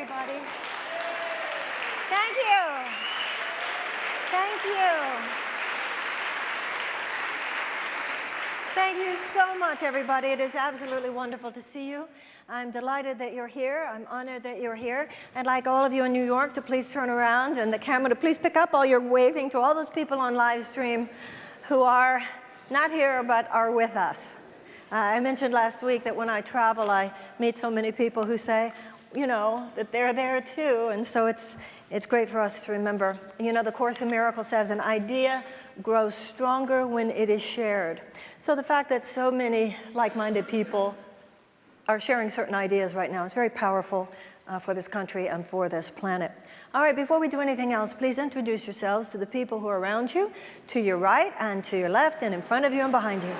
everybody. Thank you. Thank you. Thank you so much, everybody. It is absolutely wonderful to see you. I'm delighted that you're here. I'm honored that you're here. I'd like all of you in New York to please turn around and the camera to please pick up all your waving to all those people on live stream who are not here but are with us. I mentioned last week that when I travel, I meet so many people who say, you know, that they're there too. And so it's great for us to remember. You know, the Course in Miracles says an idea grows stronger when it is shared. So the fact that so many like-minded people are sharing certain ideas right now, it's very powerful for this country and for this planet. All right, before we do anything else, please introduce yourselves to the people who are around you, to your right and to your left and in front of you and behind you.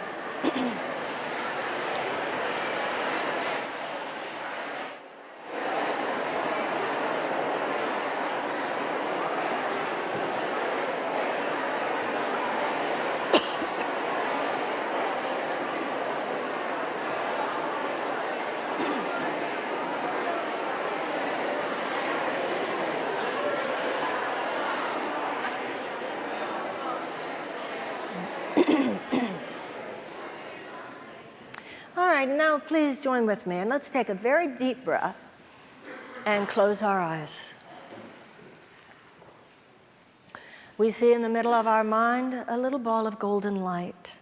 All right, now please join with me and let's take a very deep breath and close our eyes. We see in the middle of our mind a little ball of golden light,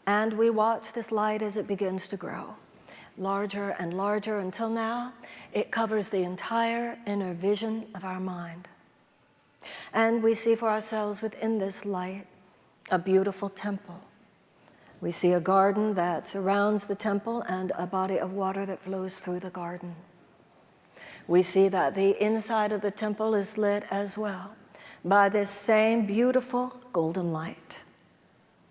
and we watch this light as it begins to grow, larger and larger until now it covers the entire inner vision of our mind. And we see for ourselves within this light a beautiful temple. We see a garden that surrounds the temple and a body of water that flows through the garden. We see that the inside of the temple is lit as well by this same beautiful golden light.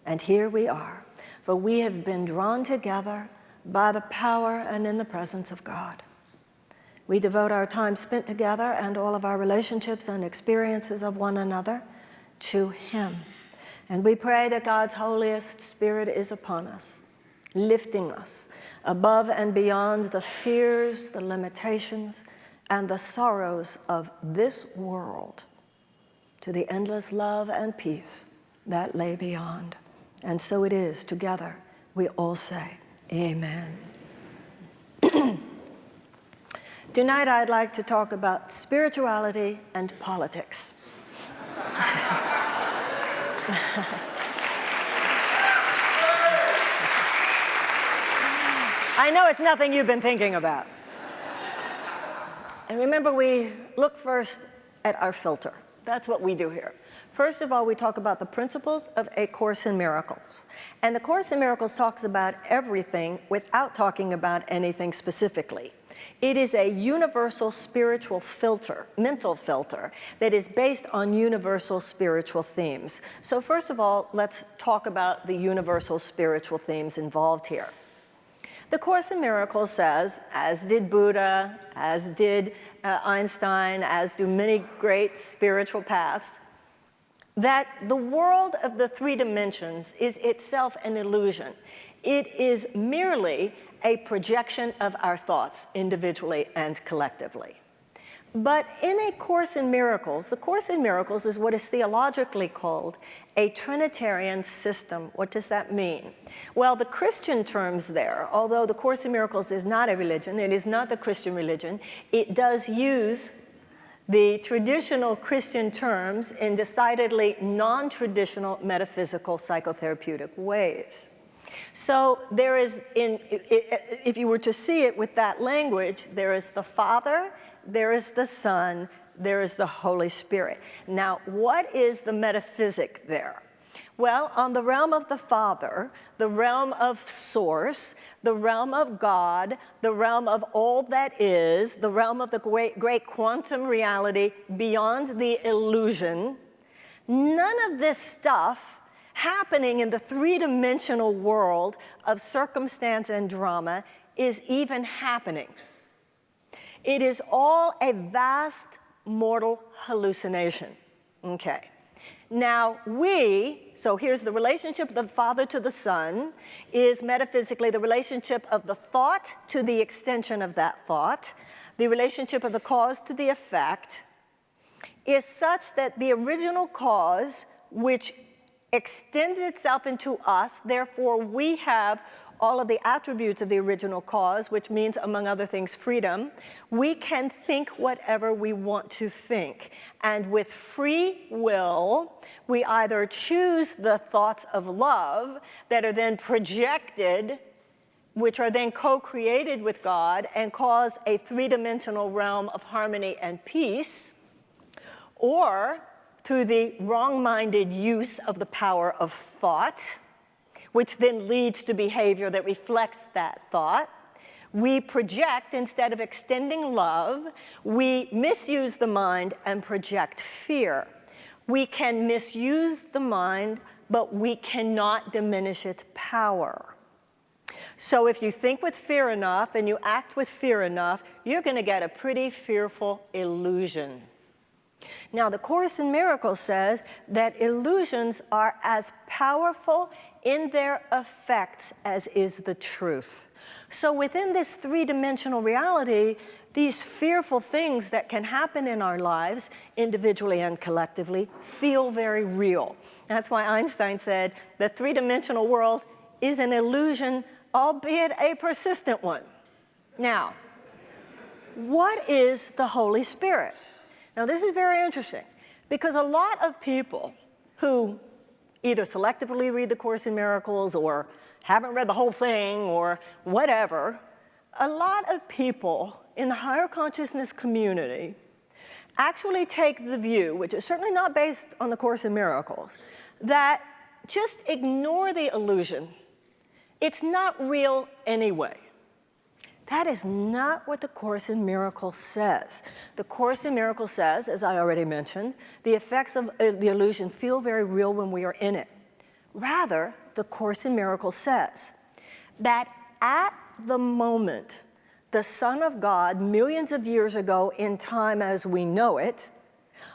And here we are, for we have been drawn together by the power and in the presence of God. We devote our time spent together and all of our relationships and experiences of one another to Him. And we pray that God's holiest Spirit is upon us, lifting us above and beyond the fears, the limitations, and the sorrows of this world to the endless love and peace that lay beyond. And so it is, together, we all say, Amen. Tonight I'd like to talk about spirituality and politics. I know it's nothing you've been thinking about. And remember, we look first at our filter. That's what we do here. First of all, we talk about the principles of A Course in Miracles. And the Course in Miracles talks about everything without talking about anything specifically. It is a universal spiritual filter, mental filter, that is based on universal spiritual themes. So first of all, let's talk about the universal spiritual themes involved here. The Course in Miracles says, as did Buddha, as did Einstein, as do many great spiritual paths, that the world of the three dimensions is itself an illusion. It is merely a projection of our thoughts individually and collectively. But in A Course in Miracles, the Course in Miracles is what is theologically called a Trinitarian system. What does that mean? Well, the Christian terms there, although the Course in Miracles is not a religion, it is not the Christian religion, it does use the traditional Christian terms in decidedly non-traditional metaphysical psychotherapeutic ways. So there is, if you were to see it with that language, there is the Father, there is the Son, there is the Holy Spirit. Now, what is the metaphysic there? Well, on the realm of the Father, the realm of Source, the realm of God, the realm of all that is, the realm of the great quantum reality beyond the illusion, none of this stuff happening in the three-dimensional world of circumstance and drama is even happening. It is all a vast mortal hallucination. Okay. Now so here's the relationship of the Father to the Son is metaphysically the relationship of the thought to the extension of that thought. The relationship of the cause to the effect is such that the original cause, which extends itself into us, therefore we have all of the attributes of the original cause, which means, among other things, freedom. We can think whatever we want to think. And with free will, we either choose the thoughts of love that are then projected, which are then co-created with God and cause a three-dimensional realm of harmony and peace, or through the wrong-minded use of the power of thought, which then leads to behavior that reflects that thought. We project instead of extending love. We misuse the mind and project fear. We can misuse the mind, but we cannot diminish its power. So if you think with fear enough and you act with fear enough, you're going to get a pretty fearful illusion. Now, the Course in Miracles says that illusions are as powerful in their effects as is the truth. So within this three-dimensional reality, these fearful things that can happen in our lives, individually and collectively, feel very real. That's why Einstein said the three-dimensional world is an illusion, albeit a persistent one. Now, what is the Holy Spirit? Now, this is very interesting, because a lot of people who either selectively read the Course in Miracles or haven't read the whole thing or whatever, a lot of people in the higher consciousness community actually take the view, which is certainly not based on the Course in Miracles, that just ignore the illusion. It's not real anyway. That is not what the Course in Miracles says. The Course in Miracles says, as I already mentioned, the effects of the illusion feel very real when we are in it. Rather, the Course in Miracles says that at the moment the Son of God, millions of years ago in time as we know it,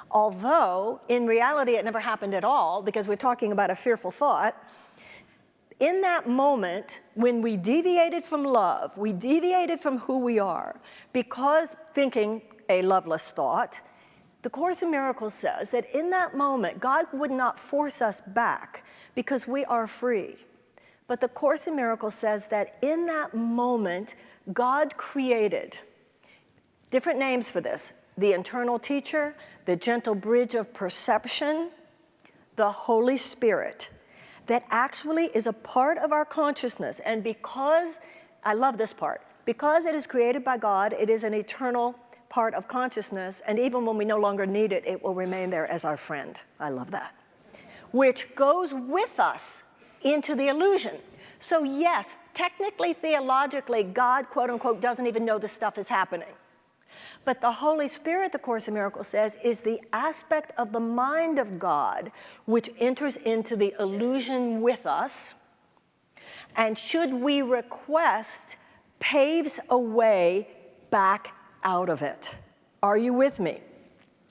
although in reality it never happened at all because we're talking about a fearful thought, in that moment, when we deviated from love, we deviated from who we are, because thinking a loveless thought, the Course in Miracles says that in that moment, God would not force us back because we are free. But the Course in Miracles says that in that moment, God created different names for this: the internal teacher, the gentle bridge of perception, the Holy Spirit, that actually is a part of our consciousness. And because, I love this part, because it is created by God, it is an eternal part of consciousness, and even when we no longer need it, it will remain there as our friend. I love that. Which goes with us into the illusion. So yes, technically, theologically, God, quote unquote, doesn't even know this stuff is happening. But the Holy Spirit, the Course in Miracles says, is the aspect of the mind of God which enters into the illusion with us, and should we request, paves a way back out of it. Are you with me?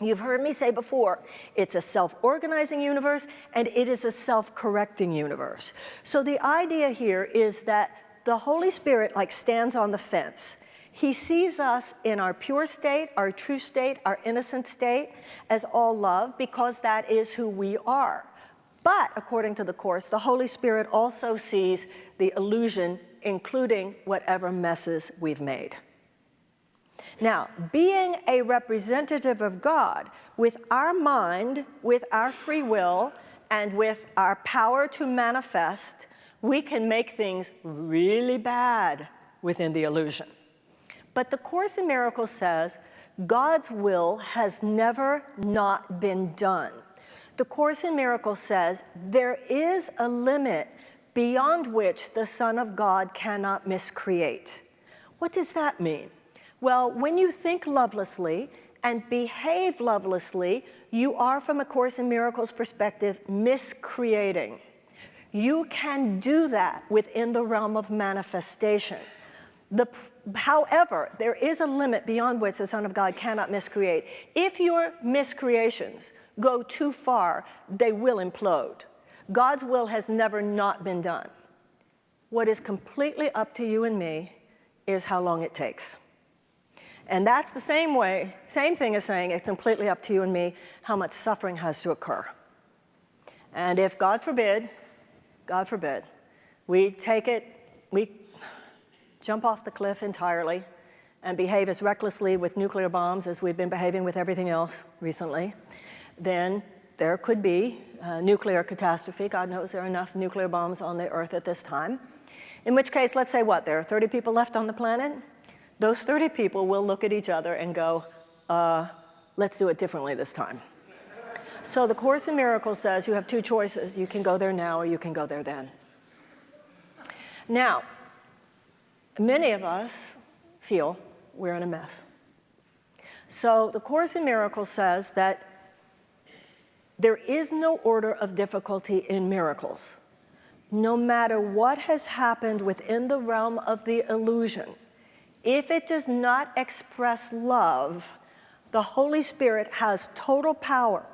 You've heard me say before, it's a self-organizing universe and it is a self-correcting universe. So the idea here is that the Holy Spirit like stands on the fence. He sees us in our pure state, our true state, our innocent state as all love, because that is who we are. But according to the Course, the Holy Spirit also sees the illusion, including whatever messes we've made. Now, being a representative of God, with our mind, with our free will, and with our power to manifest, we can make things really bad within the illusion. But the Course in Miracles says God's will has never not been done. The Course in Miracles says there is a limit beyond which the Son of God cannot miscreate. What does that mean? Well, when you think lovelessly and behave lovelessly, you are, from a Course in Miracles perspective, miscreating. You can do that within the realm of manifestation. However, there is a limit beyond which the Son of God cannot miscreate. If your miscreations go too far, they will implode. God's will has never not been done. What is completely up to you and me is how long it takes. And that's the same thing as saying it's completely up to you and me how much suffering has to occur. And if, God forbid, we jump off the cliff entirely and behave as recklessly with nuclear bombs as we've been behaving with everything else recently, then there could be a nuclear catastrophe. God knows there are enough nuclear bombs on the earth at this time. In which case, let's say what, there are 30 people left on the planet? Those 30 people will look at each other and go, let's do it differently this time. So the Course in Miracles says you have two choices. You can go there now or you can go there then. Now, many of us feel we're in a mess. So the Course in Miracles says that there is no order of difficulty in miracles. No matter what has happened within the realm of the illusion, if it does not express love, the Holy Spirit has total power.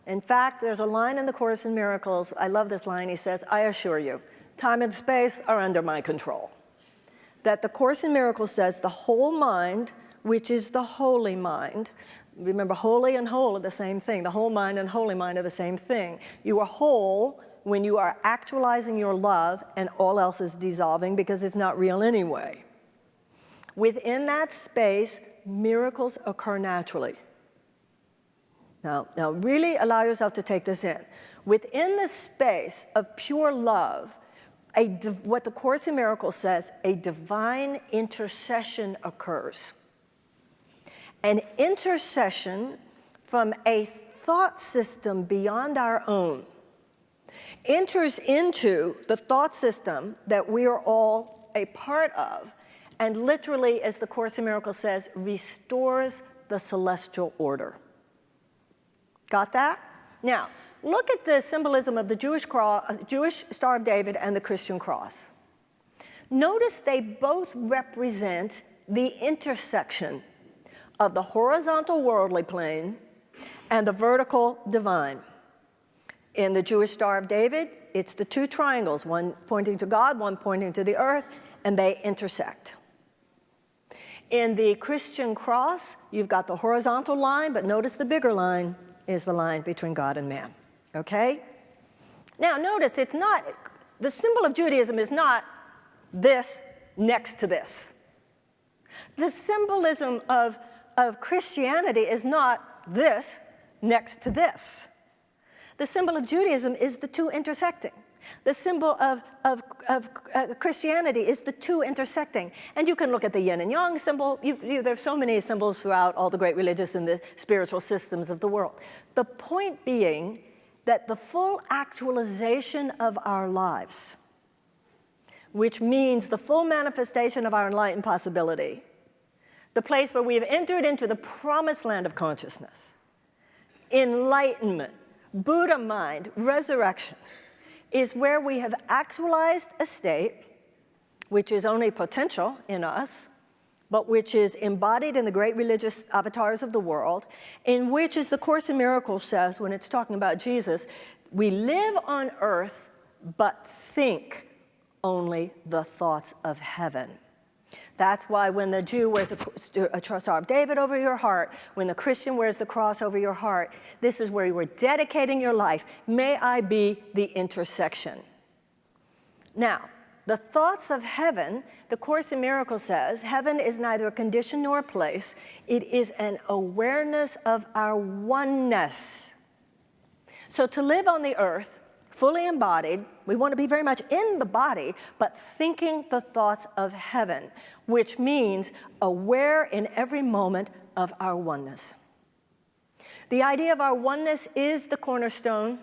In fact, there's a line in the Course in Miracles, I love this line, he says, I assure you, time and space are under my control. That the Course in Miracles says the whole mind, which is the holy mind, remember holy and whole are the same thing, the whole mind and holy mind are the same thing. You are whole when you are actualizing your love and all else is dissolving because it's not real anyway. Within that space, miracles occur naturally. Now really allow yourself to take this in. Within the space of pure love, what the Course in Miracles says, a divine intercession occurs. An intercession from a thought system beyond our own enters into the thought system that we are all a part of, and literally, as the Course in Miracles says, restores the celestial order. Got that? Now, look at the symbolism of the Jewish Star of David and the Christian cross. Notice they both represent the intersection of the horizontal worldly plane and the vertical divine. In the Jewish Star of David, it's the two triangles, one pointing to God, one pointing to the earth, and they intersect. In the Christian cross, you've got the horizontal line, but notice the bigger line is the line between God and man, okay? Now notice it's not, the symbol of Judaism is not this next to this. The symbolism of Christianity is not this next to this. The symbol of Judaism is the two intersecting. The symbol of Christianity is the two intersecting. And you can look at the yin and yang symbol. There's so many symbols throughout all the great religious and the spiritual systems of the world. The point being that the full actualization of our lives, which means the full manifestation of our enlightened possibility, the place where we have entered into the promised land of consciousness, enlightenment, Buddha mind, resurrection, is where we have actualized a state which is only potential in us, but which is embodied in the great religious avatars of the world, in which, as the Course in Miracles says when it's talking about Jesus, we live on earth but think only the thoughts of heaven. That's why when the Jew wears a Star of David over your heart, when the Christian wears the cross over your heart, this is where you are dedicating your life. May I be the intersection. Now, the thoughts of heaven, the Course in Miracles says, heaven is neither a condition nor a place. It is an awareness of our oneness. So to live on the earth, fully embodied, we want to be very much in the body, but thinking the thoughts of heaven, which means aware in every moment of our oneness. The idea of our oneness is the cornerstone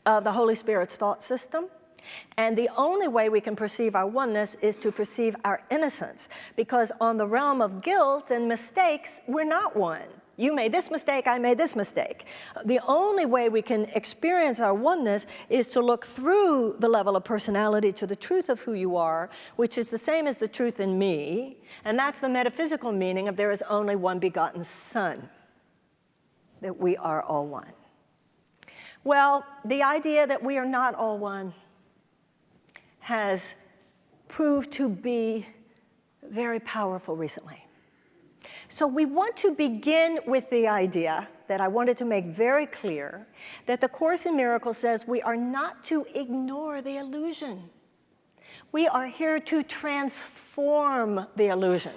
of the Holy Spirit's thought system. And the only way we can perceive our oneness is to perceive our innocence, because on the realm of guilt and mistakes, we're not one. You made this mistake, I made this mistake. The only way we can experience our oneness is to look through the level of personality to the truth of who you are, which is the same as the truth in me, and that's the metaphysical meaning of there is only one begotten Son, that we are all one. Well, the idea that we are not all one has proved to be very powerful recently. So we want to begin with the idea that I wanted to make very clear, that the Course in Miracles says we are not to ignore the illusion. We are here to transform the illusion.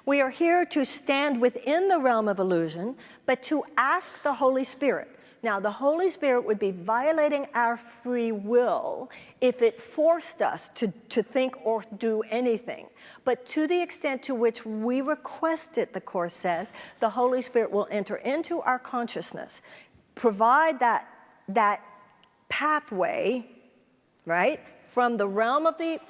We are here to stand within the realm of illusion, but to ask the Holy Spirit. Now, the Holy Spirit would be violating our free will if it forced us to think or do anything. But to the extent to which we request it, the Course says, the Holy Spirit will enter into our consciousness, provide that pathway, right, from the realm of the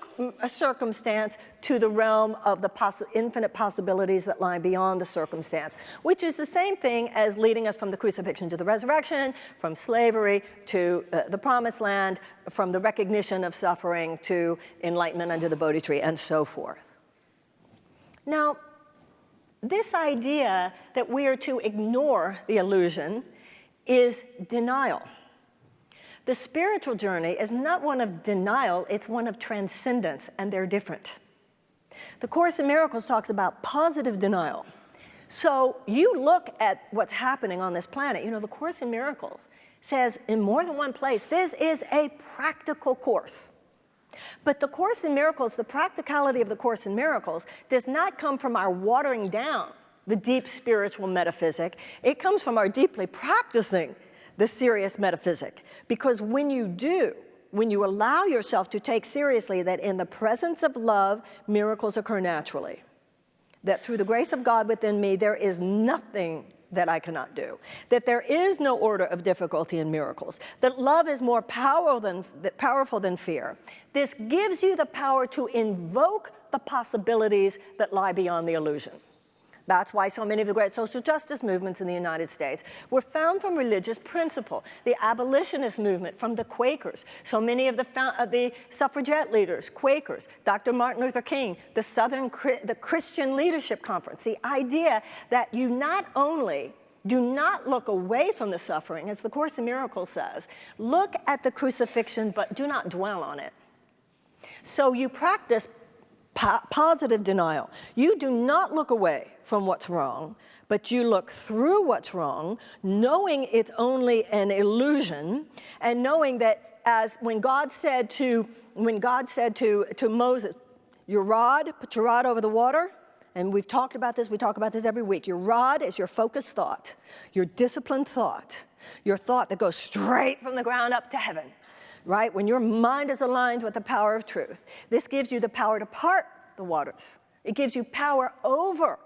circumstance to the realm of the infinite possibilities that lie beyond the circumstance, which is the same thing as leading us from the crucifixion to the resurrection, from slavery to the promised land, from the recognition of suffering to enlightenment under the Bodhi tree, and so forth. Now, this idea that we are to ignore the illusion is denial. The spiritual journey is not one of denial, it's one of transcendence, and they're different. The Course in Miracles talks about positive denial. So you look at what's happening on this planet. You know, the Course in Miracles says in more than one place, this is a practical course. But the Course in Miracles, the practicality of the Course in Miracles, does not come from our watering down the deep spiritual metaphysic. It comes from our deeply practicing the serious metaphysic. Because when you do, when you allow yourself to take seriously that in the presence of love, miracles occur naturally, that through the grace of God within me, there is nothing that I cannot do, that there is no order of difficulty in miracles, that love is more powerful than fear. This gives you the power to invoke the possibilities that lie beyond the illusion. That's why so many of the great social justice movements in the United States were found from religious principle. The abolitionist movement from the Quakers. So many of the suffragette leaders, Quakers, Dr. Martin Luther King, the Christian Leadership Conference. The idea that you not only do not look away from the suffering, as the Course in Miracles says, look at the crucifixion, but do not dwell on it. So you practice positive denial. You do not look away from what's wrong, but you look through what's wrong, knowing it's only an illusion, and knowing that as when God said to Moses, your rod, put your rod over the water, and we talk about this every week. Your rod is your focused thought, your disciplined thought, your thought that goes straight from the ground up to heaven. Right? When your mind is aligned with the power of truth, this gives you the power to part the waters. It gives you power over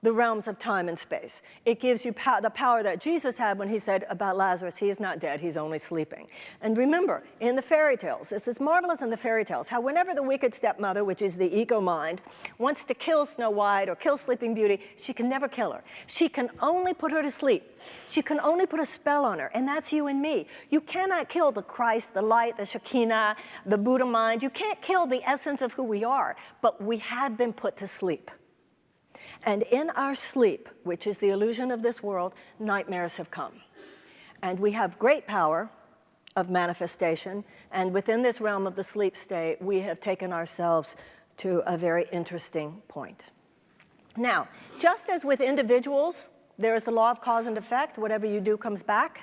the realms of time and space. It gives you the power that Jesus had when he said about Lazarus, he is not dead, he's only sleeping. And remember, in the fairy tales, this is marvelous in the fairy tales, how whenever the wicked stepmother, which is the ego-mind, wants to kill Snow White or kill Sleeping Beauty, she can never kill her. She can only put her to sleep. She can only put a spell on her, and that's you and me. You cannot kill the Christ, the light, the Shekinah, the Buddha mind. You can't kill the essence of who we are, but we have been put to sleep. And in our sleep, which is the illusion of this world, nightmares have come. And we have great power of manifestation, and within this realm of the sleep state, we have taken ourselves to a very interesting point. Now, just as with individuals, there is the law of cause and effect. Whatever you do comes back.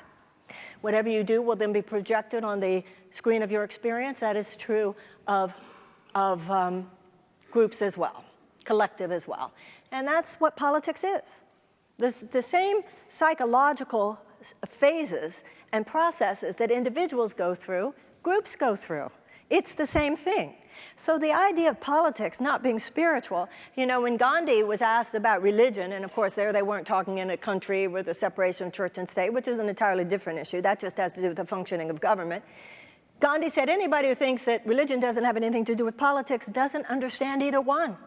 Whatever you do will then be projected on the screen of your experience. That is true of groups as well, collective as well. And that's what politics is. The same psychological phases and processes that individuals go through, groups go through. It's the same thing. So the idea of politics not being spiritual, you know, when Gandhi was asked about religion, and of course there they weren't talking in a country with the separation of church and state, which is an entirely different issue. That just has to do with the functioning of government. Gandhi said anybody who thinks that religion doesn't have anything to do with politics doesn't understand either one.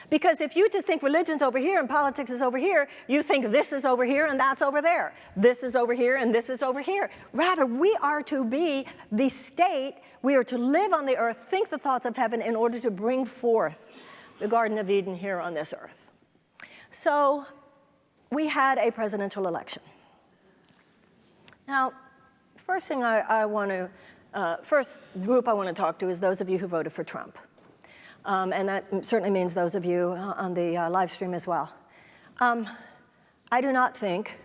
Because if you just think religion's over here and politics is over here, you think this is over here and that's over there. This is over here and this is over here. Rather, we are to be the state, we are to live on the earth, think the thoughts of heaven in order to bring forth the Garden of Eden here on this earth. So we had a presidential election. Now, first thing first group I want to talk to is those of you who voted for Trump. And that certainly means those of you on the live stream as well. I do not think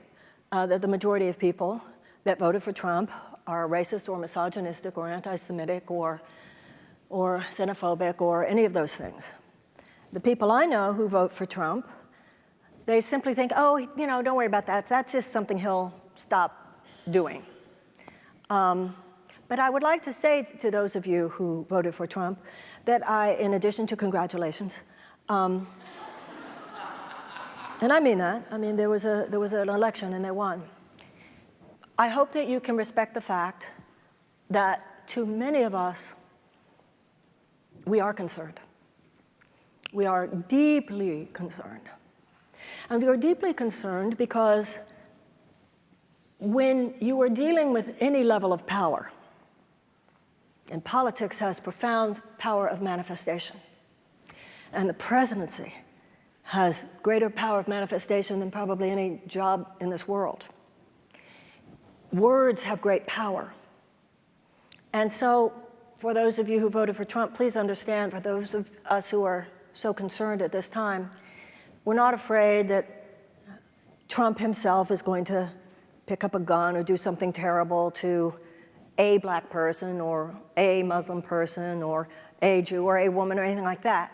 that the majority of people that voted for Trump are racist or misogynistic or anti-Semitic or xenophobic or any of those things. The people I know who vote for Trump, they simply think, oh, you know, don't worry about that. That's just something he'll stop doing. But I would like to say to those of you who voted for Trump that in addition to congratulations, and I mean that. I mean, there was an election and they won. I hope that you can respect the fact that to many of us, we are concerned. We are deeply concerned. And we are deeply concerned because when you are dealing with any level of power, and politics has profound power of manifestation, and the presidency has greater power of manifestation than probably any job in this world. Words have great power. And so, for those of you who voted for Trump, please understand, for those of us who are so concerned at this time, we're not afraid that Trump himself is going to pick up a gun or do something terrible to a black person or a Muslim person or a Jew or a woman or anything like that.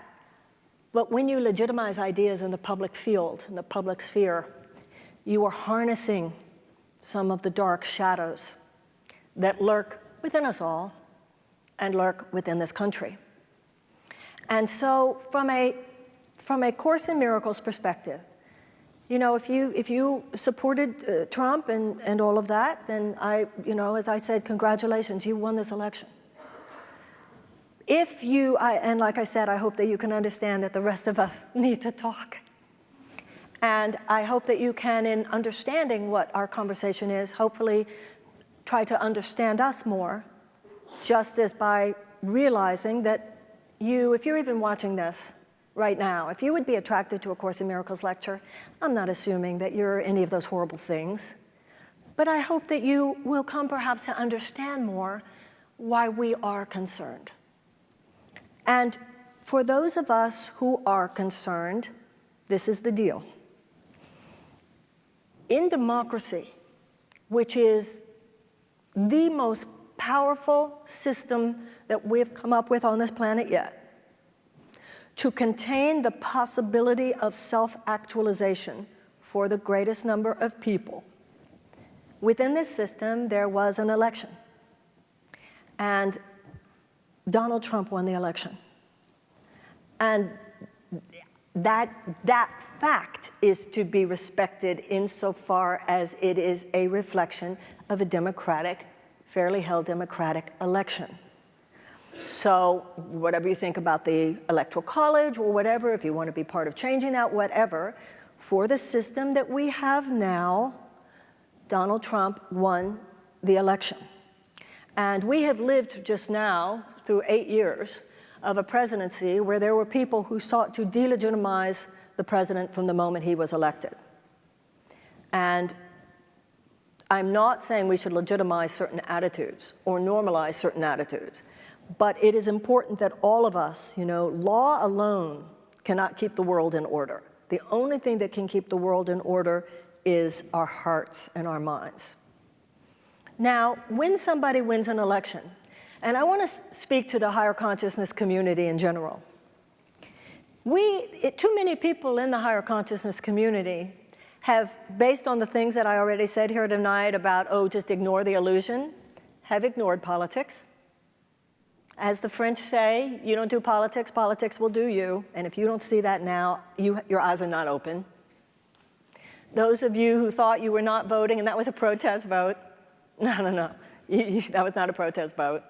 But when you legitimize ideas in the public field, in the public sphere, you are harnessing some of the dark shadows that lurk within us all and lurk within this country. And so from a Course in Miracles perspective, you know, if you supported Trump and all of that, then as I said, congratulations, you won this election. And like I said, I hope that you can understand that the rest of us need to talk. And I hope that you can, in understanding what our conversation is, hopefully try to understand us more, just as by realizing that if you're even watching this right now, if you would be attracted to a Course in Miracles lecture, I'm not assuming that you're any of those horrible things, but I hope that you will come perhaps to understand more why we are concerned. And for those of us who are concerned, this is the deal. In democracy, which is the most powerful system that we've come up with on this planet yet, to contain the possibility of self-actualization for the greatest number of people, within this system, there was an election. And Donald Trump won the election. And that fact is to be respected insofar as it is a reflection of a democratic, fairly held democratic election. So whatever you think about the Electoral College or whatever, if you want to be part of changing that, whatever, for the system that we have now, Donald Trump won the election. And we have lived just now through 8 years of a presidency where there were people who sought to delegitimize the president from the moment he was elected. And I'm not saying we should legitimize certain attitudes or normalize certain attitudes, but it is important that all of us, law alone cannot keep the world in order. The only thing that can keep the world in order is our hearts and our minds. Now, when somebody wins an election, and I want to speak to the higher consciousness community in general. Too many people in the higher consciousness community have, based on the things that I already said here tonight about, just ignore the illusion, have ignored politics. As the French say, you don't do politics, politics will do you. And if you don't see that now, your eyes are not open. Those of you who thought you were not voting and that was a protest vote, no. That was not a protest vote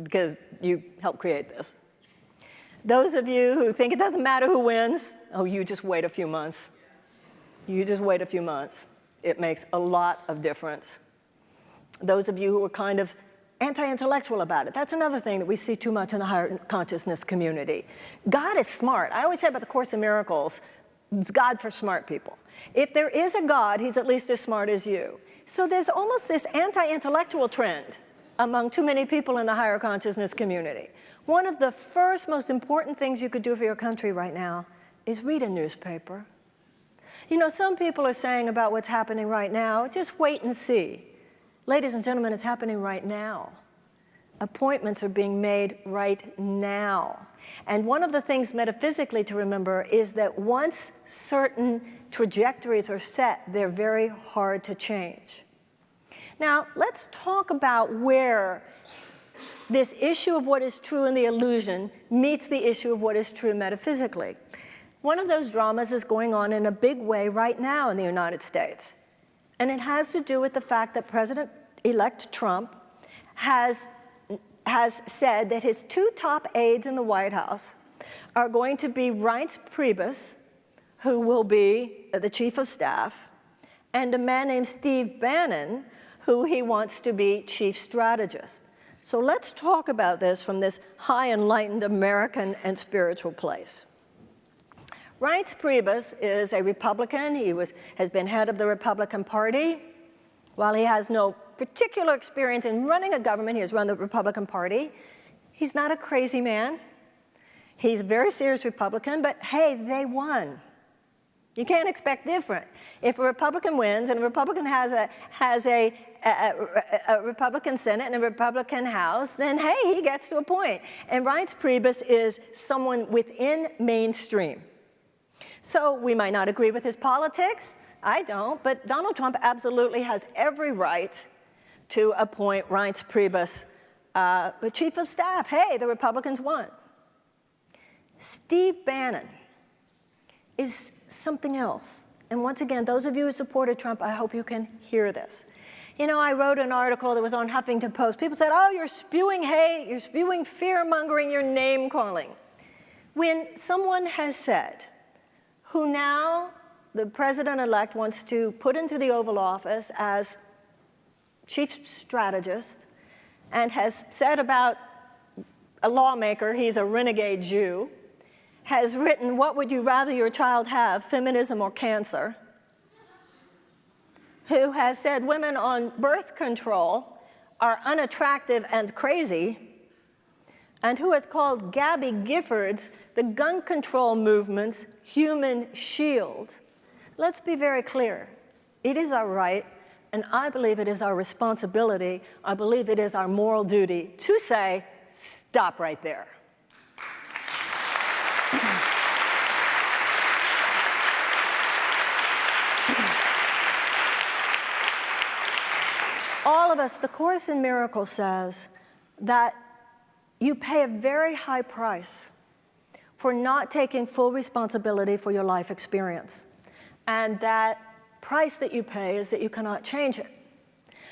because you helped create this. Those of you who think it doesn't matter who wins, you just wait a few months. You just wait a few months. It makes a lot of difference. Those of you who are kind of anti-intellectual about it, that's another thing that we see too much in the higher consciousness community. God is smart. I always say about the Course in Miracles, it's God for smart people. If there is a God, he's at least as smart as you. So there's almost this anti-intellectual trend among too many people in the higher consciousness community. One of the first most important things you could do for your country right now is read a newspaper. You know, some people are saying about what's happening right now, just wait and see. Ladies and gentlemen, it's happening right now. Appointments are being made right now. And one of the things metaphysically to remember is that once certain trajectories are set, they're very hard to change. Now, let's talk about where this issue of what is true in the illusion meets the issue of what is true metaphysically. One of those dramas is going on in a big way right now in the United States. And it has to do with the fact that President-elect Trump has said that his two top aides in the White House are going to be Reince Priebus, who will be the chief of staff, and a man named Steve Bannon, who he wants to be chief strategist. So let's talk about this from this high enlightened American and spiritual place. Reince Priebus is a Republican. He has been head of the Republican Party. While he has no particular experience in running a government, he has run the Republican Party. He's not a crazy man. He's a very serious Republican, but hey, they won. You can't expect different. If a Republican wins and a Republican has a Republican Senate and a Republican House, then hey, he gets to appoint. And Reince Priebus is someone within mainstream. So we might not agree with his politics. I don't, but Donald Trump absolutely has every right to appoint Reince Priebus the chief of staff. Hey, the Republicans won. Steve Bannon is something else. And once again, those of you who supported Trump, I hope you can hear this. You know, I wrote an article that was on Huffington Post. People said, oh, you're spewing hate, you're spewing fear-mongering, you're name-calling. When someone has said, who now the president-elect wants to put into the Oval Office as chief strategist, and has said about a lawmaker, he's a renegade Jew, has written, what would you rather your child have, feminism or cancer? Who has said women on birth control are unattractive and crazy, and who has called Gabby Giffords the gun control movement's human shield. Let's be very clear. It is our right, and I believe it is our responsibility, I believe it is our moral duty to say, stop right there. All of us, the Course in Miracles says that you pay a very high price for not taking full responsibility for your life experience. And that price that you pay is that you cannot change it.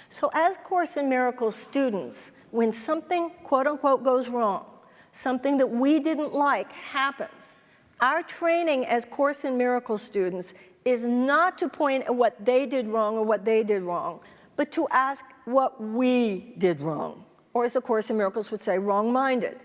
So as Course in Miracles students, when something, quote unquote, goes wrong, something that we didn't like happens, our training as Course in Miracles students is not to point at what they did wrong or what they did wrong, but to ask what we did wrong, or as the Course in Miracles would say, wrong-minded.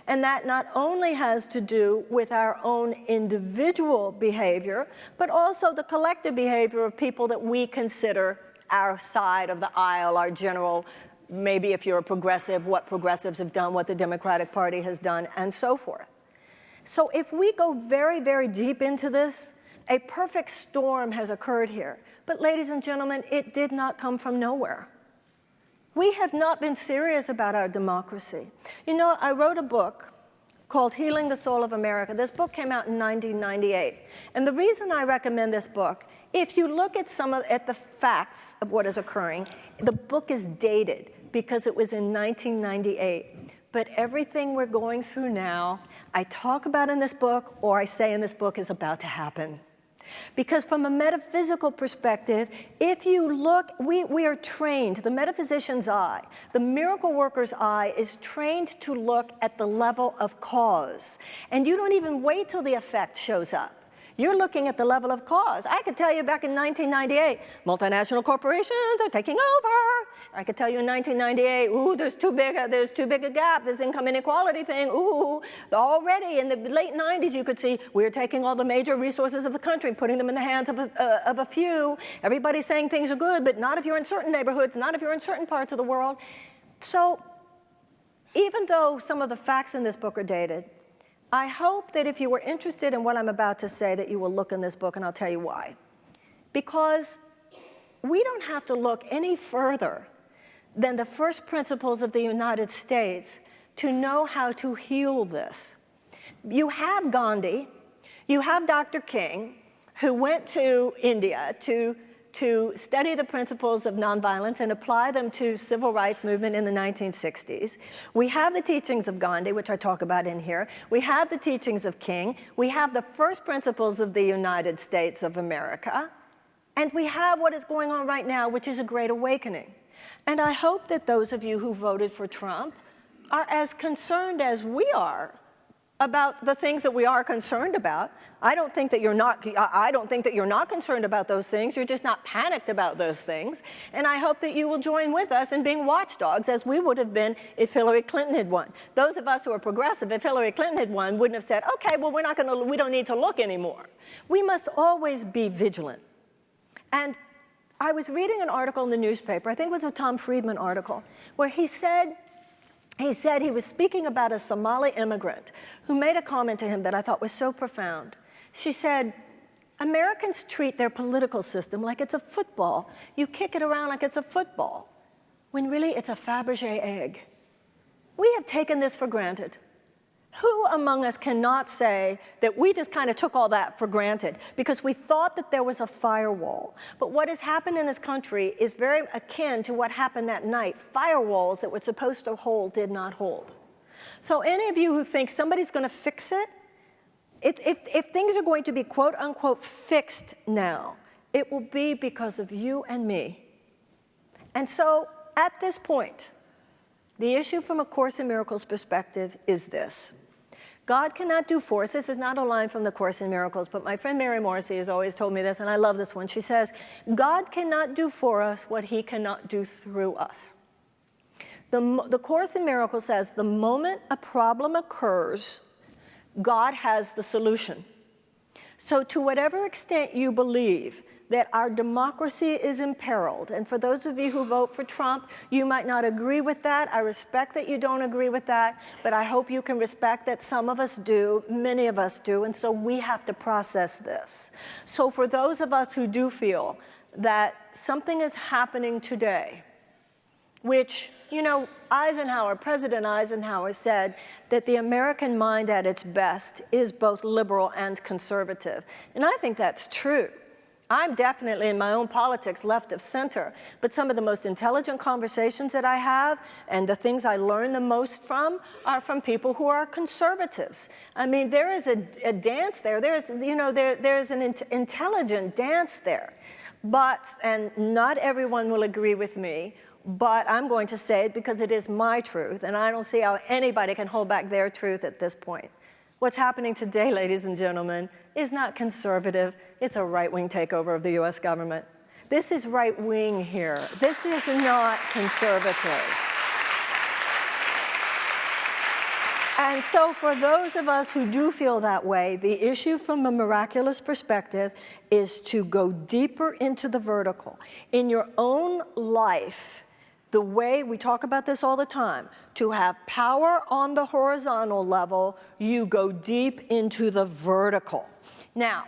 And that not only has to do with our own individual behavior, but also the collective behavior of people that we consider our side of the aisle, our general, maybe if you're a progressive, what progressives have done, what the Democratic Party has done, and so forth. So if we go very, very deep into this, a perfect storm has occurred here. But ladies and gentlemen, it did not come from nowhere. We have not been serious about our democracy. You know, I wrote a book called Healing the Soul of America. This book came out in 1998. And the reason I recommend this book, if you look at at the facts of what is occurring, the book is dated because it was in 1998. But everything we're going through now, I talk about in this book, or I say in this book, is about to happen. Because from a metaphysical perspective, if you look, we are trained, the metaphysician's eye, the miracle worker's eye is trained to look at the level of cause. And you don't even wait till the effect shows up. You're looking at the level of cause. I could tell you back in 1998, multinational corporations are taking over. I could tell you in 1998, ooh, there's too big a gap, this income inequality thing, ooh. Already in the late 90s, you could see we're taking all the major resources of the country, putting them in the hands of a few. Everybody's saying things are good, but not if you're in certain neighborhoods, not if you're in certain parts of the world. So even though some of the facts in this book are dated, I hope that if you were interested in what I'm about to say, that you will look in this book, and I'll tell you why. Because we don't have to look any further than the first principles of the United States to know how to heal this. You have Gandhi, you have Dr. King, who went to India to study the principles of nonviolence and apply them to civil rights movement in the 1960s. We have the teachings of Gandhi, which I talk about in here. We have the teachings of King. We have the first principles of the United States of America. And we have what is going on right now, which is a great awakening. And I hope that those of you who voted for Trump are as concerned as we are about the things that we are concerned about. I don't think that you're not concerned about those things. You're just not panicked about those things. And I hope that you will join with us in being watchdogs, as we would have been if Hillary Clinton had won. Those of us who are progressive, if Hillary Clinton had won, wouldn't have said, okay, well, we don't need to look anymore. We must always be vigilant. And I was reading an article in the newspaper, I think it was a Tom Friedman article, where he said he was speaking about a Somali immigrant who made a comment to him that I thought was so profound. She said, Americans treat their political system like it's a football. You kick it around like it's a football, when really it's a Fabergé egg. We have taken this for granted. Who among us cannot say that we just kind of took all that for granted because we thought that there was a firewall? But what has happened in this country is very akin to what happened that night. Firewalls that were supposed to hold did not hold. So any of you who think somebody's going to fix it, if things are going to be quote unquote fixed now, it will be because of you and me. And so at this point, the issue from A Course in Miracles perspective is this. God cannot do for us. This is not a line from the Course in Miracles, but my friend Mary Morrissey has always told me this, and I love this one. She says, God cannot do for us what he cannot do through us. The Course in Miracles says the moment a problem occurs, God has the solution. So to whatever extent you believe that our democracy is imperiled, and for those of you who vote for Trump, you might not agree with that. I respect that you don't agree with that, but I hope you can respect that some of us do, many of us do, and so we have to process this. So for those of us who do feel that something is happening today, which, you know, President Eisenhower said that the American mind at its best is both liberal and conservative. And I think that's true. I'm definitely in my own politics left of center, but some of the most intelligent conversations that I have and the things I learn the most from are from people who are conservatives. I mean, there is a dance there. There's an intelligent dance there. And not everyone will agree with me, but I'm going to say it because it is my truth, and I don't see how anybody can hold back their truth at this point. What's happening today, ladies and gentlemen, is not conservative. It's a right-wing takeover of the U.S. government. This is right-wing here. This is not conservative. And so for those of us who do feel that way, the issue from a miraculous perspective is to go deeper into the vertical. In your own life, the way, we talk about this all the time, to have power on the horizontal level, you go deep into the vertical. Now,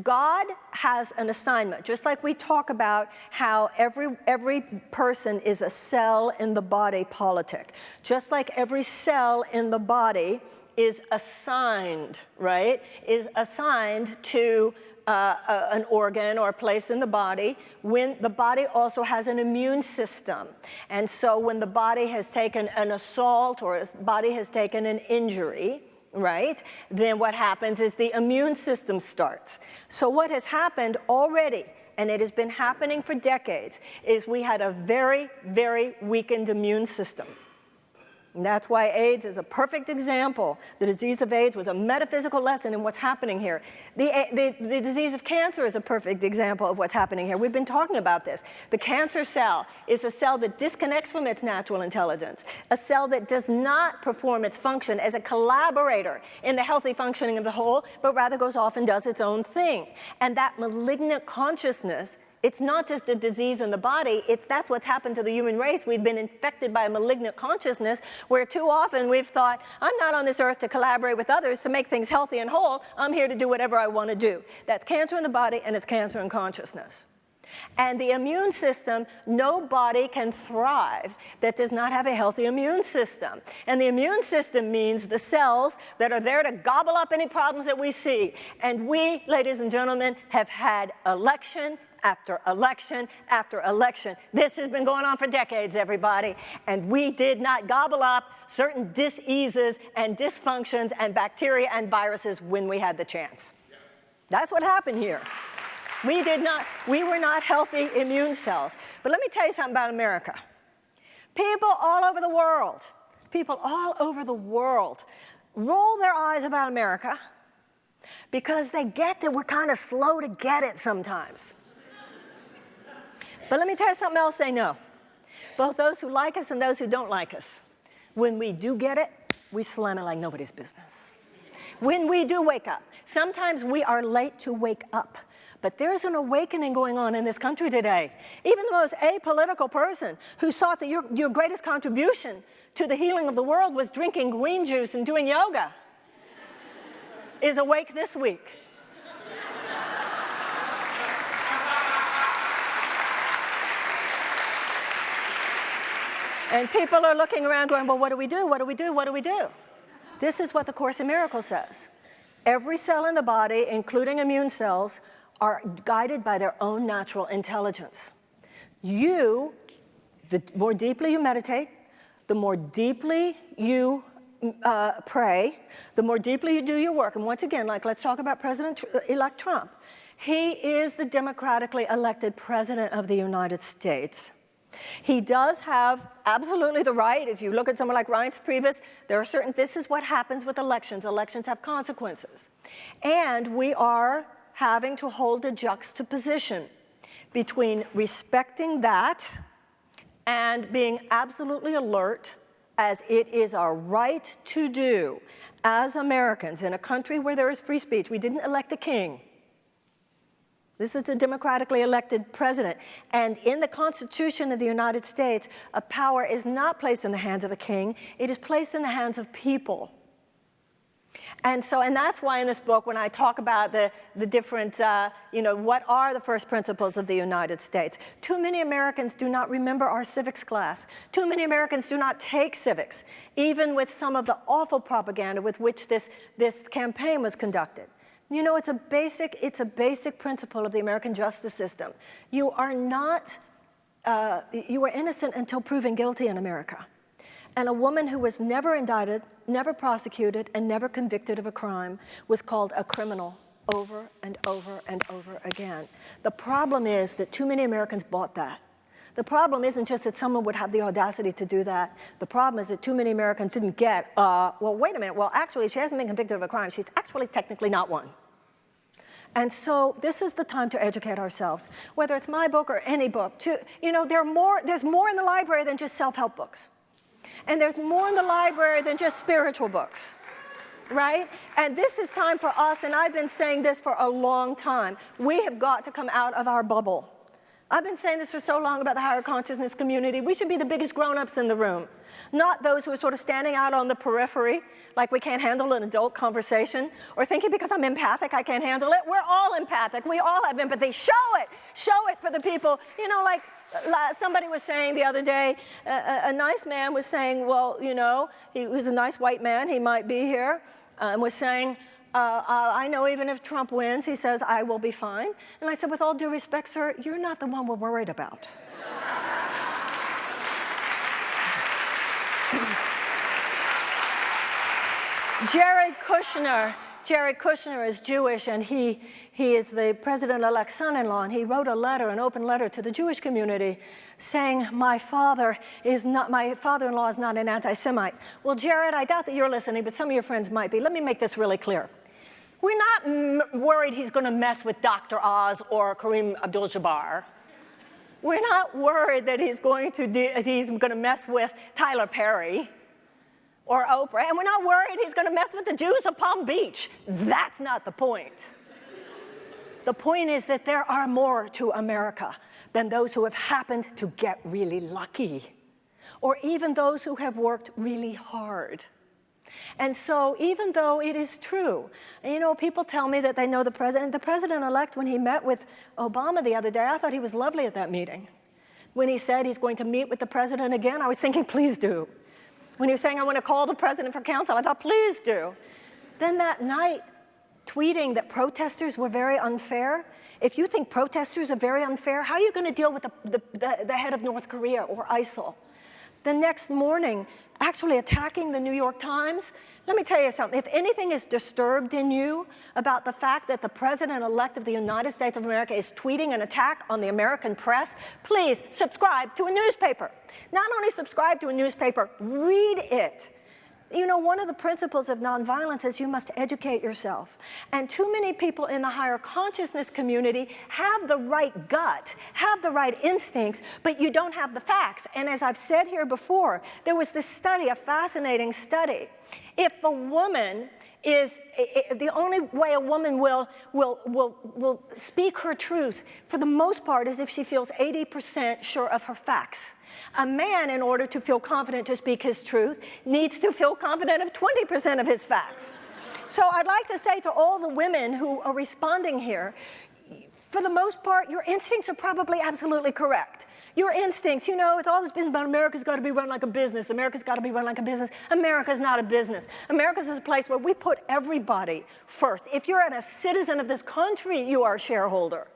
God has an assignment, just like we talk about how every person is a cell in the body politic. Just like every cell in the body is assigned, right? Is assigned to an organ or a place in the body, when the body also has an immune system. And so when the body has taken an assault or the body has taken an injury, right, then what happens is the immune system starts. So what has happened already, and it has been happening for decades, is we had a very, very weakened immune system. And that's why AIDS is a perfect example. The disease of AIDS was a metaphysical lesson in what's happening here. The disease of cancer is a perfect example of what's happening here. We've been talking about this. The cancer cell is a cell that disconnects from its natural intelligence, a cell that does not perform its function as a collaborator in the healthy functioning of the whole, but rather goes off and does its own thing. And that malignant consciousness, it's not just a disease in the body, that's what's happened to the human race. We've been infected by a malignant consciousness where too often we've thought, I'm not on this earth to collaborate with others to make things healthy and whole. I'm here to do whatever I want to do. That's cancer in the body, and it's cancer in consciousness. And the immune system, no body can thrive that does not have a healthy immune system. And the immune system means the cells that are there to gobble up any problems that we see. And we, ladies and gentlemen, have had election after election after election. This has been going on for decades, everybody. And we did not gobble up certain diseases and dysfunctions and bacteria and viruses when we had the chance. That's what happened here. We were not healthy immune cells. But let me tell you something about America. People all over the world roll their eyes about America because they get that we're kind of slow to get it sometimes. But let me tell you something else they know. Both those who like us and those who don't like us. When we do get it, we slam it like nobody's business. When we do wake up, sometimes we are late to wake up. But there's an awakening going on in this country today. Even the most apolitical person who thought that your greatest contribution to the healing of the world was drinking green juice and doing yoga is awake this week. And people are looking around going, well, what do we do? What do we do? What do we do? This is what the Course in Miracles says. Every cell in the body, including immune cells, are guided by their own natural intelligence. The more deeply you meditate, the more deeply you pray, the more deeply you do your work. And once again, let's talk about President-elect Trump. He is the democratically elected President of the United States. He does have absolutely the right. If you look at someone like Reince Priebus, this is what happens with elections. Elections have consequences. And we are having to hold a juxtaposition between respecting that and being absolutely alert, as it is our right to do as Americans in a country where there is free speech. We didn't elect a king. This is the democratically elected president. And in the Constitution of the United States, a power is not placed in the hands of a king. It is placed in the hands of people. And that's why in this book, when I talk about the different, what are the first principles of the United States? Too many Americans do not remember our civics class. Too many Americans do not take civics, even with some of the awful propaganda with which this campaign was conducted. You know, it's a basic principle of the American justice system. You are innocent until proven guilty in America. And a woman who was never indicted, never prosecuted, and never convicted of a crime was called a criminal over and over and over again. The problem is that too many Americans bought that. The problem isn't just that someone would have the audacity to do that. The problem is that too many Americans didn't get, well, wait a minute. Well, actually, she hasn't been convicted of a crime. She's actually technically not one. And so this is the time to educate ourselves, whether it's my book or any book. There's more in the library than just self-help books. And there's more in the library than just spiritual books, right? And this is time for us, and I've been saying this for a long time. We have got to come out of our bubble. I've been saying this for so long about the higher consciousness community. We should be the biggest grown-ups in the room, not those who are sort of standing out on the periphery, like we can't handle an adult conversation, or thinking because I'm empathic I can't handle it. We're all empathic. We all have empathy. Show it for the people. Like somebody was saying the other day, a nice man was saying, well, he was a nice white man. He might be here, and was saying, I know even if Trump wins, he says, I will be fine. And I said, with all due respect, sir, you're not the one we're worried about. Jared Jared Kushner is Jewish, and he is the president-elect's son-in-law, and he wrote a letter, an open letter to the Jewish community saying, my father-in-law is not an anti-Semite. Well, Jared, I doubt that you're listening, but some of your friends might be. Let me make this really clear. We're not worried he's going to mess with Dr. Oz or Kareem Abdul-Jabbar. We're not worried that he's going to mess with Tyler Perry or Oprah, and we're not worried he's going to mess with the Jews of Palm Beach. That's not the point. The point is that there are more to America than those who have happened to get really lucky, or even those who have worked really hard. And so even though it is true, you know, people tell me that they know the president-elect, when he met with Obama the other day, I thought he was lovely at that meeting. When he said he's going to meet with the president again, I was thinking, please do. When he was saying, I want to call the president for counsel, I thought, please do. Then that night, tweeting that protesters were very unfair. If you think protesters are very unfair, how are you going to deal with the head of North Korea or ISIL? The next morning, actually attacking the New York Times. Let me tell you something. If anything is disturbed in you about the fact that the president-elect of the United States of America is tweeting an attack on the American press, please subscribe to a newspaper. Not only subscribe to a newspaper, read it. You know, one of the principles of nonviolence is you must educate yourself. And too many people in the higher consciousness community have the right gut, have the right instincts, but you don't have the facts. And as I've said here before, there was this study, a fascinating study. If a woman is, the only way a woman will speak her truth, for the most part, is if she feels 80% sure of her facts. A man, in order to feel confident to speak his truth, needs to feel confident of 20% of his facts. So I'd like to say to all the women who are responding here, for the most part, your instincts are probably absolutely correct. Your instincts, you know, it's all this business about America's got to be run like a business. America's got to be run like a business. America's not a business. America's is a place where we put everybody first. If you're a citizen of this country, you are a shareholder.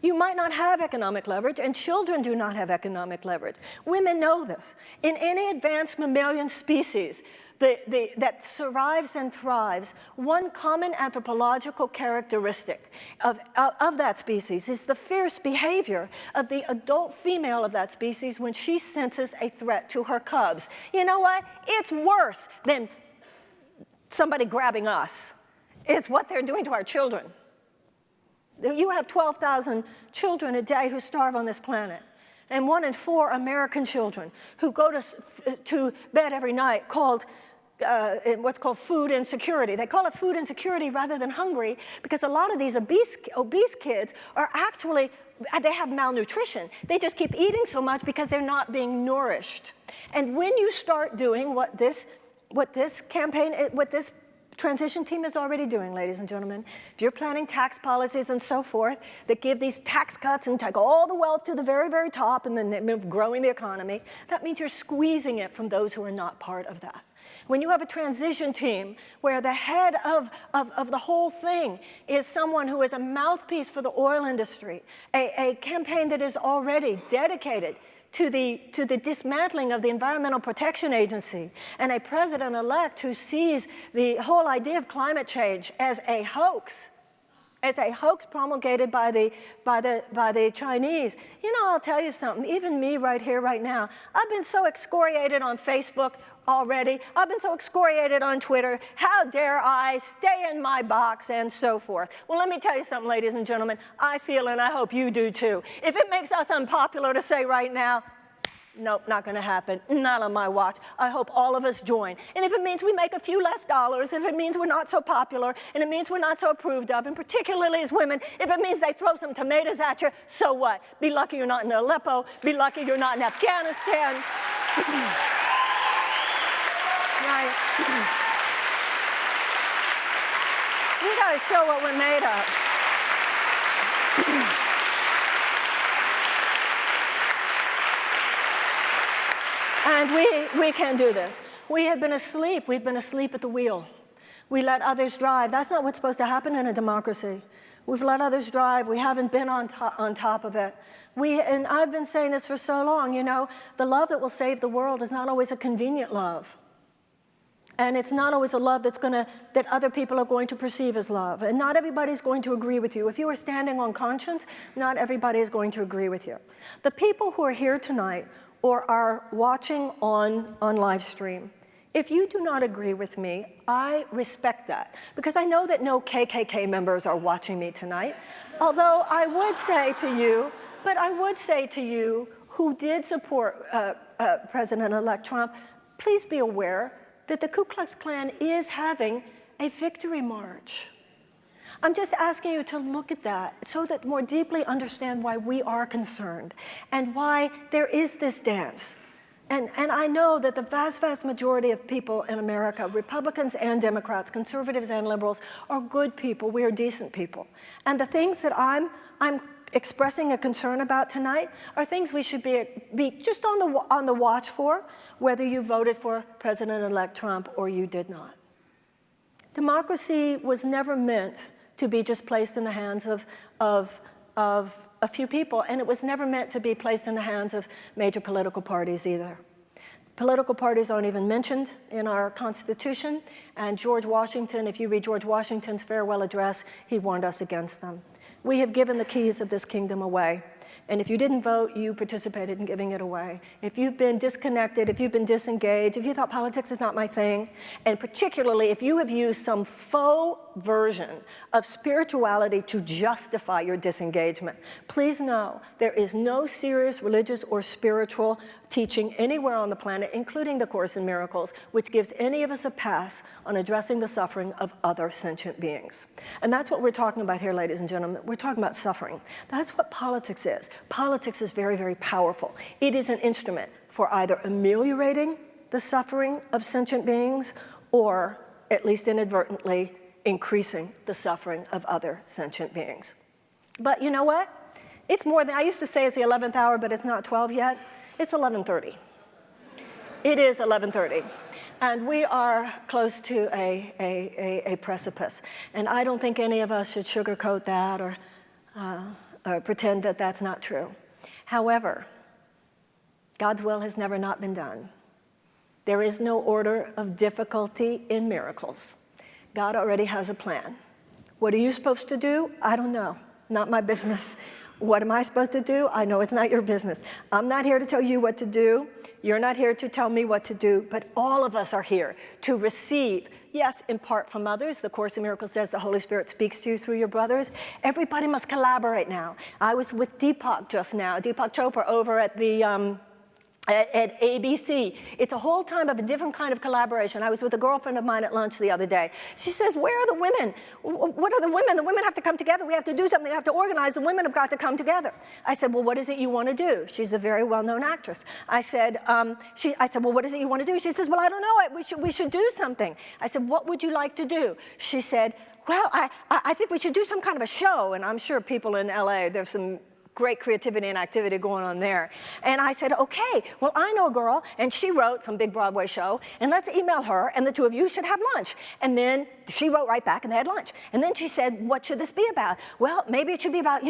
You might not have economic leverage, and children do not have economic leverage. Women know this. In any advanced mammalian species that survives and thrives, one common anthropological characteristic of that species is the fierce behavior of the adult female of that species when she senses a threat to her cubs. You know what? It's worse than somebody grabbing us. It's what they're doing to our children. You have 12,000 children a day who starve on this planet, and 1 in 4 American children who go to bed every night called what's called food insecurity. They call it food insecurity rather than hungry because a lot of these obese kids are actually, they have malnutrition. They just keep eating so much because they're not being nourished. And when you start doing what this transition team is already doing, ladies and gentlemen, if you're planning tax policies and so forth that give these tax cuts and take all the wealth to the very, very top and then growing the economy, that means you're squeezing it from those who are not part of that. When you have a transition team where the head of the whole thing is someone who is a mouthpiece for the oil industry, a campaign that is already dedicated to the dismantling of the Environmental Protection Agency, and a president-elect who sees the whole idea of climate change as a hoax promulgated by the Chinese. You know, I'll tell you something, even me right here, right now, I've been so excoriated on Facebook already. I've been so excoriated on Twitter. How dare I stay in my box and so forth. Well, let me tell you something, ladies and gentlemen. I feel, and I hope you do too, if it makes us unpopular to say right now, nope, not going to happen. Not on my watch. I hope all of us join. And if it means we make a few less dollars, if it means we're not so popular, and it means we're not so approved of, and particularly as women, if it means they throw some tomatoes at you, so what? Be lucky you're not in Aleppo. Be lucky you're not in Afghanistan. Right. We got to show what we're made of. And we can do this. We have been asleep. We've been asleep at the wheel. We let others drive. That's not what's supposed to happen in a democracy. We've let others drive. We haven't been on top of it. And I've been saying this for so long, you know, the love that will save the world is not always a convenient love. And it's not always a love that other people are going to perceive as love. And not everybody's going to agree with you. If you are standing on conscience, not everybody is going to agree with you. The people who are here tonight or are watching on live stream, if you do not agree with me, I respect that. Because I know that no KKK members are watching me tonight. Although I would say to you, who did support President-elect Trump, please be aware that the Ku Klux Klan is having a victory march. I'm just asking you to look at that so that more deeply understand why we are concerned and why there is this dance. And I know that the vast, vast majority of people in America, Republicans and Democrats, conservatives and liberals, are good people. We are decent people. And the things that I'm expressing a concern about tonight are things we should be just on the watch for, whether you voted for President-elect Trump or you did not. Democracy was never meant to be just placed in the hands of a few people, and it was never meant to be placed in the hands of major political parties either. Political parties aren't even mentioned in our Constitution, and George Washington, if you read George Washington's farewell address, he warned us against them. We have given the keys of this kingdom away. And if you didn't vote, you participated in giving it away. If you've been disconnected, if you've been disengaged, if you thought politics is not my thing, and particularly if you have used some faux version of spirituality to justify your disengagement, please know there is no serious religious or spiritual teaching anywhere on the planet, including the Course in Miracles, which gives any of us a pass on addressing the suffering of other sentient beings. And that's what we're talking about here, ladies and gentlemen. We're talking about suffering. That's what politics is. Politics is very, very powerful. It is an instrument for either ameliorating the suffering of sentient beings or, at least inadvertently, increasing the suffering of other sentient beings. But you know what? It's more than, I used to say it's the 11th hour, but it's not 12 yet. It's 11:30. It is 11:30. And we are close to a precipice. And I don't think any of us should sugarcoat that or pretend that that's not true. However, God's will has never not been done. There is no order of difficulty in miracles. God already has a plan. What are you supposed to do? I don't know. Not my business. What am I supposed to do? I know it's not your business. I'm not here to tell you what to do. You're not here to tell me what to do, but all of us are here to receive, yes, in part from others. The Course in Miracles says the Holy Spirit speaks to you through your brothers. Everybody must collaborate now. I was with Deepak just now, Deepak Chopra, over at the at ABC. It's a whole time of a different kind of collaboration. I was with a girlfriend of mine at lunch the other day. She says, where are the women? What are the women? The women have to come together. We have to do something. We have to organize. The women have got to come together. I said, well, what is it you want to do? She's a very well-known actress. I said, well, what is it you want to do? She says, well, I don't know. We should do something. I said, what would you like to do? She said, well, I think we should do some kind of a show. And I'm sure people in LA, there's some great creativity and activity going on there. And I said, okay, well, I know a girl, and she wrote some big Broadway show, and let's email her, and the two of you should have lunch. And then she wrote right back, and they had lunch. And then she said, what should this be about? Well, maybe it should be about,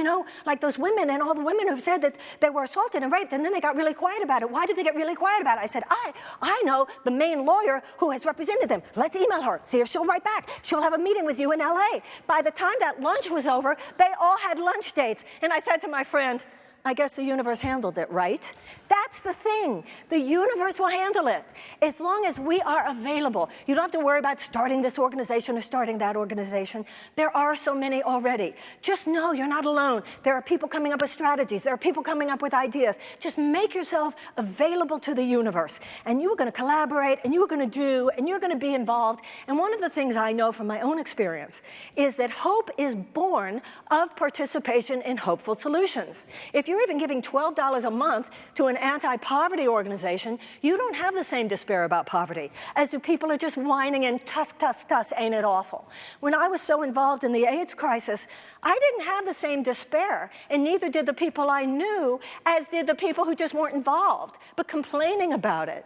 like those women and all the women who said that they were assaulted and raped, and then they got really quiet about it. Why did they get really quiet about it? I said, I know the main lawyer who has represented them. Let's email her, see if she'll write back. She'll have a meeting with you in LA. By the time that lunch was over, they all had lunch dates. And I said to my friend, I guess the universe handled it, right? That's the thing. The universe will handle it as long as we are available. You don't have to worry about starting this organization or starting that organization. There are so many already. Just know you're not alone. There are people coming up with strategies. There are people coming up with ideas. Just make yourself available to the universe. And you are going to collaborate, and you are going to do, and you're going to be involved. And one of the things I know from my own experience is that hope is born of participation in hopeful solutions. If you're even giving $12 a month to an anti-poverty organization, you don't have the same despair about poverty as do people who are just whining and tuss, ain't it awful. When I was so involved in the AIDS crisis, I didn't have the same despair, and neither did the people I knew, as did the people who just weren't involved, but complaining about it.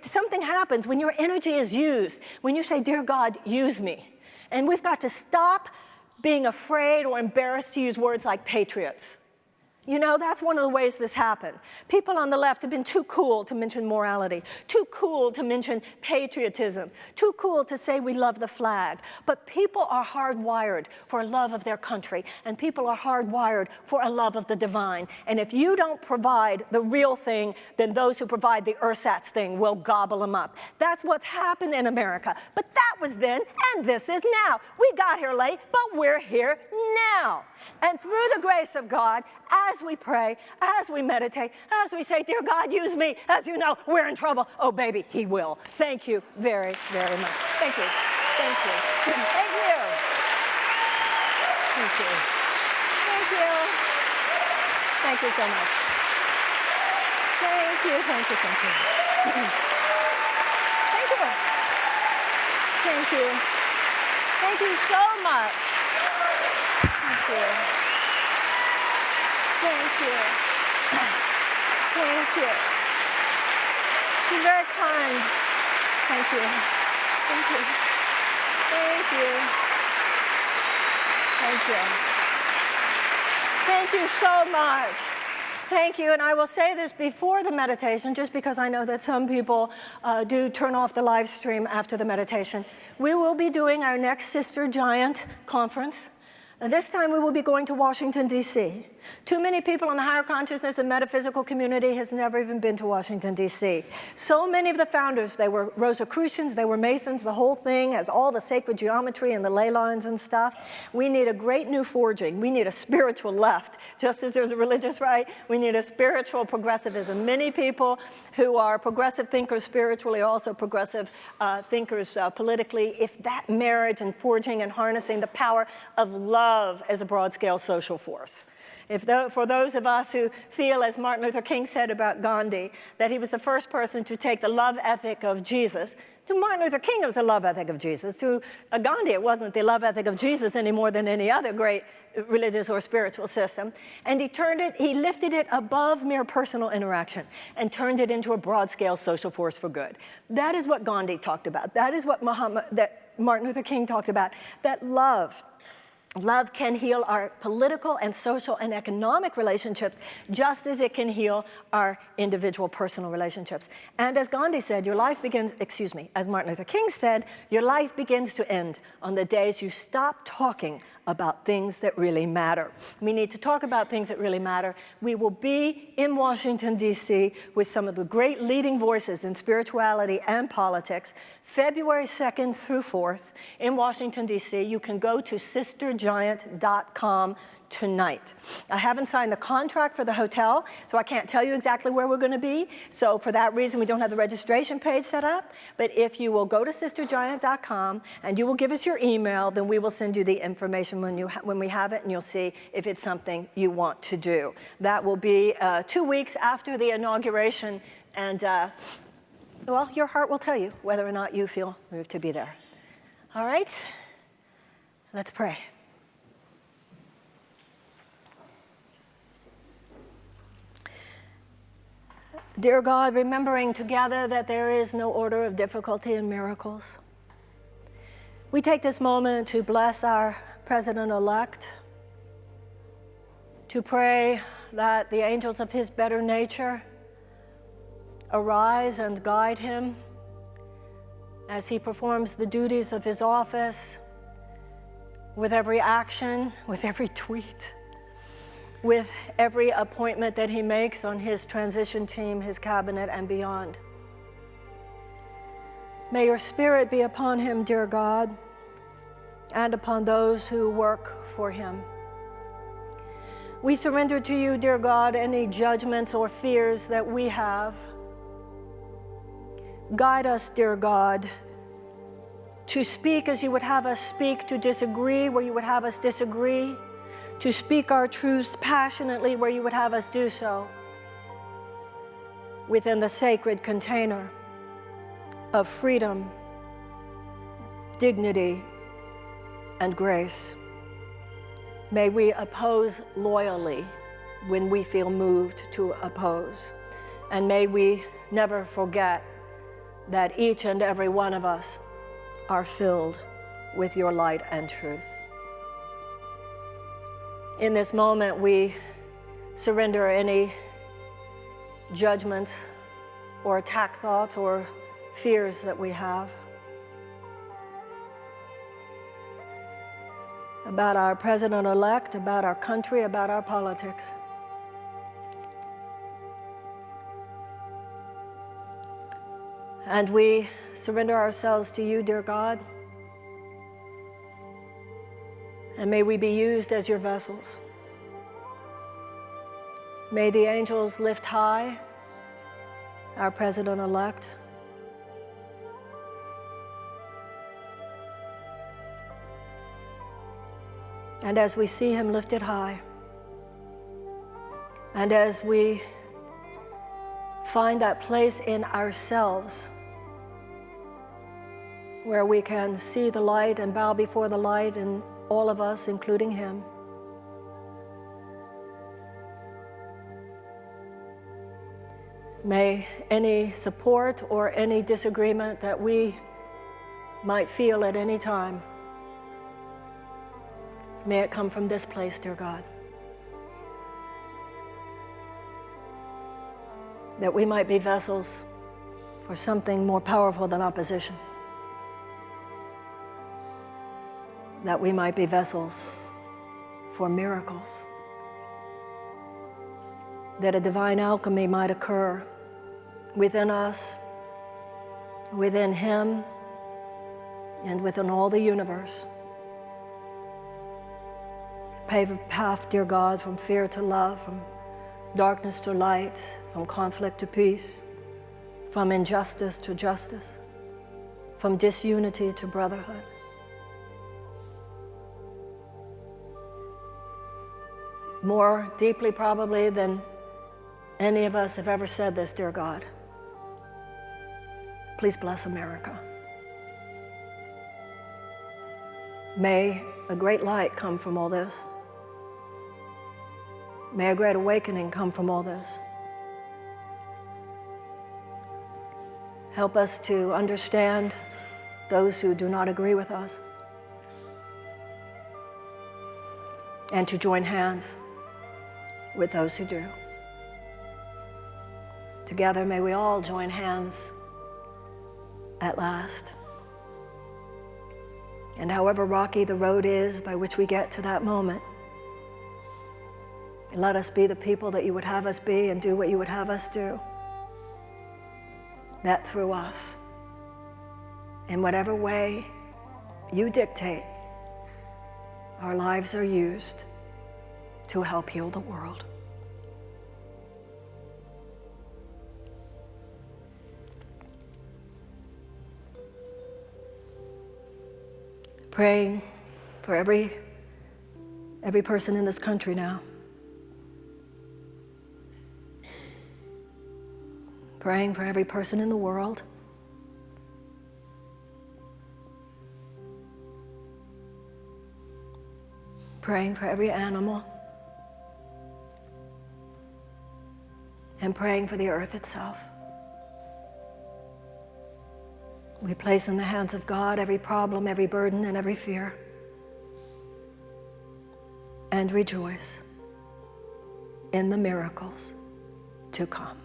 Something happens when your energy is used, when you say, dear God, use me. And we've got to stop being afraid or embarrassed to use words like patriots. You know, that's one of the ways this happened. People on the left have been too cool to mention morality, too cool to mention patriotism, too cool to say we love the flag. But people are hardwired for a love of their country, and people are hardwired for a love of the divine. And if you don't provide the real thing, then those who provide the ersatz thing will gobble them up. That's what's happened in America. But that was then, and this is now. We got here late, but we're here now. And through the grace of God, as we pray, as we meditate, as we say, dear God, use me. As you know, we're in trouble. Oh, baby, he will. Thank you very, very much. Thank you. Thank you. Thank you. Thank you. Thank you. Thank you so much. Thank you. Thank you. Thank you. Thank you. Thank you. Thank you so much. Thank you. Thank you. Thank you. You're very kind. Thank you. Thank you. Thank you. Thank you. Thank you so much. Thank you, and I will say this before the meditation, just because I know that some people do turn off the live stream after the meditation. We will be doing our next Sister Giant conference. And this time we will be going to Washington, D.C. Too many people in the higher consciousness and metaphysical community has never even been to Washington, D.C. So many of the founders, they were Rosicrucians, they were Masons, the whole thing has all the sacred geometry and the ley lines and stuff. We need a great new forging. We need a spiritual left. Just as there's a religious right, we need a spiritual progressivism. Many people who are progressive thinkers spiritually are also progressive thinkers politically. If that marriage and forging and harnessing the power of love as a broad-scale social force. For those of us who feel, as Martin Luther King said about Gandhi, that he was the first person to take the love ethic of Jesus, to Martin Luther King it was the love ethic of Jesus. To Gandhi it wasn't the love ethic of Jesus any more than any other great religious or spiritual system. And he lifted it above mere personal interaction and turned it into a broad-scale social force for good. That is what Gandhi talked about. That is what Martin Luther King talked about, that love can heal our political and social and economic relationships just as it can heal our individual personal relationships. And as Gandhi said, as Martin Luther King said, your life begins to end on the days you stop talking about things that really matter. We need to talk about things that really matter. We will be in Washington, D.C. with some of the great leading voices in spirituality and politics, February 2nd through 4th in Washington, D.C. You can go to sistergiant.com tonight. I haven't signed the contract for the hotel, so I can't tell you exactly where we're going to be. So for that reason, we don't have the registration page set up. But if you will go to sistergiant.com and you will give us your email, then we will send you the information when we have it, and you'll see if it's something you want to do. That will be 2 weeks after the inauguration, and well, your heart will tell you whether or not you feel moved to be there. All right? Let's pray. Dear God, remembering together that there is no order of difficulty in miracles, we take this moment to bless our President-elect, to pray that the angels of his better nature arise and guide him as he performs the duties of his office with every action, with every tweet, with every appointment that he makes on his transition team, his cabinet, and beyond. May your spirit be upon him, dear God, and upon those who work for him. We surrender to you, dear God, any judgments or fears that we have. Guide us, dear God, to speak as you would have us speak, to disagree where you would have us disagree, to speak our truths passionately where you would have us do so, within the sacred container of freedom, dignity, and grace. May we oppose loyally when we feel moved to oppose. And may we never forget that each and every one of us are filled with your light and truth. In this moment, we surrender any judgments or attack thoughts or fears that we have about our president-elect, about our country, about our politics. And we surrender ourselves to you, dear God, and may we be used as your vessels. May the angels lift high our president-elect. And as we see him lifted high, and as we find that place in ourselves where we can see the light and bow before the light in all of us, including him, may any support or any disagreement that we might feel at any time, may it come from this place, dear God, that we might be vessels for something more powerful than opposition, that we might be vessels for miracles, that a divine alchemy might occur within us, within him, and within all the universe. Pave a path, dear God, from fear to love, from darkness to light, from conflict to peace, from injustice to justice, from disunity to brotherhood. More deeply probably than any of us have ever said this, dear God, please bless America. May a great light come from all this. May a great awakening come from all this. Help us to understand those who do not agree with us and to join hands with those who do. Together, may we all join hands at last. And however rocky the road is by which we get to that moment, let us be the people that you would have us be and do what you would have us do. That through us, in whatever way you dictate, our lives are used to help heal the world. Praying for every person in this country now. Praying for every person in the world. Praying for every animal. And praying for the earth itself. We place in the hands of God every problem, every burden, and every fear. And rejoice in the miracles to come.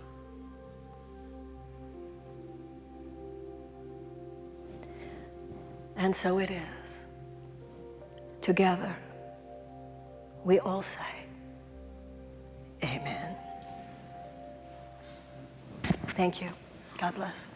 And so it is. Together, we all say, amen. Thank you. God bless.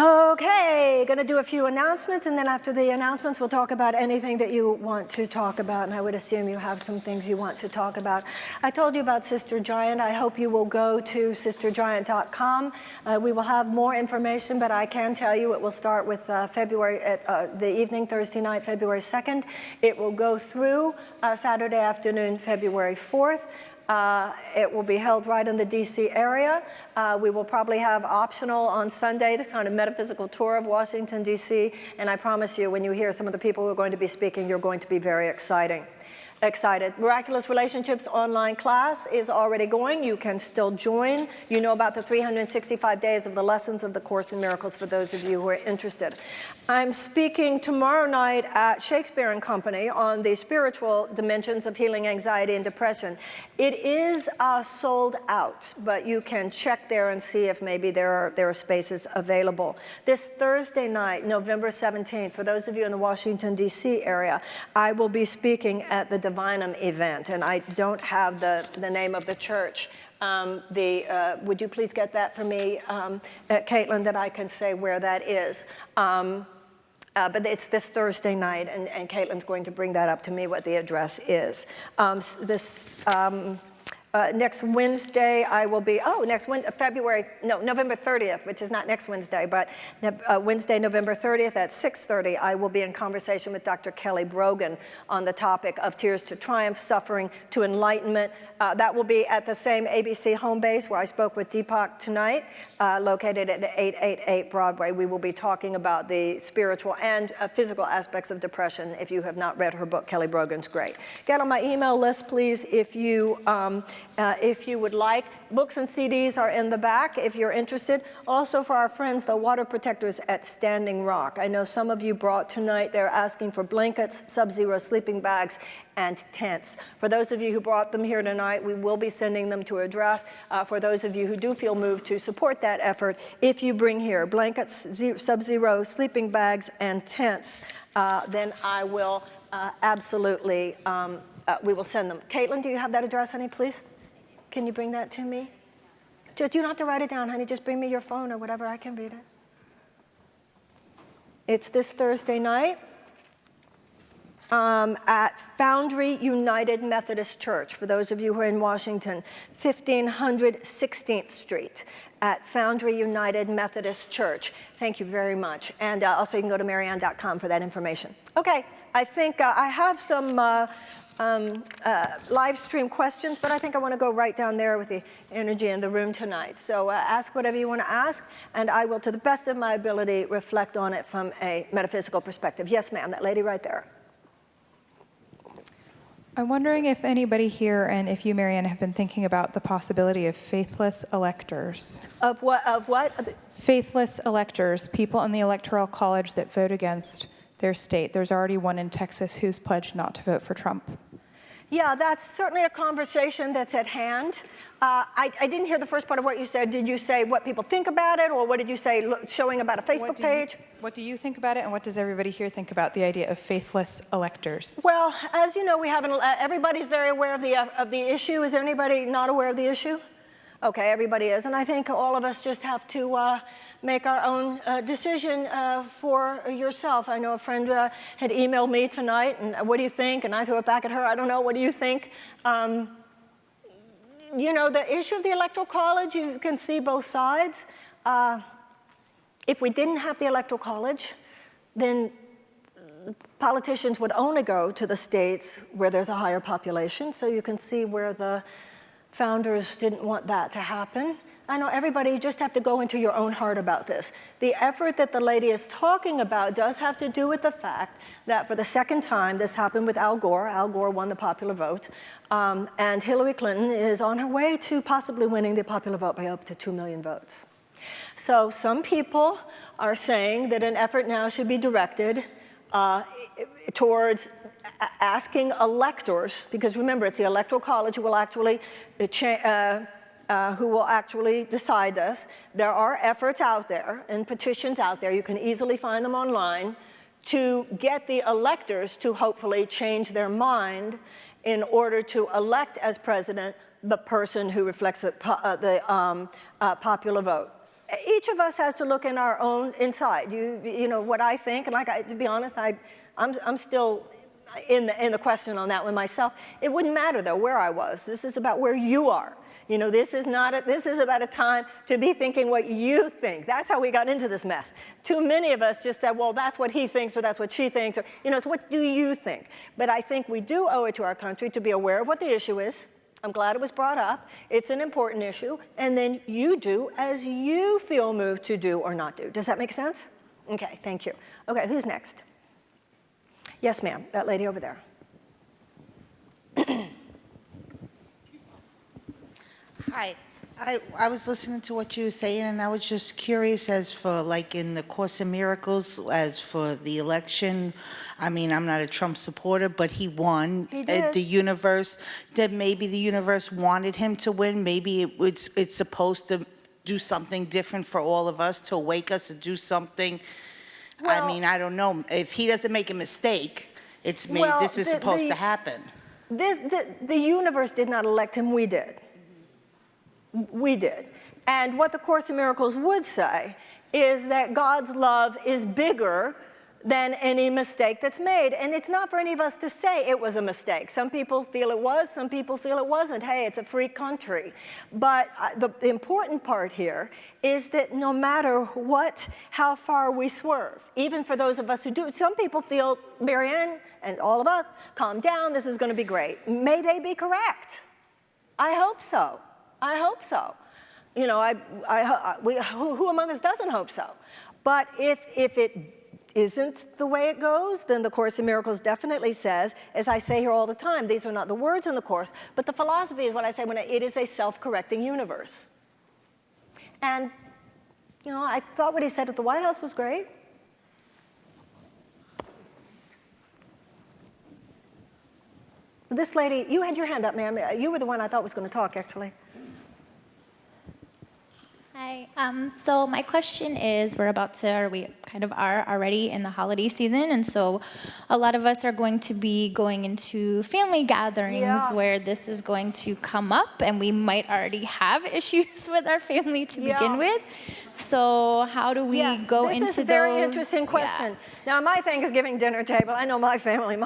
Okay, going to do a few announcements, and then after the announcements, we'll talk about anything that you want to talk about, and I would assume you have some things you want to talk about. I told you about Sister Giant. I hope you will go to sistergiant.com. We will have more information, but I can tell you it will start with the evening, Thursday night, February 2nd. It will go through Saturday afternoon, February 4th. It will be held right in the DC area. We will probably have optional on Sunday, this kind of metaphysical tour of Washington, DC. And I promise you, when you hear some of the people who are going to be speaking, you're going to be very exciting. Excited. Miraculous Relationships online class is already going. You can still join. You know about the 365 days of the lessons of the Course in Miracles for those of you who are interested. I'm speaking tomorrow night at Shakespeare and Company on the spiritual dimensions of healing anxiety and depression. It is sold out, but you can check there and see if maybe there are spaces available. This Thursday night, November 17th, for those of you in the Washington, D.C. area, I will be speaking at the Divinum event, and I don't have the name of the church. Would you please get that for me, Caitlin, that I can say where that is? But it's this Thursday night, and Caitlin's going to bring that up to me, what the address is. Next Wednesday, I will be, November 30th, which is not next Wednesday, but Wednesday, November 30th at 6:30, I will be in conversation with Dr. Kelly Brogan on the topic of tears to triumph, suffering to enlightenment. That will be at the same ABC home base where I spoke with Deepak tonight, located at 888 Broadway. We will be talking about the spiritual and physical aspects of depression. If you have not read her book, Kelly Brogan's great. Get on my email list, please, if you would like. Books and CDs are in the back if you're interested. Also for our friends, the water protectors at Standing Rock. I know some of you brought tonight, they're asking for blankets, sub-zero sleeping bags, and tents. For those of you who brought them here tonight, we will be sending them to address. For those of you who do feel moved to support that effort, if you bring here blankets, sub-zero sleeping bags, and tents, then I will absolutely, we will send them. Caitlin, do you have that address, honey, please? Can you bring that to me? You don't have to write it down, honey. Just bring me your phone or whatever. I can read it. It's this Thursday night at Foundry United Methodist Church. For those of you who are in Washington, 1500 16th Street at Foundry United Methodist Church. Thank you very much. And also you can go to Marianne.com for that information. Okay, I think I have some live stream questions, but I think I want to go right down there with the energy in the room tonight. So ask whatever you want to ask, and I will, to the best of my ability, reflect on it from a metaphysical perspective. Yes, ma'am, that lady right there. I'm wondering if anybody here, and if you, Marianne, have been thinking about the possibility of faithless electors. Of what? Of what? Faithless electors, people in the Electoral College that vote against their state. There's already one in Texas who's pledged not to vote for Trump. Yeah, that's certainly a conversation that's at hand. I didn't hear the first part of what you said. Did you say what people think about it, or what did you say showing about a Facebook page? What do you think about it, and what does everybody here think about the idea of faithless electors? Well, as you know, we have everybody's very aware of the issue. Is there anybody not aware of the issue? Okay, everybody is, and I think all of us just have to make our own decision for yourself. I know a friend had emailed me tonight, and what do you think? And I threw it back at her. I don't know. What do you think? You know, the issue of the Electoral College, you can see both sides. If we didn't have the Electoral College, then politicians would only go to the states where there's a higher population. So you can see where the founders didn't want that to happen. I know everybody, you just have to go into your own heart about this. The effort that the lady is talking about does have to do with the fact that for the second time, this happened with Al Gore. Al Gore won the popular vote. And Hillary Clinton is on her way to possibly winning the popular vote by up to 2 million votes. So some people are saying that an effort now should be directed towards asking electors, because remember, it's the Electoral College who will actually decide this. There are efforts out there and petitions out there, you can easily find them online, to get the electors to hopefully change their mind in order to elect as president the person who reflects the popular vote. Each of us has to look in our own inside. You know what I think, and to be honest, I'm still in the question on that one myself. It wouldn't matter though where I was. This is about where you are. You know, this is about a time to be thinking what you think. That's how we got into this mess. Too many of us just said, well, that's what he thinks, or that's what she thinks, or, you know, it's what do you think? But I think we do owe it to our country to be aware of what the issue is. I'm glad it was brought up. It's an important issue. And then you do as you feel moved to do or not do. Does that make sense? Okay, thank you. Okay, who's next? Yes, ma'am, that lady over there. Hi. I was listening to what you were saying, and I was just curious as for, like, in the Course in Miracles, as for the election. I mean, I'm not a Trump supporter, but he won. He did. The universe, that maybe the universe wanted him to win. Maybe it's supposed to do something different for all of us, to wake us to do something. I Well- mean, I don't know. If he doesn't make a mistake, it's made, Well, this is supposed to happen. The universe did not elect him, we did. We did. And what the Course in Miracles would say is that God's love is bigger than any mistake that's made. And it's not for any of us to say it was a mistake. Some people feel it was, some people feel it wasn't. Hey, it's a free country. But the important part here is that no matter how far we swerve, even for those of us who do, some people feel, Marianne and all of us, calm down, this is going to be great. May they be correct. I hope so. I hope so. You know, who among us doesn't hope so? But if it isn't the way it goes, then the Course in Miracles definitely says, as I say here all the time, these are not the words in the Course, but the philosophy is what I say when it is a self-correcting universe. And, you know, I thought what he said at the White House was great. This lady, you had your hand up, ma'am. You were the one I thought was going to talk, actually. Hi. So my question is, we kind of are already in the holiday season, and so a lot of us are going to be going into family gatherings where this is going to come up, and we might already have issues with our family to begin with. So how do we go into those? This is a very interesting question. Now, my Thanksgiving dinner table, I know my family,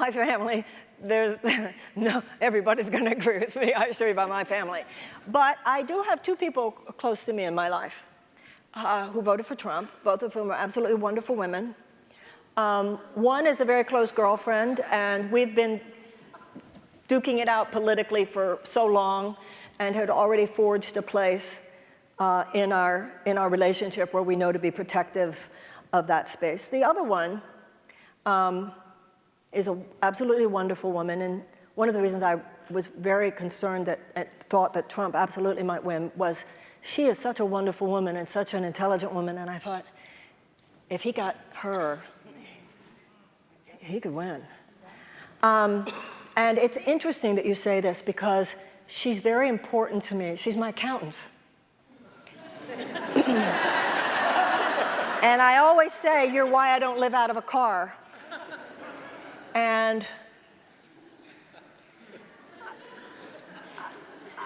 no, everybody's going to agree with me, I assure you, about my family. But I do have two people close to me in my life who voted for Trump, both of whom are absolutely wonderful women. One is a very close girlfriend, and we've been duking it out politically for so long and had already forged a place in our relationship where we know to be protective of that space. The other one is an absolutely wonderful woman, and one of the reasons I was very concerned and thought that Trump absolutely might win was she is such a wonderful woman and such an intelligent woman, and I thought, if he got her, he could win. And it's interesting that you say this because she's very important to me. She's my accountant. And I always say, you're why I don't live out of a car. And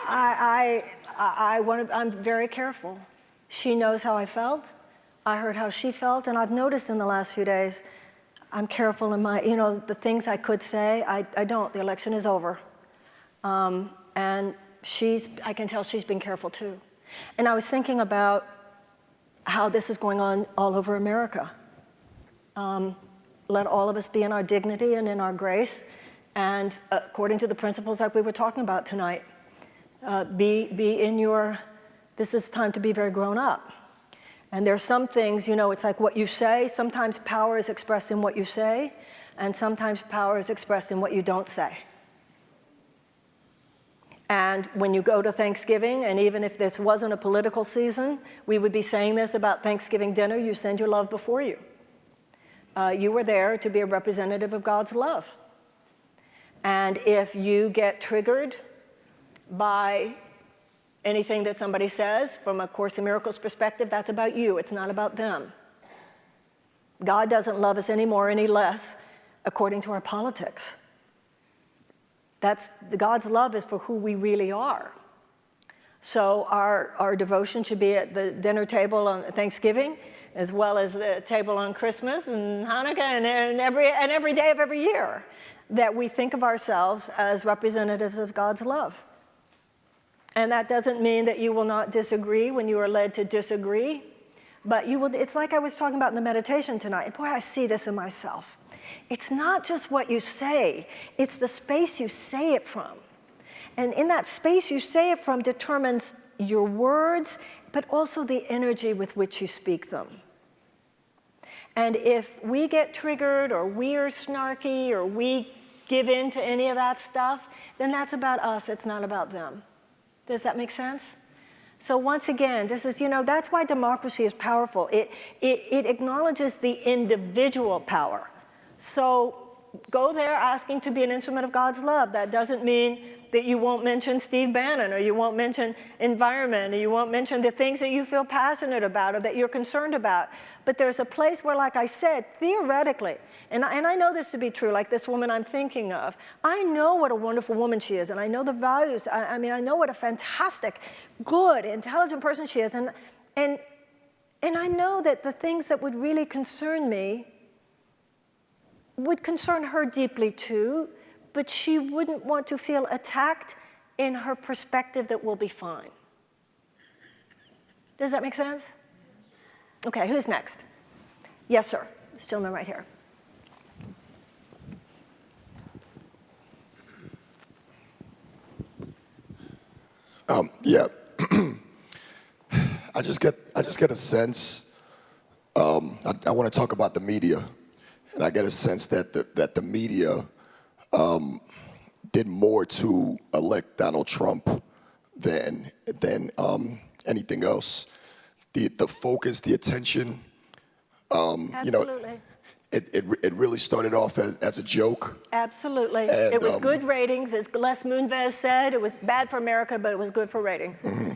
I'm very careful. She knows how I felt. I heard how she felt, and I've noticed in the last few days, I'm careful in the things I could say, I don't. The election is over. And I can tell she's been careful too. And I was thinking about how this is going on all over America. Let all of us be in our dignity and in our grace, and according to the principles that we were talking about tonight, be in your, this is time to be very grown up. And there's some things, it's like what you say. Sometimes power is expressed in what you say, and sometimes power is expressed in what you don't say. And when you go to Thanksgiving, and even if this wasn't a political season, we would be saying this about Thanksgiving dinner, you send your love before you. You were there to be a representative of God's love. And if you get triggered by anything that somebody says from a Course in Miracles perspective, that's about you. It's not about them. God doesn't love us any more, any less, according to our politics. God's love is for who we really are. So our devotion should be at the dinner table on Thanksgiving, as well as the table on Christmas and Hanukkah and every day of every year, that we think of ourselves as representatives of God's love. And that doesn't mean that you will not disagree when you are led to disagree, but you will. It's like I was talking about in the meditation tonight. Boy, I see this in myself. It's not just what you say, it's the space you say it from. And in that space you say it from determines your words, but also the energy with which you speak them. And if we get triggered, or we are snarky, or we give in to any of that stuff, then that's about us, it's not about them. Does that make sense? So once again, this is, that's why democracy is powerful. It acknowledges the individual power. So go there asking to be an instrument of God's love. That doesn't mean that you won't mention Steve Bannon, or you won't mention environment, or you won't mention the things that you feel passionate about or that you're concerned about. But there's a place where, like I said, theoretically, and I know this to be true, like this woman I'm thinking of, I know what a wonderful woman she is, and I know the values. I mean, I know what a fantastic, good, intelligent person she is, and I know that the things that would really concern me would concern her deeply too, but she wouldn't want to feel attacked in her perspective that we'll be fine. Does that make sense? Okay, who's next? Yes, sir. This gentleman right here. Yeah. I just get a sense. I want to talk about the media, and I get a sense that the media did more to elect Donald Trump than anything else. The focus, the attention. Absolutely. It really started off as a joke. Absolutely. And, it was good ratings, as Les Moonves said. It was bad for America, but it was good for ratings. Mm-hmm.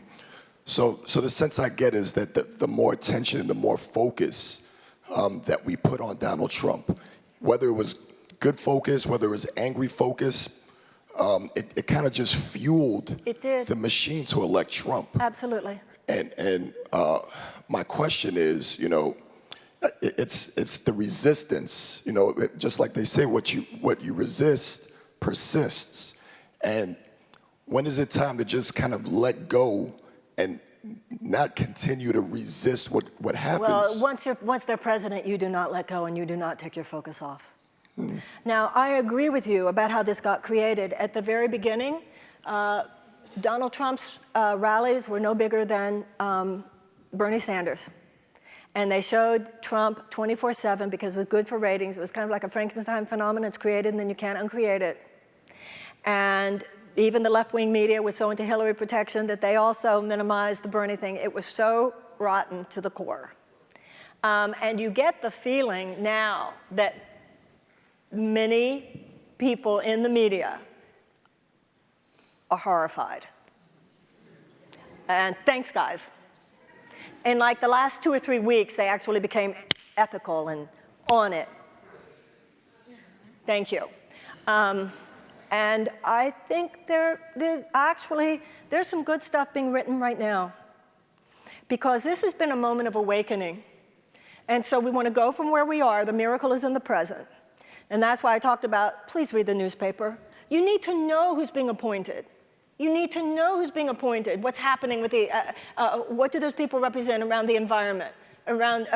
So the sense I get is that the more attention and the more focus that we put on Donald Trump, whether it was good focus, whether it was angry focus, it kind of just fueled the machine to elect Trump. Absolutely. And my question is, it's the resistance. Just like they say, what you resist persists. And when is it time to just kind of let go and not continue to resist what happens? Well, once they're president, you do not let go and you do not take your focus off. Now, I agree with you about how this got created. At the very beginning, Donald Trump's rallies were no bigger than Bernie Sanders. And they showed Trump 24/7 because it was good for ratings. It was kind of like a Frankenstein phenomenon. It's created and then you can't uncreate it. And even the left-wing media was so into Hillary protection that they also minimized the Bernie thing. It was so rotten to the core. And you get the feeling now that many people in the media are horrified. And thanks, guys. In like the last 2 or 3 weeks, they actually became ethical and on it. Thank you. And I think there's some good stuff being written right now, because this has been a moment of awakening. And so we want to go from where we are. The miracle is in the present. And that's why I talked about, please read the newspaper. You need to know who's being appointed. You need to know who's being appointed, what's happening with what do those people represent around the environment, around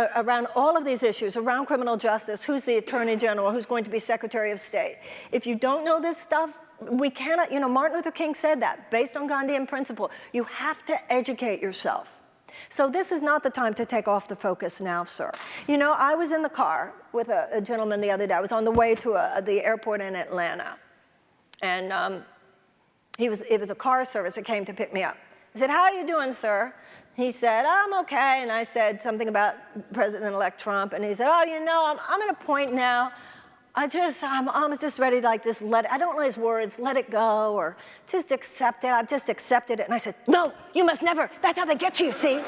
all of these issues, around criminal justice, who's the Attorney General, who's going to be Secretary of State. If you don't know this stuff, we cannot, Martin Luther King said that, based on Gandhian principle. You have to educate yourself. So this is not the time to take off the focus now, sir. I was in the car with a gentleman the other day. I was on the way to the airport in Atlanta. And it was a car service that came to pick me up. I said, how are you doing, sir? He said, I'm okay. And I said something about President-elect Trump. And he said, I'm at a point now. I'm just ready to just let it, I don't know his words, let it go, or just accept it. I've just accepted it. And I said, no, you must never. That's how they get you, see?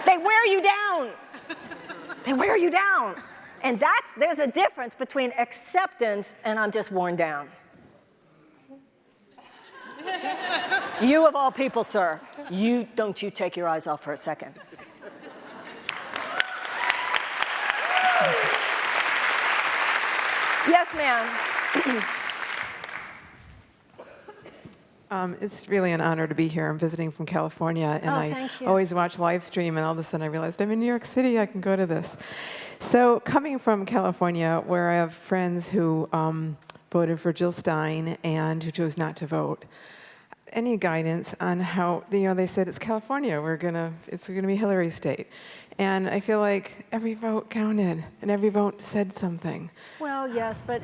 They wear you down. They wear you down. And there's a difference between acceptance and I'm just worn down. You of all people, sir, don't you take your eyes off for a second. Yes, ma'am. It's really an honor to be here. I'm visiting from California, and I always watch live stream, and all of a sudden I realized I'm in New York City, I can go to this. So coming from California, where I have friends who voted for Jill Stein and who chose not to vote, any guidance on how, they said it's California, it's gonna be Hillary's state. And I feel like every vote counted and every vote said something. Well, yes, but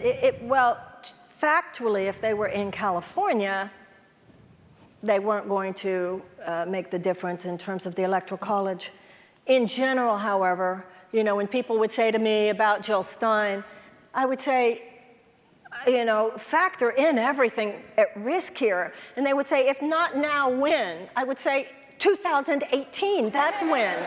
factually, if they were in California, they weren't going to make the difference in terms of the Electoral College. In general, however, you know, when people would say to me about Jill Stein, I would say, you know, factor in everything at risk here. And they would say, if not now, when? I would say, 2018, that's when.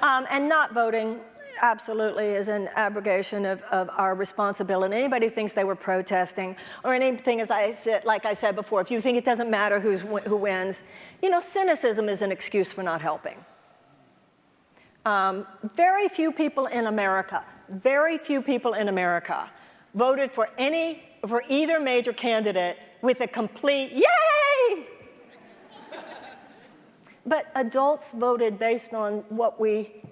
And not voting absolutely is an abrogation of our responsibility. Anybody who thinks they were protesting or anything, as I said, like I said before, if you think it doesn't matter who wins, you know, cynicism is an excuse for not helping. Very few people in America voted for either major candidate with a complete yay! But adults voted based on what we,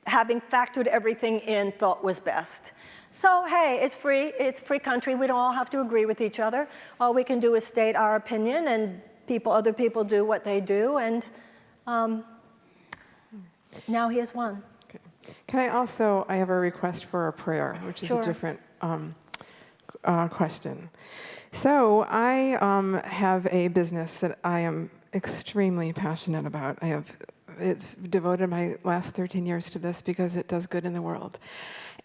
having factored everything in, thought was best. So, hey, it's free country. We don't all have to agree with each other. All we can do is state our opinion, and other people do what they do, and now he has won. Okay. Can I have a request for a prayer, which is Sure. a different question. So I have a business that I am extremely passionate about. It's devoted my last 13 years to this because it does good in the world.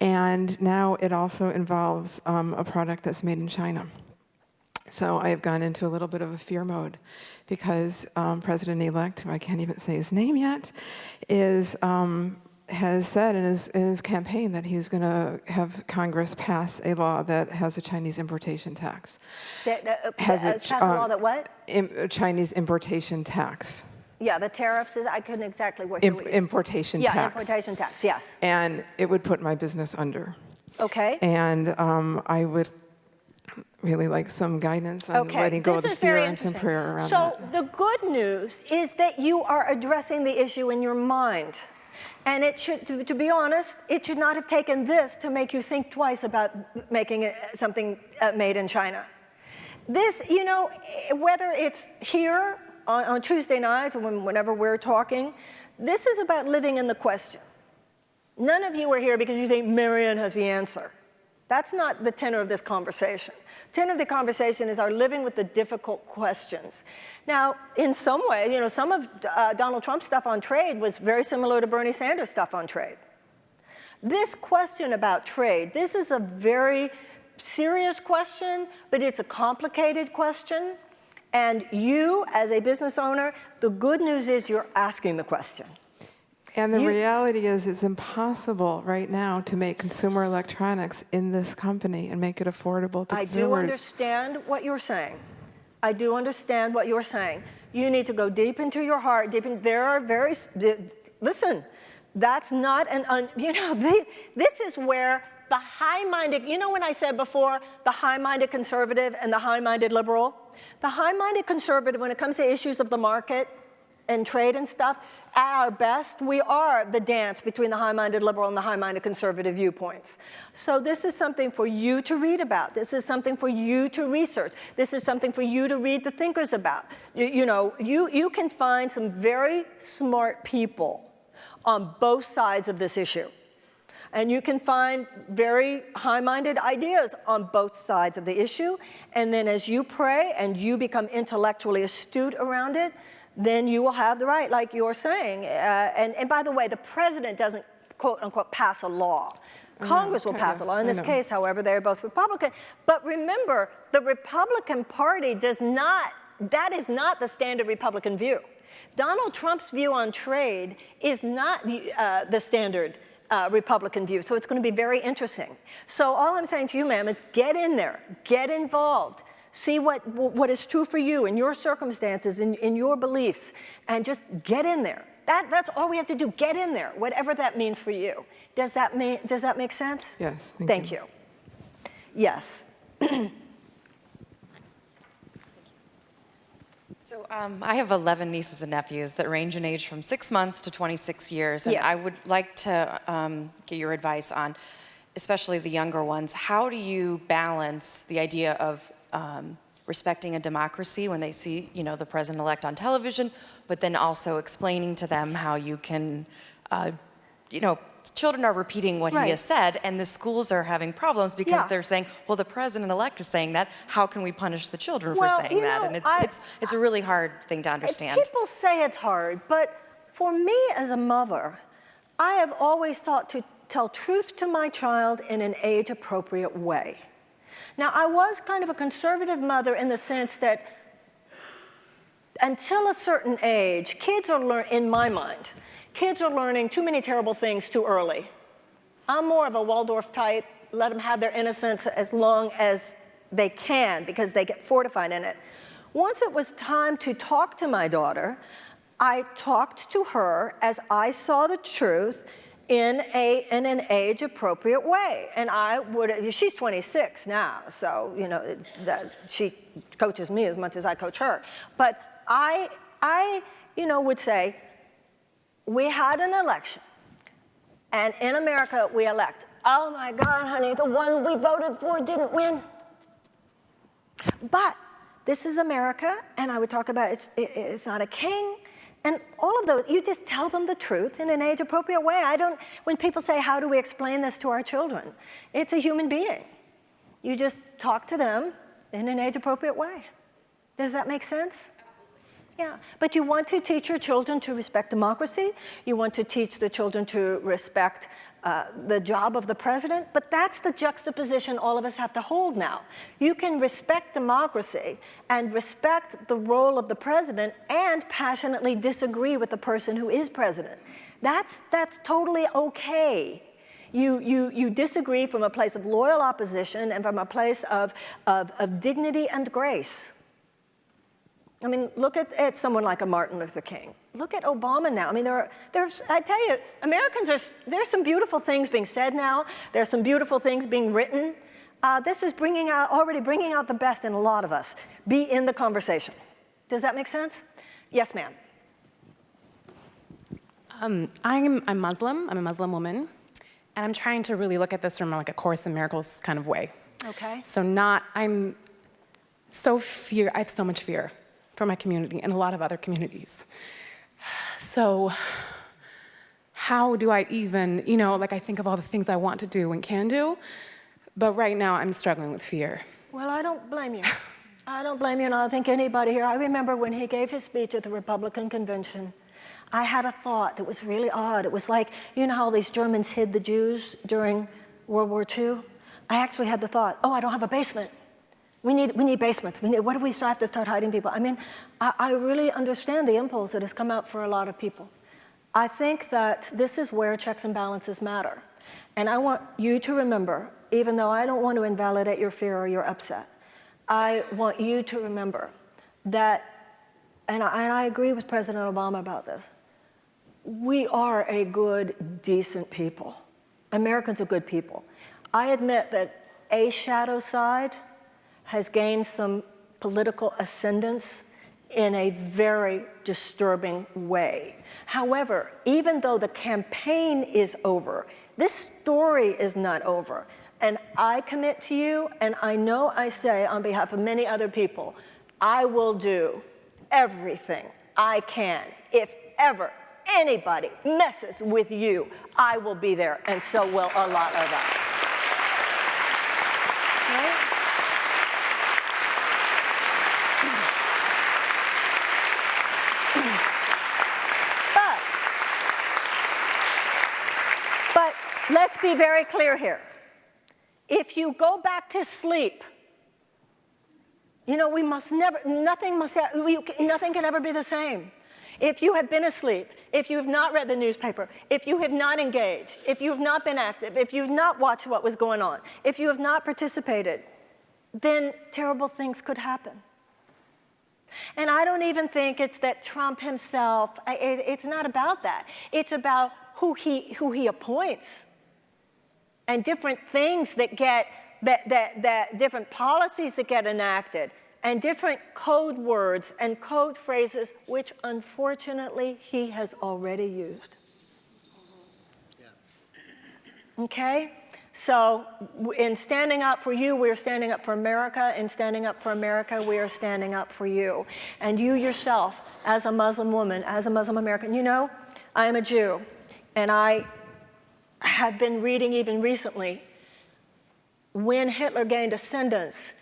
And now it also involves a product that's made in China. So I have gone into a little bit of a fear mode because President-elect, who I can't even say his name yet, has said in his campaign that he's going to have Congress pass a law that has a Chinese importation tax. Pass a law that what? Chinese importation tax. Yeah, the tariffs I couldn't exactly what Importation tax. Yeah, importation tax, yes. And it would put my business under. Okay. And I would really like some guidance on letting go of the fear and some prayer around that. So the good news is that you are addressing the issue in your mind. And it should, to be honest, it should not have taken this to make you think twice about making something made in China. This, you know, whether it's here on Tuesday nights or whenever we're talking, this is about living in the question. None of you are here because you think Marianne has the answer. That's not the tenor of this conversation. The tenor of the conversation is our living with the difficult questions. Now, in some way, you know, some of Donald Trump's stuff on trade was very similar to Bernie Sanders' stuff on trade. This question about trade, this is a very serious question, but it's a complicated question. And you, as a business owner, the good news is you're asking the question. And the reality is it's impossible right now to make consumer electronics in this company and make it affordable to consumers. I do understand what you're saying. I do understand what you're saying. You need to go deep into your heart. There are listen, that's not this is where the high-minded, you know when I said before, the high-minded conservative and the high-minded liberal? The high-minded conservative, when it comes to issues of the market and trade and stuff, at our best, we are the dance between the high-minded liberal and the high-minded conservative viewpoints. So this is something for you to read about. This is something for you to research. This is something for you to read the thinkers about. You can find some very smart people on both sides of this issue. And you can find very high-minded ideas on both sides of the issue. And then as you pray and you become intellectually astute around it, then you will have the right, like you're saying. And by the way, the president doesn't, quote unquote, pass a law. Congress will pass a law. In this case, however, they're both Republican. But remember, the Republican Party that is not the standard Republican view. Donald Trump's view on trade is not the standard Republican view. So it's going to be very interesting. So all I'm saying to you, ma'am, is get in there, get involved. See what is true for you in your circumstances, in your beliefs, and just get in there. That's all we have to do, get in there, whatever that means for you. Does that make sense? Yes, thank you. Yes. So I have 11 nieces and nephews that range in age from 6 months to 26 years, and I would like to get your advice on, especially the younger ones, how do you balance the idea of respecting a democracy when they see, the president-elect on television, but then also explaining to them how you can, children are repeating what he has said, and the schools are having problems because they're saying, well, the president-elect is saying that. How can we punish the children for saying that? And it's a really hard thing to understand. People say it's hard, but for me as a mother, I have always thought to tell truth to my child in an age-appropriate way. Now, I was kind of a conservative mother in the sense that until a certain age, kids are learning, in my mind, kids are learning too many terrible things too early. I'm more of a Waldorf type, let them have their innocence as long as they can because they get fortified in it. Once it was time to talk to my daughter, I talked to her as I saw the truth in an age-appropriate way. And she's 26 now, so, you know, she coaches me as much as I coach her. But I would say, we had an election, and in America, we elect. Oh my God, honey, the one we voted for didn't win. But this is America, and I would talk about it's not a king, and all of those, you just tell them the truth in an age-appropriate way. When people say, how do we explain this to our children? It's a human being. You just talk to them in an age-appropriate way. Does that make sense? Yeah, but you want to teach your children to respect democracy. You want to teach the children to respect the job of the president, but that's the juxtaposition all of us have to hold now. You can respect democracy and respect the role of the president and passionately disagree with the person who is president. That's totally okay. You disagree from a place of loyal opposition and from a place of dignity and grace. I mean, look at someone like a Martin Luther King. Look at Obama now. I mean, I tell you, there's some beautiful things being said now. There's some beautiful things being written. This is already bringing out the best in a lot of us. Be in the conversation. Does that make sense? Yes, ma'am. I'm Muslim. I'm a Muslim woman. And I'm trying to really look at this from like a Course in Miracles kind of way. Okay. So I have so much fear for my community and a lot of other communities. So how do I even, I think of all the things I want to do and can do, but right now I'm struggling with fear. Well, I don't blame you. I don't blame you, and I don't think anybody here. I remember when he gave his speech at the Republican convention, I had a thought that was really odd. It was like, you know how these Germans hid the Jews during World War II? I actually had the thought, I don't have a basement. We need basements. What do we still have to start hiding people? I mean, I really understand the impulse that has come out for a lot of people. I think that this is where checks and balances matter. And I want you to remember, even though I don't want to invalidate your fear or your upset, I want you to remember that, and I agree with President Obama about this, we are a good, decent people. Americans are good people. I admit that a shadow side has gained some political ascendance in a very disturbing way. However, even though the campaign is over, this story is not over. And I commit to you, and I know I say on behalf of many other people, I will do everything I can. If ever anybody messes with you, I will be there, and so will a lot of us. Right? But let's be very clear here. If you go back to sleep, we must never, nothing can ever be the same. If you have been asleep, if you have not read the newspaper, if you have not engaged, if you have not been active, if you have not watched what was going on, if you have not participated, then terrible things could happen. And I don't even think it's that Trump himself, it's not about that. It's about who he appoints and different things that get, that different policies that get enacted and different code words and code phrases, which unfortunately he has already used. Okay? So in standing up for you, we are standing up for America. In standing up for America, we are standing up for you. And you yourself, as a Muslim woman, as a Muslim American, I am a Jew. And I have been reading even recently, when Hitler gained ascendance,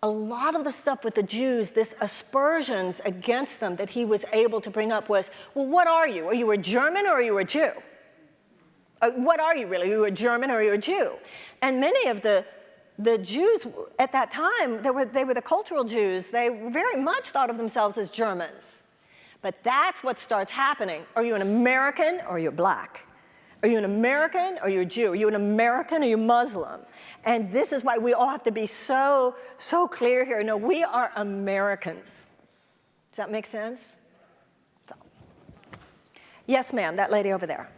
a lot of the stuff with the Jews, this aspersions against them that he was able to bring up was, well, what are you? Are you a German or are you a Jew? What are you really? Are you a German or are you a Jew? And many of the Jews at that time, they were the cultural Jews. They very much thought of themselves as Germans. But that's what starts happening. Are you an American or are you black? Are you an American or are you a Jew? Are you an American or are you Muslim? And this is why we all have to be so clear here. No, we are Americans. Does that make sense? So. Yes, ma'am, that lady over there.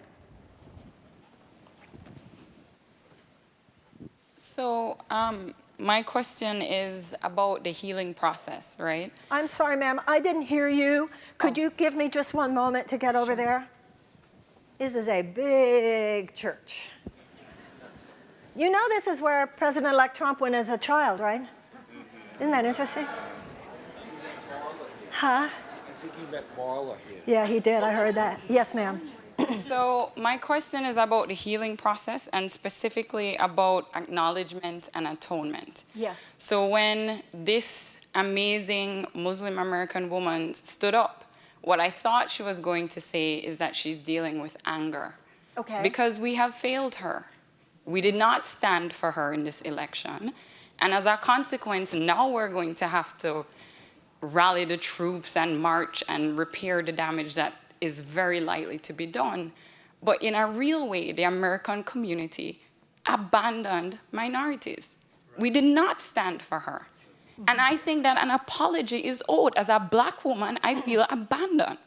So my question is about the healing process, right? I'm sorry, ma'am, I didn't hear you. Could you give me just one moment to get over there? This is a big church. You know this is where President-elect Trump went as a child, right? Isn't that interesting? Huh? I think he met Marla here. Yeah, he did. I heard that. Yes, ma'am. So my question is about the healing process and specifically about acknowledgement and atonement. Yes. So when this amazing Muslim American woman stood up, what I thought she was going to say is that she's dealing with anger. Okay. Because we have failed her. We did not stand for her in this election. And as a consequence, now we're going to have to rally the troops and march and repair the damage that is very likely to be done. But in a real way, the American community abandoned minorities. We did not stand for her. And I think that an apology is owed. As a black woman, I feel abandoned.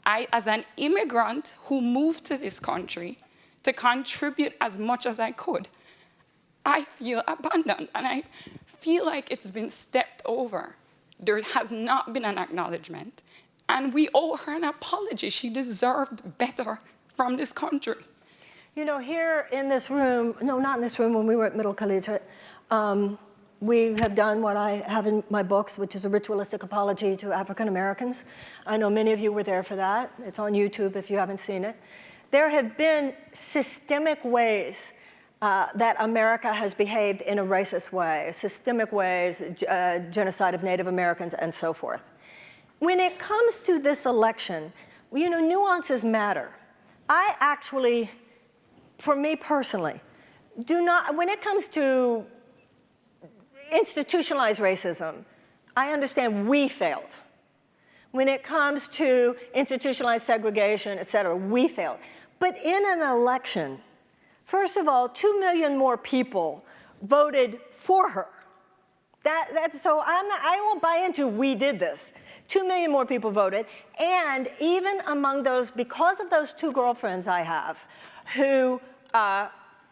As an immigrant who moved to this country to contribute as much as I could, I feel abandoned. And I feel like it's been stepped over. There has not been an acknowledgement. And we owe her an apology. She deserved better from this country. You know, here in this room, no, not in this room, when we were at Middle Collegiate, we have done what I have in my books, which is a ritualistic apology to African Americans. I know many of you were there for that. It's on YouTube if you haven't seen it. There have been systemic ways that America has behaved in a racist way, systemic ways, genocide of Native Americans and so forth. When it comes to this election, you know, nuances matter. I actually, for me personally, do not, when it comes to institutionalized racism, I understand we failed. When it comes to institutionalized segregation, et cetera, we failed. But in an election, first of all, 2 million more people voted for her. So I won't buy into we did this. 2 million more people voted, and even among those, because of those two girlfriends I have who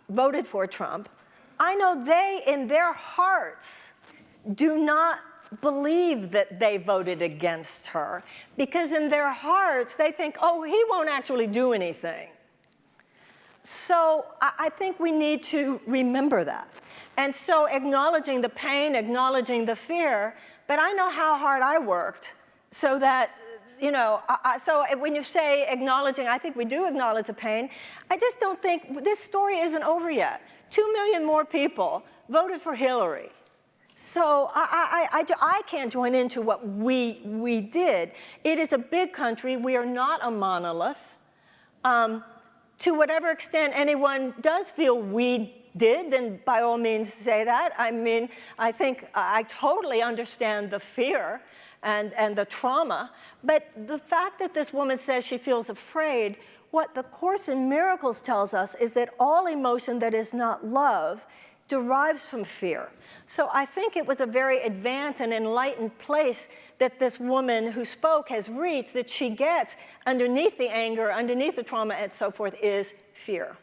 voted for Trump, I know they, in their hearts, do not believe that they voted against her, because in their hearts, they think, oh, he won't actually do anything. So I think we need to remember that. And so acknowledging the pain, acknowledging the fear, but I know how hard I worked so that, you know, so when you say acknowledging, I think we do acknowledge the pain. I just don't think, this story isn't over yet. 2 million more people voted for Hillary. So I can't join into what we did. It is a big country. We are not a monolith. To whatever extent anyone does feel we did, then by all means say that. I mean, I think I totally understand the fear and the trauma, but the fact that this woman says she feels afraid, what the Course in Miracles tells us is that all emotion that is not love derives from fear. So I think it was a very advanced and enlightened place that this woman who spoke has reached, that she gets underneath the anger, underneath the trauma and so forth, is fear.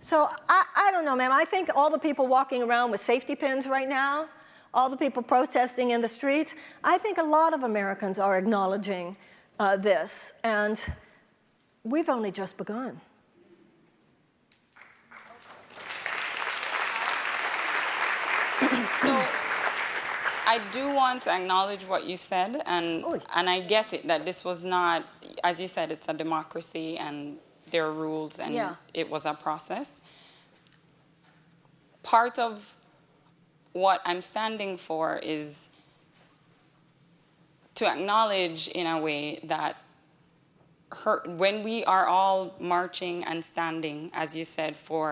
So I don't know, ma'am. I think all the people walking around with safety pins right now, all the people protesting in the streets, I think a lot of Americans are acknowledging this, and we've only just begun. So I do want to acknowledge what you said, and I get it that this was not, as you said, it's a democracy, and their rules, and Yeah. it was a process. Part of what I'm standing for is to acknowledge in a way that when we are all marching and standing, as you said, for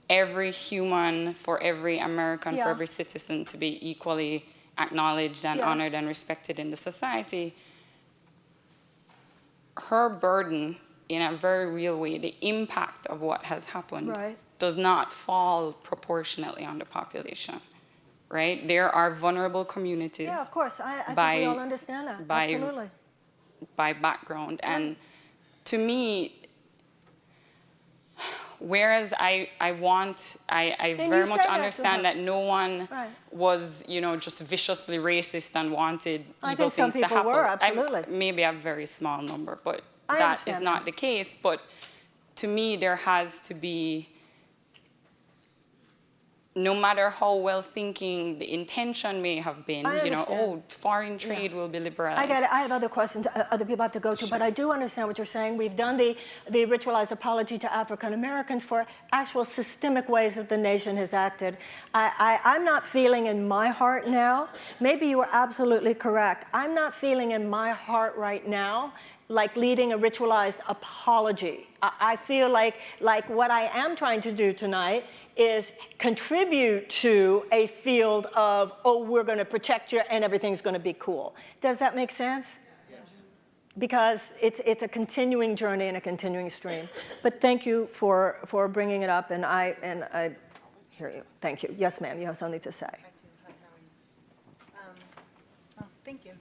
every human, for every American, for every citizen to be equally acknowledged and honored and respected in the society, her burden, in a very real way, the impact of what has happened does not fall proportionately on the population, right? There are vulnerable communities. Yeah, of course. I think we all understand that. Absolutely. By background. And to me, whereas I very much understand that no one was, just viciously racist and wanted evil things to happen. I think some people were, absolutely. Maybe a very small number, but that is not the case. But to me, there has to be, no matter how well-thinking the intention may have been, foreign trade will be liberalized. I get it. I have other questions other people have to go to, but I do understand what you're saying. We've done the ritualized apology to African Americans for actual systemic ways that the nation has acted. I'm not feeling in my heart now, maybe you are absolutely correct, I'm not feeling in my heart right now like leading a ritualized apology. I feel like what I am trying to do tonight is contribute to a field of, we're going to protect you and everything's going to be cool. Does that make sense? Yes. Because it's a continuing journey and a continuing stream. But thank you for bringing it up, and I hear you. Thank you. Yes, ma'am, you have something to say. Thank you.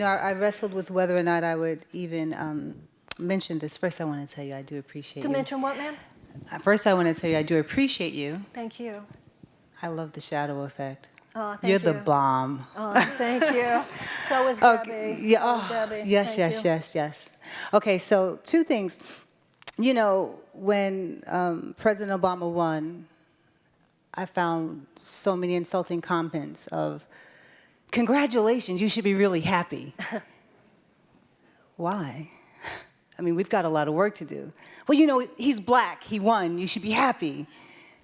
I wrestled with whether or not I would even mention this. First, I want to tell you I do appreciate you. To mention what, ma'am? First, I want to tell you I do appreciate you. Thank you. I love the shadow effect. Oh, thank You're you. the bomb. Oh, thank you. So is Debbie. Okay. Yeah. So is Debbie. Yes, Thank yes, you. yes, yes. Okay, so two things. When President Obama won, I found so many insulting comments of, congratulations, you should be really happy. Why? I mean, we've got a lot of work to do. Well, he's black, he won, you should be happy.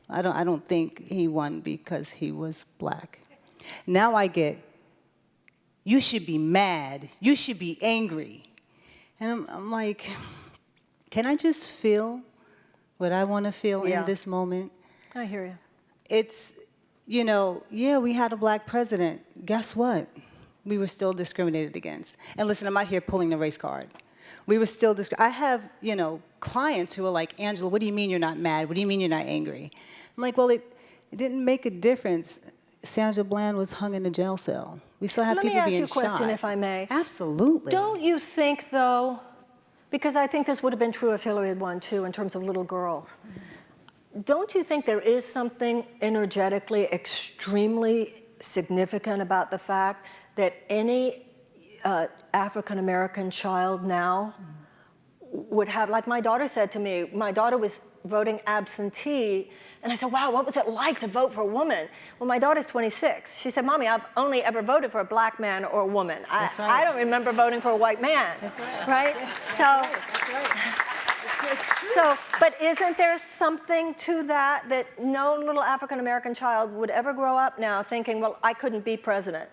I don't think he won because he was black. Now I get, you should be mad, you should be angry. And I'm like, can I just feel what I want to feel in this moment? I hear you. It's, we had a black president. Guess what? We were still discriminated against. And listen, I'm not here pulling the race card. We were still I have, clients who are like, Angela, what do you mean you're not mad? What do you mean you're not angry? I'm like, well, it didn't make a difference. Sandra Bland was hung in a jail cell. We still have people being shot. Let me ask you a question, if I may. Absolutely. Don't you think, though, because I think this would have been true if Hillary had won, too, in terms of little girls. Don't you think there is something energetically extremely significant about the fact that any African-American child now would have, like my daughter said to me, my daughter was voting absentee, and I said, wow, what was it like to vote for a woman? Well, my daughter's 26. She said, Mommy, I've only ever voted for a black man or a woman. I don't remember voting for a white man. That's right. Right? That's right. So, but isn't there something to that no little African-American child would ever grow up now thinking, well, I couldn't be president?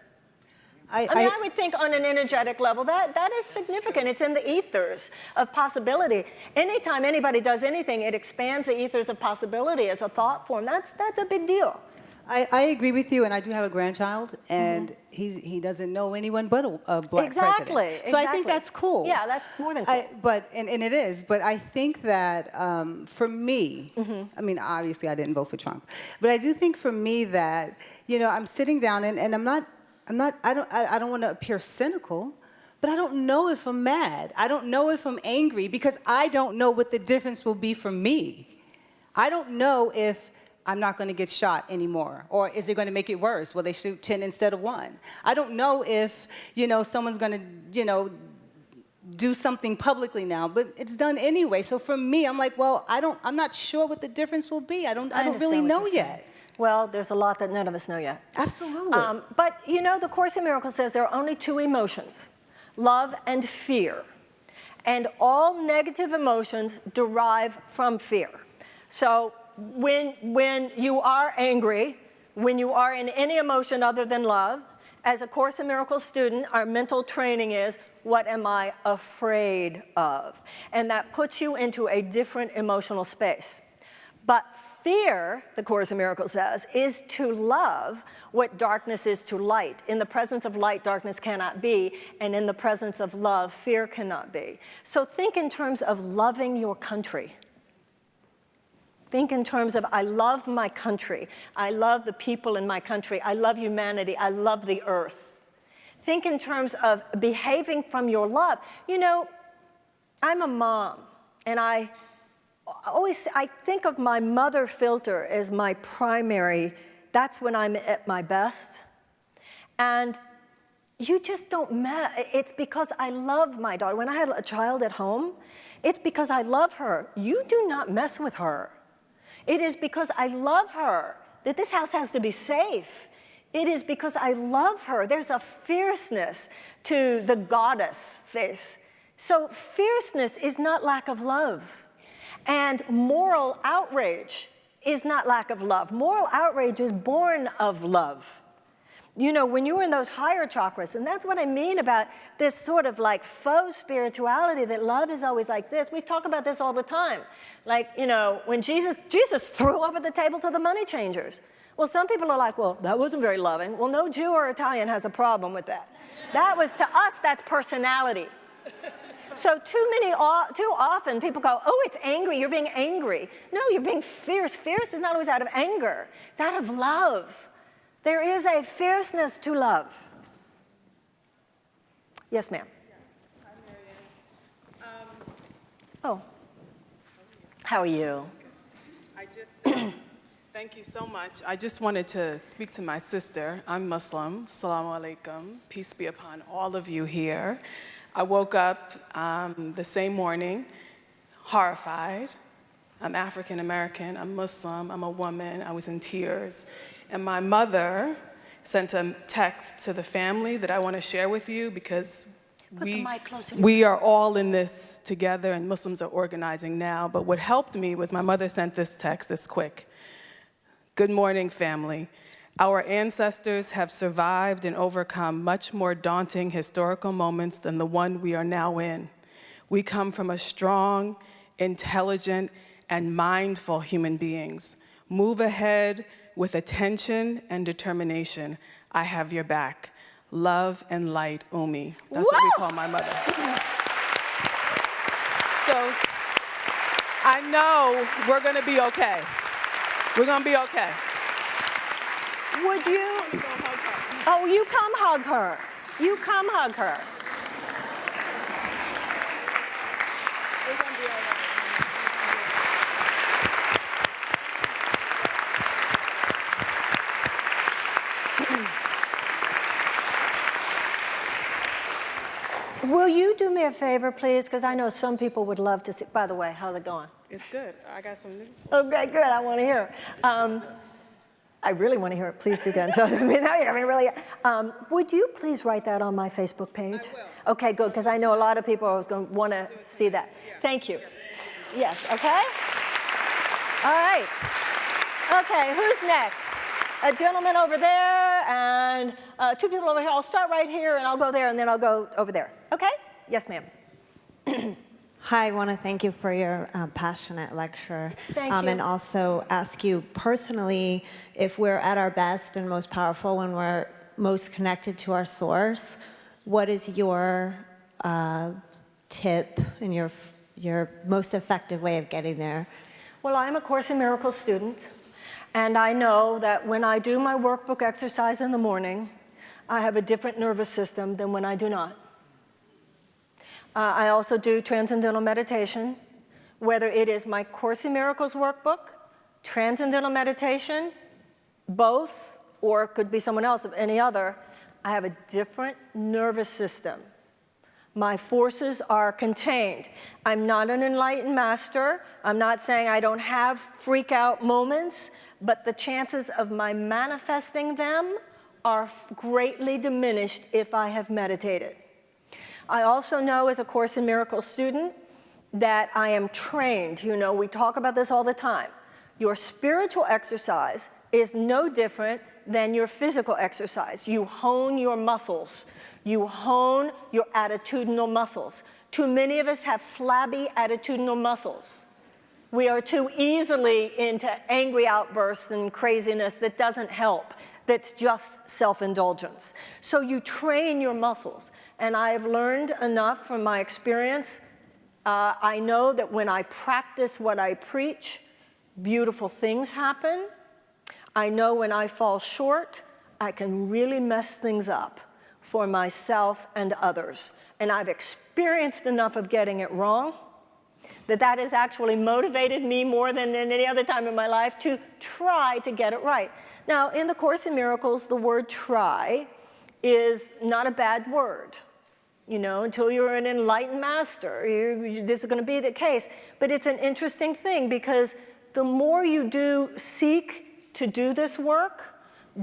I would think on an energetic level, that is significant. It's in the ethers of possibility. Anytime anybody does anything, it expands the ethers of possibility as a thought form. That's a big deal. I agree with you, and I do have a grandchild, and he doesn't know anyone but a black president. So I think that's cool. Yeah, that's more than cool. And it is, but I think that for me, I mean, obviously I didn't vote for Trump, but I do think for me that, I'm sitting down and I don't want to appear cynical, but I don't know if I'm mad. I don't know if I'm angry because I don't know what the difference will be for me. I don't know if I'm not going to get shot anymore, or is it going to make it worse? Will they shoot 10 instead of 1? I don't know if, someone's going to, do something publicly now, but it's done anyway. So for me, I'm like, well, I'm not sure what the difference will be. I don't really know yet. Well, there's a lot that none of us know yet. Absolutely. But, the Course in Miracles says there are only 2 emotions, love and fear. And all negative emotions derive from fear. So when you are angry, when you are in any emotion other than love, as a Course in Miracles student, our mental training is, what am I afraid of? And that puts you into a different emotional space. But fear, the Course in Miracles says, is to love what darkness is to light. In the presence of light, darkness cannot be, and in the presence of love, fear cannot be. So think in terms of loving your country. Think in terms of, I love my country. I love the people in my country. I love humanity. I love the earth. Think in terms of behaving from your love. You know, I'm a mom, and I think of my mother filter as my primary, that's when I'm at my best. And you just don't it's because I love my daughter. When I had a child at home, it's because I love her. You do not mess with her. It is because I love her that this house has to be safe. It is because I love her. There's a fierceness to the goddess face. So fierceness is not lack of love. And moral outrage is not lack of love. Moral outrage is born of love. You know, when you're in those higher chakras, and that's what I mean about this sort of like faux spirituality, that love is always like this. We talk about this all the time. Like, you know, when Jesus threw over the table to the money changers. Well, some people are like, well, that wasn't very loving. Well, no Jew or Italian has a problem with that. That was, to us, that's personality. So too often people go, oh, it's angry, you're being angry. No, you're being fierce. Fierce is not always out of anger. It's out of love. There is a fierceness to love. Yes, ma'am. Hi, Marianne. Oh. How are you? I just, thank you so much. I just wanted to speak to my sister. I'm Muslim. Assalamu alaikum. Peace be upon all of you here. I woke up the same morning, horrified. I'm African American, I'm Muslim, I'm a woman, I was in tears. And my mother sent a text to the family that I want to share with you because we are all in this together and Muslims are organizing now. But what helped me was my mother sent this text, it's quick. Good morning, family. Our ancestors have survived and overcome much more daunting historical moments than the one we are now in. We come from a strong, intelligent, and mindful human beings. Move ahead with attention and determination. I have your back. Love and light, Umi. That's what we call my mother. So I know we're gonna be okay. We're gonna be okay. Would you? Oh, you come hug her. You come hug her. We're gonna be all right. Will you do me a favor, please? Because I know some people would love to see. By the way, how's it going? It's good. I got some news for you. Okay, good. I want to hear. I really want to hear it. Please do get in touch with me. Really. Would you please write that on my Facebook page? I will. Okay, good, because I know a lot of people are going to want to see that. Yeah. Thank you. Yes, okay? All right. Okay, who's next? A gentleman over there and two people over here. I'll start right here and I'll go there and then I'll go over there. Okay? Yes, ma'am. Hi, I want to thank you for your passionate lecture. Thank you. And also ask you personally if we're at our best and most powerful when we're most connected to our source. What is your tip and your most effective way of getting there? Well, I'm a Course in Miracles student, and I know that when I do my workbook exercise in the morning, I have a different nervous system than when I do not. I also do transcendental meditation, whether it is my Course in Miracles workbook, transcendental meditation, both, or it could be someone else of any other. I have a different nervous system. My forces are contained. I'm not an enlightened master. I'm not saying I don't have freak out moments, but the chances of my manifesting them are greatly diminished if I have meditated. I also know as a Course in Miracles student that I am trained. You know, we talk about this all the time. Your spiritual exercise is no different than your physical exercise. You hone your muscles. You hone your attitudinal muscles. Too many of us have flabby attitudinal muscles. We are too easily into angry outbursts and craziness that doesn't help, that's just self-indulgence. So you train your muscles. And I have learned enough from my experience. I know that when I practice what I preach, beautiful things happen. I know when I fall short, I can really mess things up for myself and others. And I've experienced enough of getting it wrong that has actually motivated me more than any other time in my life to try to get it right. Now, in the Course in Miracles, the word try is not a bad word. You know, until you're an enlightened master, this is going to be the case. But it's an interesting thing because the more you do seek to do this work,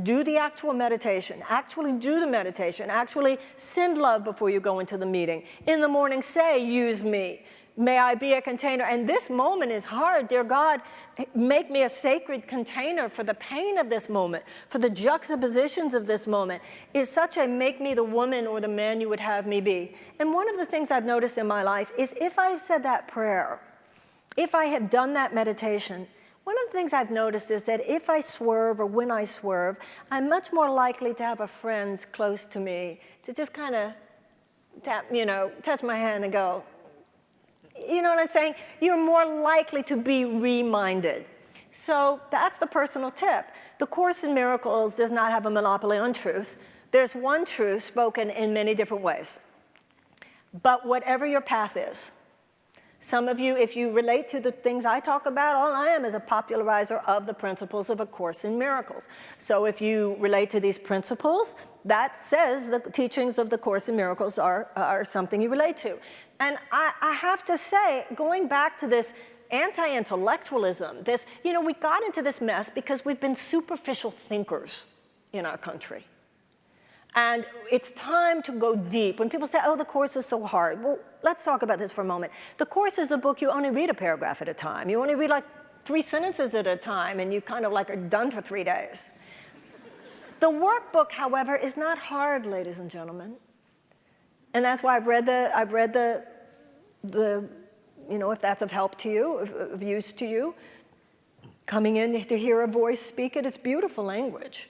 do the actual meditation, actually do the meditation, actually send love before you go into the meeting. In the morning, say, use me. May I be a container. And this moment is hard. Dear God, make me a sacred container for the pain of this moment, for the juxtapositions of this moment. Is such a make me the woman or the man you would have me be. And one of the things I've noticed in my life is if I've said that prayer, if I have done that meditation, one of the things I've noticed is that if I swerve or when I swerve, I'm much more likely to have a friend close to me to just kind of tap, you know, touch my hand and go, you know what I'm saying? You're more likely to be reminded. So that's the personal tip. The Course in Miracles does not have a monopoly on truth. There's one truth spoken in many different ways. But whatever your path is, some of you, if you relate to the things I talk about, all I am is a popularizer of the principles of A Course in Miracles. So if you relate to these principles, that says the teachings of the Course in Miracles are something you relate to. And I have to say, going back to this anti-intellectualism, this, you know, we got into this mess because we've been superficial thinkers in our country. And it's time to go deep. When people say, oh, the Course is so hard. Well, let's talk about this for a moment. The Course is a book you only read a paragraph at a time. You only read like 3 sentences at a time, and you kind of like are done for 3 days. The workbook, however, is not hard, ladies and gentlemen. And that's why I've read the you know, if that's of help to you, of use to you. Coming in to hear a voice speak it, it's beautiful language.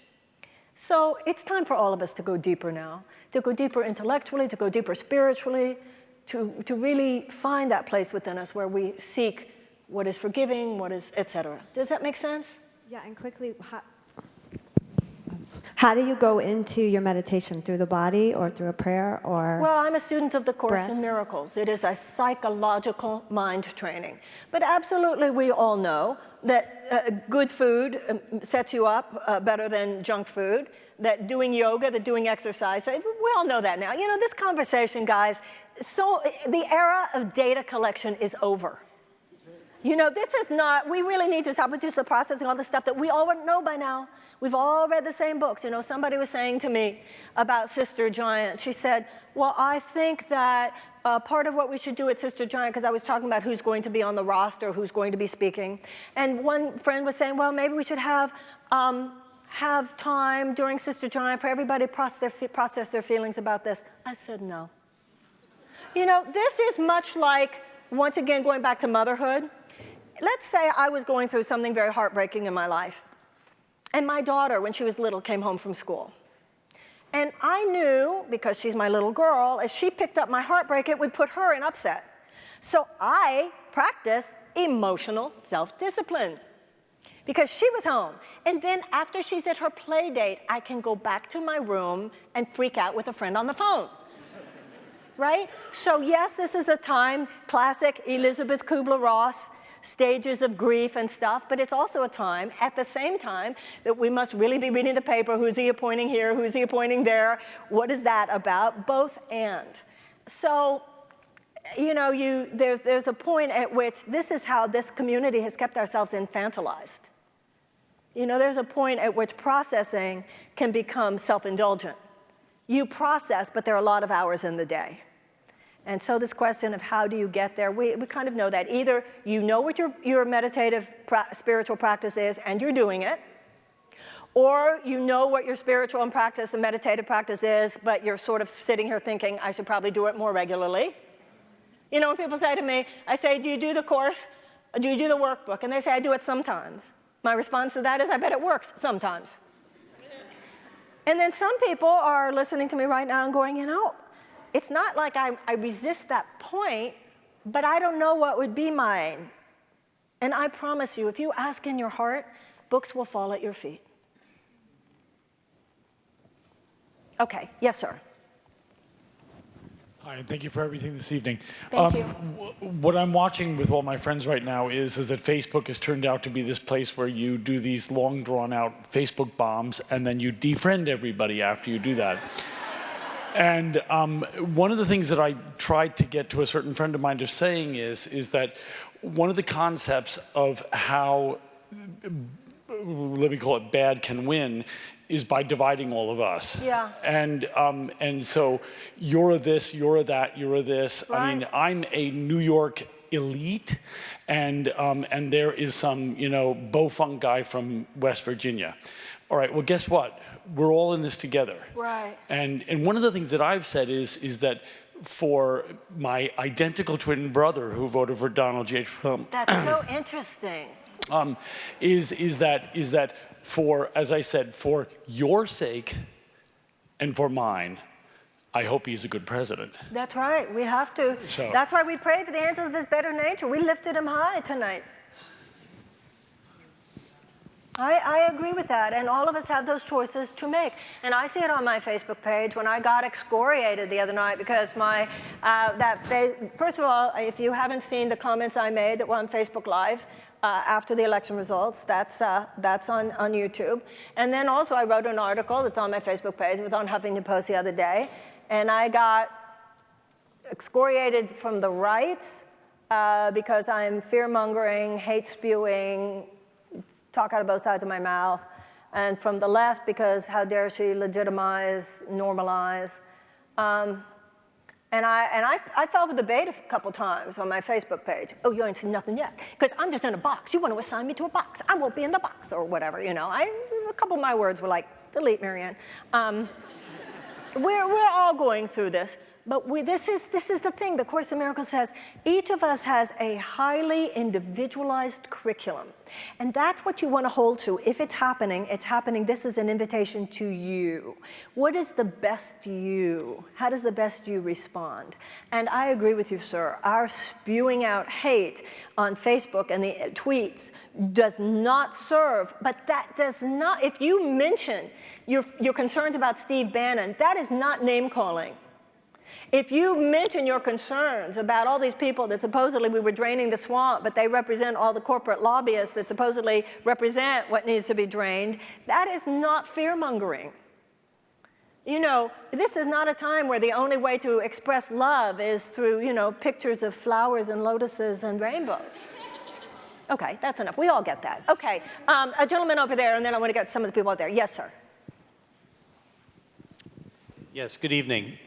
So it's time for all of us to go deeper now, to go deeper intellectually, to go deeper spiritually, to really find that place within us where we seek what is forgiving, what is, et cetera. Does that make sense? Yeah, and quickly, how do you go into your meditation? Through the body or through a prayer or? Well, I'm a student of the Course breath? in Miracles. It is a psychological mind training. But absolutely, we all know that good food sets you up better than junk food, that doing yoga, that doing exercise, we all know that now. You know, this conversation, guys, so the era of data collection is over. You know, this is not, we really need to stop with just the processing, all the stuff that we all know by now. We've all read the same books. You know, somebody was saying to me about Sister Giant. She said, well, I think that part of what we should do at Sister Giant, because I was talking about who's going to be on the roster, who's going to be speaking. And one friend was saying, well, maybe we should have time during Sister Giant for everybody to process their feelings about this. I said, no. You know, this is much like, once again, going back to motherhood. Let's say I was going through something very heartbreaking in my life. And my daughter, when she was little, came home from school. And I knew, because she's my little girl, if she picked up my heartbreak, it would put her in upset. So I practiced emotional self-discipline because she was home. And then after she's at her play date, I can go back to my room and freak out with a friend on the phone. Right? So yes, this is a time, classic Elizabeth Kubler-Ross, stages of grief and stuff, but it's also a time, at the same time, that we must really be reading the paper. Who's he appointing here? Who's he appointing there? What is that about? Both and. So, you know, there's a point at which this is how this community has kept ourselves infantilized. You know, there's a point at which processing can become self-indulgent. You process, but there are a lot of hours in the day. And so this question of how do you get there, we kind of know that. Either you know what your meditative spiritual practice is and you're doing it, or you know what your spiritual and practice and meditative practice is, but you're sort of sitting here thinking, I should probably do it more regularly. You know, when people say to me, I say, do you do the course? Do you do the workbook? And they say, I do it sometimes. My response to that is, I bet it works sometimes. And then some people are listening to me right now and going, you know, it's not like I resist that point, but I don't know what would be mine. And I promise you, if you ask in your heart, books will fall at your feet. Okay, yes, sir. Hi, and thank you for everything this evening. Thank you. What I'm watching with all my friends right now is that Facebook has turned out to be this place where you do these long, drawn-out Facebook bombs, and then you defriend everybody after you do that. And one of the things that I tried to get to a certain friend of mine to saying is that one of the concepts of how, let me call it, bad can win is by dividing all of us. Yeah. And so you're a this, you're a that, you're a this. Right. I mean, I'm a New York elite, and there is some, you know, Beaufunk guy from West Virginia. All right, well, guess what? We're all in this together. Right. And one of the things that I've said is that for my identical twin brother who voted for Donald J. Trump. That's so interesting. Is that for, as I said, for your sake and for mine, I hope he's a good president. That's right, we have to. So. That's why we pray for the angels of his better nature. We lifted him high tonight. I agree with that, and all of us have those choices to make. And I see it on my Facebook page when I got excoriated the other night because first of all, if you haven't seen the comments I made that were on Facebook Live, after the election results, that's on YouTube. And then also I wrote an article that's on my Facebook page. It was on Huffington Post the other day. And I got excoriated from the right because I'm fear-mongering, hate-spewing, talk out of both sides of my mouth. And from the left because how dare she legitimize, normalize. And I fell for the bait a couple times on my Facebook page. Oh, you ain't seen nothing yet. Because I'm just in a box. You want to assign me to a box. I won't be in the box or whatever, you know. A couple of my words were like, delete, Marianne. We're all going through this. But this is the thing. The Course in Miracles says each of us has a highly individualized curriculum. And that's what you want to hold to. If it's happening, it's happening. This is an invitation to you. What is the best you? How does the best you respond? And I agree with you, sir. Our spewing out hate on Facebook and the tweets does not serve. But that does not, if you mention you're concerned about Steve Bannon, that is not name calling. If you mention your concerns about all these people that supposedly we were draining the swamp, but they represent all the corporate lobbyists that supposedly represent what needs to be drained, that is not fear-mongering. You know, this is not a time where the only way to express love is through, you know, pictures of flowers and lotuses and rainbows. Okay, that's enough. We all get that. Okay, a gentleman over there, and then I want to get some of the people out there. Yes, sir. Yes, good evening.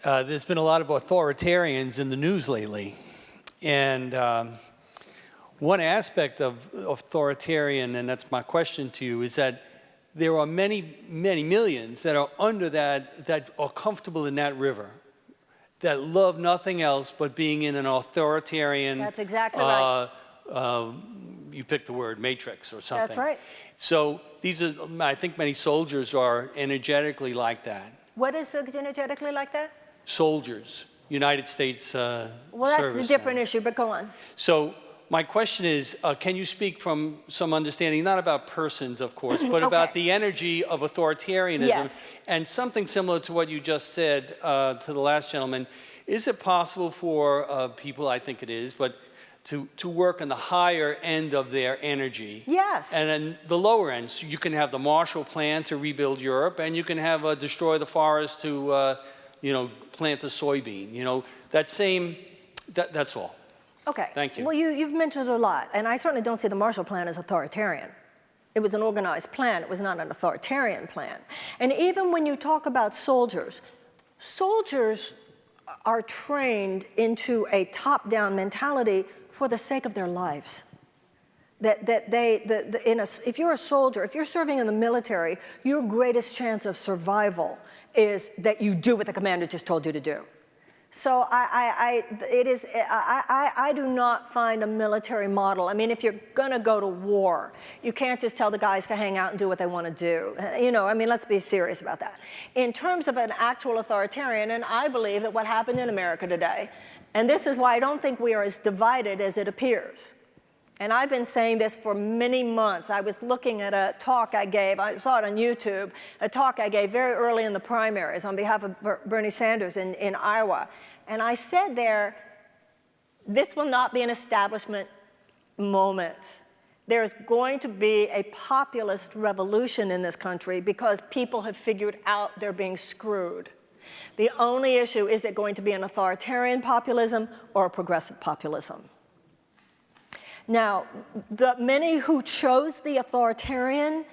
There's been a lot of authoritarians in the news lately. And one aspect of authoritarian, and that's my question to you, is that there are many, many millions that are under that are comfortable in that river, that love nothing else but being in an authoritarian. That's exactly right. You pick the word, matrix or something. That's right. So these are, I think many soldiers are energetically like that. What is energetically like that? Soldiers, United States well, that's a different issue, but go on. So my question is, can you speak from some understanding, not about persons, of course, but about the energy of authoritarianism? Yes. And something similar to what you just said to the last gentleman. Is it possible for people, I think it is, but to work on the higher end of their energy? Yes. And then the lower end, so you can have the Marshall Plan to rebuild Europe, and you can have destroy the forest to you know, plant a soybean. You know, that's all. Okay. Thank you. Well, you've mentioned a lot, and I certainly don't see the Marshall Plan as authoritarian. It was an organized plan. It was not an authoritarian plan. And even when you talk about soldiers are trained into a top-down mentality for the sake of their lives. If you're a soldier, if you're serving in the military, your greatest chance of survival is that you do what the commander just told you to do. So I do not find a military model. I mean, if you're gonna go to war, you can't just tell the guys to hang out and do what they want to do. You know, I mean, let's be serious about that. In terms of an actual authoritarian, and I believe that what happened in America today, and this is why I don't think we are as divided as it appears. And I've been saying this for many months. I was looking at a talk I gave, I saw it on YouTube, a talk I gave very early in the primaries on behalf of Bernie Sanders in Iowa. And I said there, this will not be an establishment moment. There's going to be a populist revolution in this country because people have figured out they're being screwed. The only issue is it going to be an authoritarian populism or a progressive populism. Now, the many who chose the authoritarian,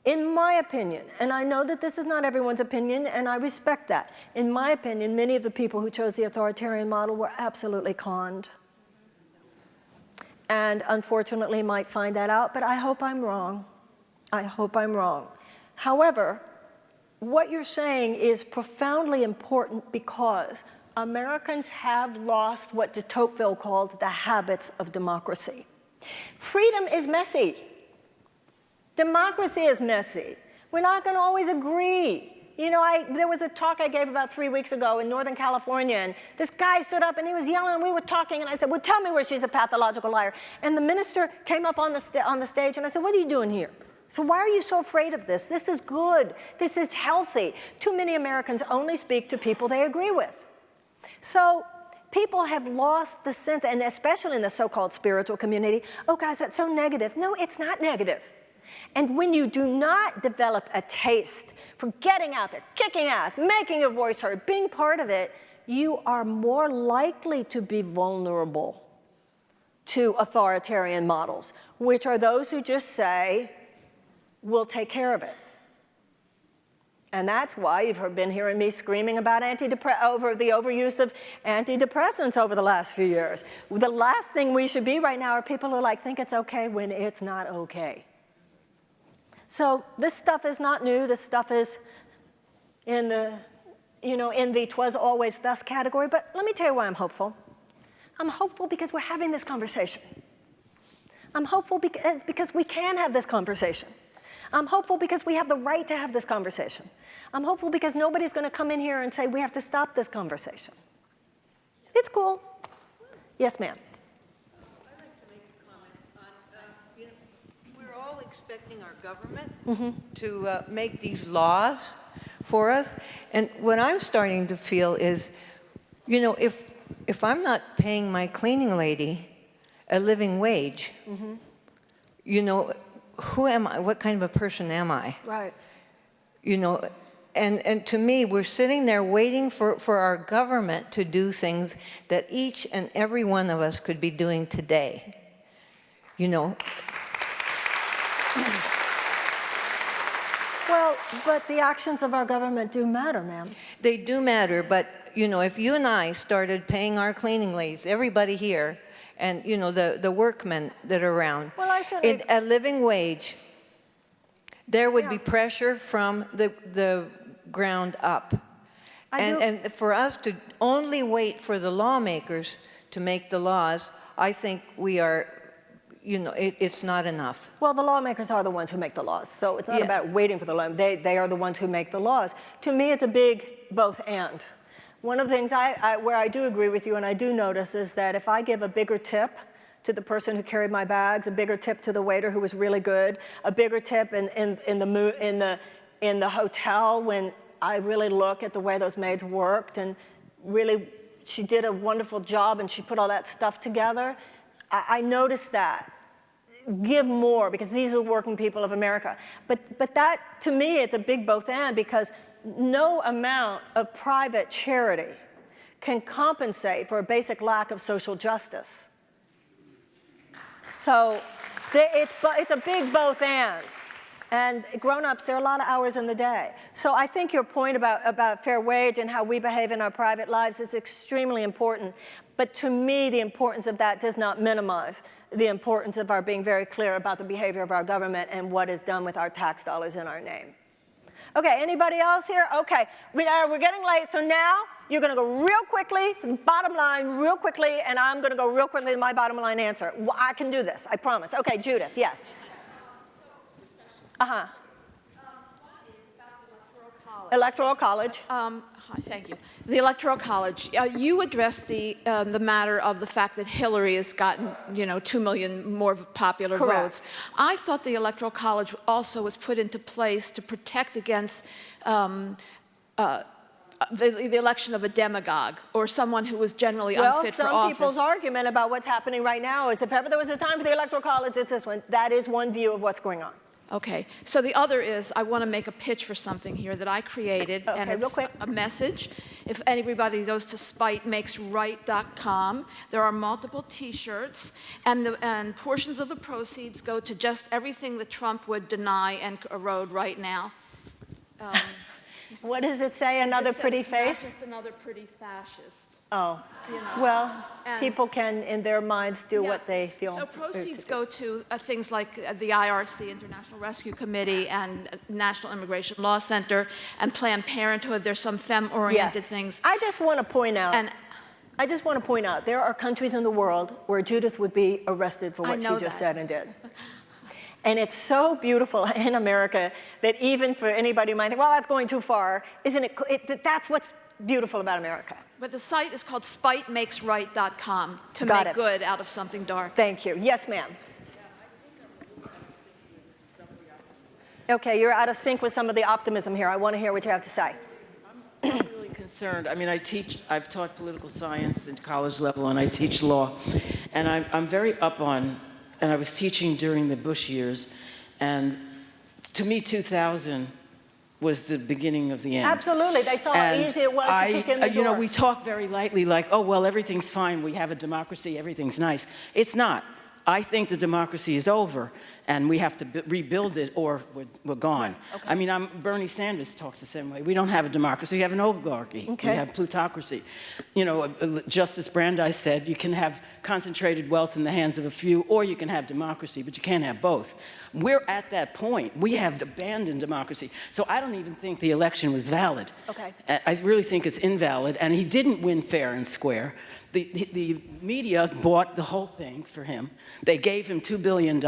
in my opinion, and I know that this is not everyone's opinion, and I respect that. In my opinion, many of the people who chose the authoritarian model were absolutely conned. And unfortunately might find that out, but I hope I'm wrong. I hope I'm wrong. However, what you're saying is profoundly important because Americans have lost what de Tocqueville called the habits of democracy. Freedom is messy. Democracy is messy. We're not going to always agree. You know, there was a talk I gave about 3 weeks ago in Northern California, and this guy stood up and he was yelling, and we were talking, and I said, well, tell me where she's a pathological liar. And the minister came up on the stage, and I said, what are you doing here? So why are you so afraid of this? This is good. This is healthy. Too many Americans only speak to people they agree with. So people have lost the sense, and especially in the so-called spiritual community, oh, guys, that's so negative. No, it's not negative. And when you do not develop a taste for getting out there, kicking ass, making your voice heard, being part of it, you are more likely to be vulnerable to authoritarian models, which are those who just say, we'll take care of it. And that's why you've been hearing me screaming about over the overuse of antidepressants over the last few years. The last thing we should be right now are people who think it's okay when it's not okay. So this stuff is not new. This stuff is in the, in the 'twas always thus category. But let me tell you why I'm hopeful. I'm hopeful because we're having this conversation. I'm hopeful because we can have this conversation. I'm hopeful because we have the right to have this conversation. I'm hopeful because nobody's going to come in here and say we have to stop this conversation. It's cool. Yes, ma'am. I'd like to make a comment on, we're all expecting our government to make these laws for us. And what I'm starting to feel is, if I'm not paying my cleaning lady a living wage, who am I? What kind of a person am I? Right. And to me, we're sitting there waiting for our government to do things that each and every one of us could be doing today. Well, but the actions of our government do matter, ma'am. They do matter, but, if you and I started paying our cleaning ladies, everybody here, and the workmen that are around, a living wage, there would be pressure from the ground up. And for us to only wait for the lawmakers to make the laws, I think we are, it's not enough. Well, the lawmakers are the ones who make the laws, so it's not about waiting for the law. They are the ones who make the laws. To me, it's a big both and. One of the things where I do agree with you and I do notice is that if I give a bigger tip to the person who carried my bags, a bigger tip to the waiter who was really good, a bigger tip in the hotel when I really look at the way those maids worked and really she did a wonderful job and she put all that stuff together, I noticed that. Give more because these are the working people of America. But that, to me, it's a big both and because no amount of private charity can compensate for a basic lack of social justice. So it's a big both ands. And grown-ups, there are a lot of hours in the day. So I think your point about fair wage and how we behave in our private lives is extremely important. But to me, the importance of that does not minimize the importance of our being very clear about the behavior of our government and what is done with our tax dollars in our name. Okay, anybody else here? Okay, we're getting late, so now you're going to go real quickly to the bottom line real quickly, and I'm going to go real quickly to my bottom line answer. I can do this, I promise. Okay, Judith, yes. Uh-huh. Electoral College. Hi, thank you. The Electoral College. You addressed the matter of the fact that Hillary has gotten, 2 million more popular votes. I thought the Electoral College also was put into place to protect against the election of a demagogue or someone who was generally unfit for office. Well, some people's argument about what's happening right now is if ever there was a time for the Electoral College, it's this one. That is one view of what's going on. Okay, so the other is I want to make a pitch for something here that I created, and it's a message. If everybody goes to spitemakesright.com, there are multiple T-shirts, and portions of the proceeds go to just everything that Trump would deny and erode right now. What does it say? Another pretty face? Not just another pretty fascist. Oh, well, people can, in their minds, do what they feel. So proceeds go to things like the IRC, International Rescue Committee, and National Immigration Law Center, and Planned Parenthood. There's some femme-oriented things. I just want to point out, there are countries in the world where Judith would be arrested for what she just said and did. And it's so beautiful in America that even for anybody who might think, well, that's going too far, isn't it? That's what's beautiful about America. But the site is called spitemakesright.com to make good out of something dark. Thank you. Yes, ma'am. Okay, you're out of sync with some of the optimism here. I want to hear what you have to say. I'm really concerned. I mean, I've taught political science at college level, and I teach law. And I'm very up on, and I was teaching during the Bush years, and to me, 2000 was the beginning of the end. Absolutely. They saw how easy it was to kick in the door. We talk very lightly like, oh, well, everything's fine. We have a democracy. Everything's nice. It's not. I think the democracy is over, and we have to rebuild it, or we're gone. Okay. I mean, Bernie Sanders talks the same way. We don't have a democracy. We have an oligarchy. Okay. We have plutocracy. Justice Brandeis said you can have concentrated wealth in the hands of a few, or you can have democracy, but you can't have both. We're at that point. We have abandoned democracy. So I don't even think the election was valid. Okay. I really think it's invalid, and he didn't win fair and square. The media bought the whole thing for him. They gave him $2 billion.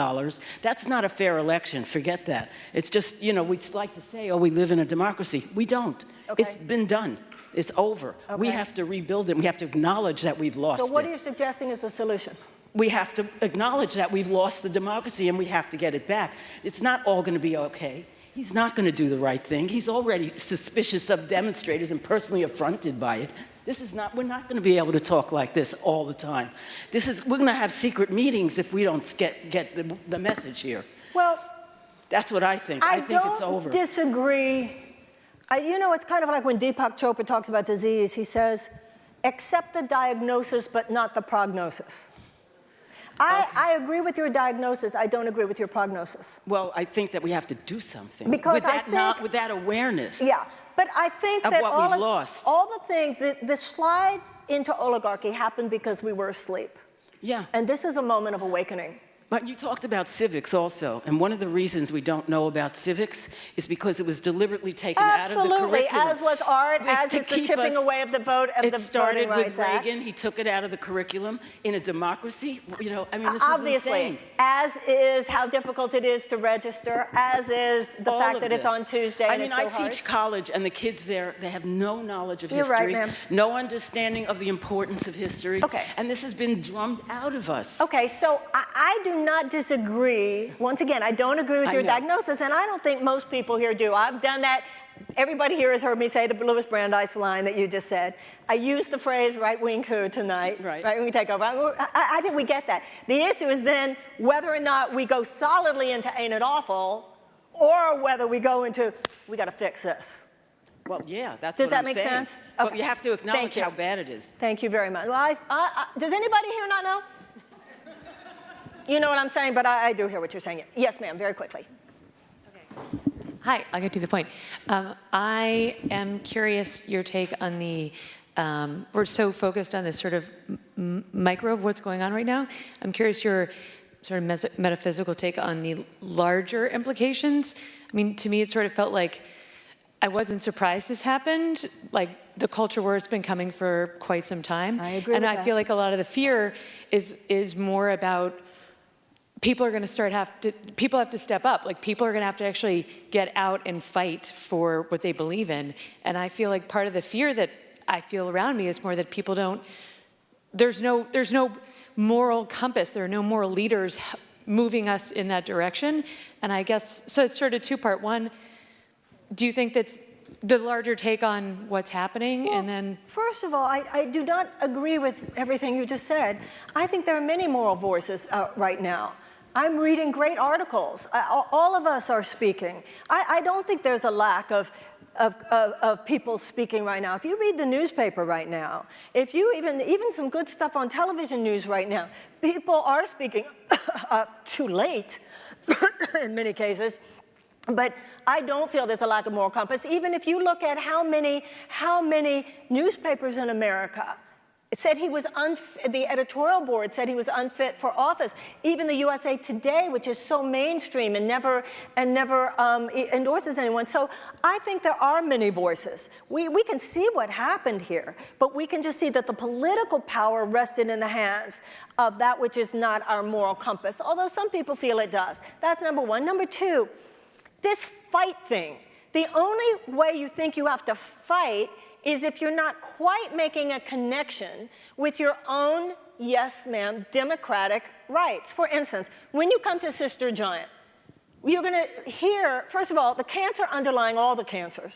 That's not a fair election. Forget that. It's just, we'd like to say, oh, we live in a democracy. We don't. Okay. It's been done. It's over. Okay. We have to rebuild it. We have to acknowledge that we've lost it. So what are you suggesting is the solution? We have to acknowledge that we've lost the democracy, and we have to get it back. It's not all going to be okay. He's not going to do the right thing. He's already suspicious of demonstrators and personally affronted by it. We're not going to be able to talk like this all the time. We're going to have secret meetings if we don't get the message here. Well, that's what I think. I think it's over. I don't disagree. It's kind of like when Deepak Chopra talks about disease. He says, accept the diagnosis, but not the prognosis. I agree with your diagnosis. I don't agree with your prognosis. Well, I think that we have to do something because with that awareness. Yeah, but I think that all the things, the slide into oligarchy happened because we were asleep. Yeah. And this is a moment of awakening. But you talked about civics also, and one of the reasons we don't know about civics is because it was deliberately taken out of the curriculum. Absolutely, as was art, as is the chipping away of the vote of the Voting Rights Act. It started with Reagan. He took it out of the curriculum. In a democracy, this obviously, is insane. As is how difficult it is to register, as is the fact that it's on Tuesday and it's so hard. I teach college, and the kids there, they have no knowledge of history. You're right, ma'am. No understanding of the importance of history. Okay. And this has been drummed out of us. Okay, so I do not disagree. Once again, I don't agree with your diagnosis, and I don't think most people here do. I've done that. Everybody here has heard me say the Louis Brandeis line that you just said. I used the phrase right-wing coup tonight, right when we take over. I think we get that. The issue is then whether or not we go solidly into ain't it awful, or whether we go into we got to fix this. Well, yeah, that's Does what that I'm make saying. sense? But Okay. you have to acknowledge how bad it is. Thank you very much. Well, does anybody here not know? You know what I'm saying, but I do hear what you're saying. Yes, ma'am, very quickly. Okay. Hi, I'll get to the point. I am curious your take on the, we're so focused on this sort of micro of what's going on right now. I'm curious your sort of metaphysical take on the larger implications. I mean, to me, it sort of felt like I wasn't surprised this happened, like the culture war has been coming for quite some time. I agree and with I that. feel like a lot of the fear is more about people are going to people have to step up. Like people are going to have to actually get out and fight for what they believe in. And I feel like part of the fear that I feel around me is more that people don't, there's no moral compass. There are no moral leaders moving us in that direction. And I guess, so it's sort of two-part. One, do you think that's the larger take on what's happening? Well, and then, first of all, I do not agree with everything you just said. I think there are many moral voices right now. I'm reading great articles. All of us are speaking. I don't think there's a lack of people speaking right now. If you read the newspaper right now, if you even some good stuff on television news right now, people are speaking too late in many cases. But I don't feel there's a lack of moral compass. Even if you look at how many newspapers in America said he was the editorial board said he was unfit for office. Even the USA Today, which is so mainstream and never endorses anyone. So I think there are many voices. We can see what happened here, but we can just see that the political power rested in the hands of that which is not our moral compass, although some people feel it does. That's number one. Number two, this fight thing, the only way you think you have to fight is if you're not quite making a connection with your own, yes ma'am, democratic rights. For instance, when you come to Sister Giant, you're going to hear, first of all, the cancer underlying all the cancers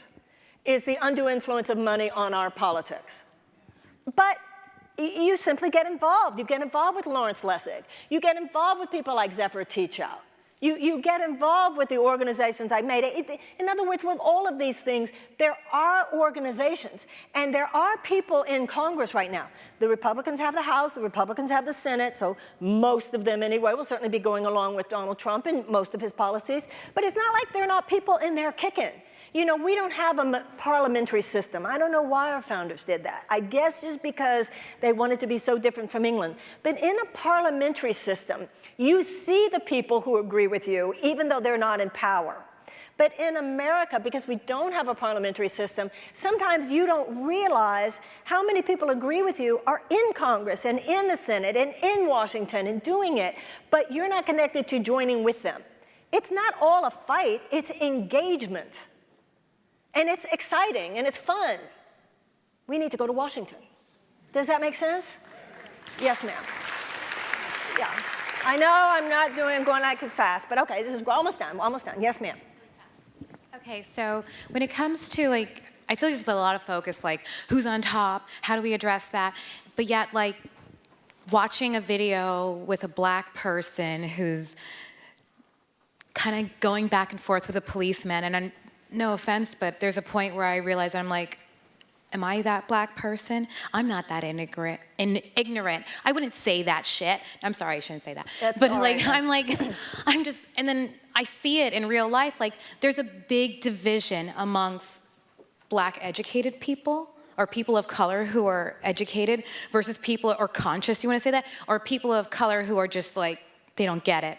is the undue influence of money on our politics. But you simply get involved. You get involved with Lawrence Lessig. You get involved with people like Zephyr Teachout. You get involved with the organizations I made. In other words, with all of these things, there are organizations, and there are people in Congress right now. The Republicans have the House, the Republicans have the Senate, so most of them anyway will certainly be going along with Donald Trump and most of his policies. But it's not like there are not people in there kicking. You know, we don't have a parliamentary system. I don't know why our founders did that. I guess just because they wanted to be so different from England. But in a parliamentary system, you see the people who agree with you, even though they're not in power. But in America, because we don't have a parliamentary system, sometimes you don't realize how many people agree with you are in Congress and in the Senate and in Washington and doing it, but you're not connected to joining with them. It's not all a fight, it's engagement. And it's exciting and it's fun. We need to go to Washington. Does that make sense? Yes, ma'am. Yeah. I know I'm going like it fast, but okay, this is almost done, almost done. Yes, ma'am. Okay, so when it comes to like, I feel like there's a lot of focus like, who's on top? How do we address that? But yet like, watching a video with a black person who's kind of going back and forth with a policeman, and no offense, but there's a point where I realize I'm like, am I that black person? I'm not that ignorant. I wouldn't say that shit. I'm sorry, I shouldn't say that. That's but all like, right. I'm just, and then I see it in real life. Like, there's a big division amongst black educated people or people of color who are educated versus people, or conscious, you want to say that? Or people of color who are just like, they don't get it.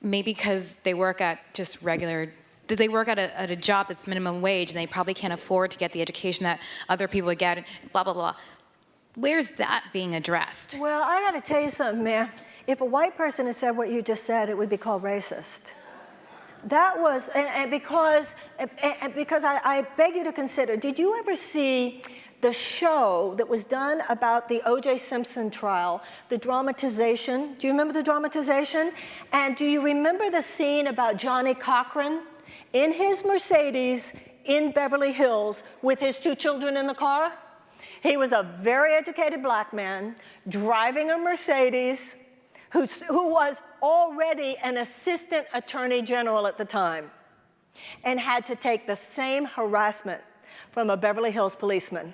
Maybe because they work at just regular, they work at a job that's minimum wage and they probably can't afford to get the education that other people would get, blah, blah, blah. Where's that being addressed? Well, I got to tell you something, ma'am. If a white person had said what you just said, it would be called racist. That was, because I beg you to consider, did you ever see the show that was done about the O.J. Simpson trial, the dramatization? Do you remember the dramatization? And do you remember the scene about Johnny Cochran in his Mercedes in Beverly Hills with his 2 children in the car? He was a very educated black man driving a Mercedes who was already an assistant attorney general at the time and had to take the same harassment from a Beverly Hills policeman